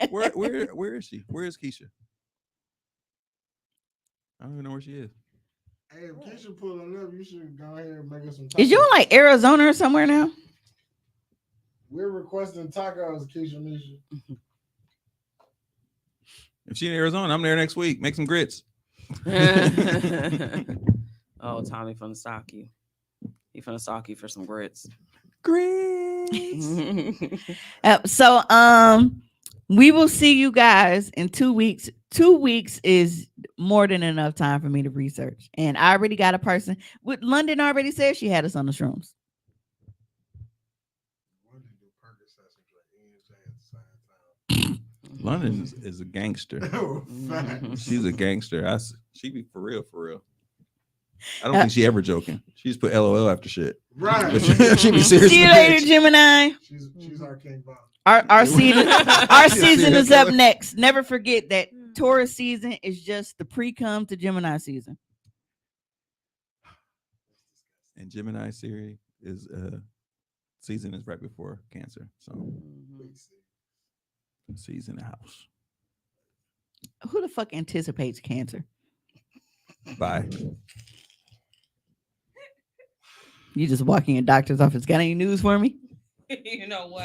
B: Where is she? Where is Keisha? I don't even know where she is.
C: Hey, if Keisha pulling up, you should go ahead and make us some tacos.
E: Is you in like Arizona or somewhere now?
C: We're requesting tacos, Keisha Misha.
B: If she in Arizona, I'm there next week. Make some grits.
D: Oh, Tommy finna stalk you. He finna stalk you for some grits.
B: Grits.
E: So we will see you guys in 2 weeks. 2 weeks is more than enough time for me to research, and I already got a person. With London already said she had us on the shrooms.
B: London is a gangster. She's a gangster. She be for real, for real. I don't think she ever joking. She just put LOL after shit.
C: Right.
B: But she be serious.
E: See you later, Gemini.
C: She's our king Bob.
E: Our season, our season is up
B: killer.
E: next. Never forget that Taurus season is just the pre-cum to Gemini season.
B: And Gemini series is season is right before Cancer. So season the house.
E: Who the fuck anticipates Cancer?
B: Bye.
E: You just walking in a doctor's office. Got any news for me?
D: You know what?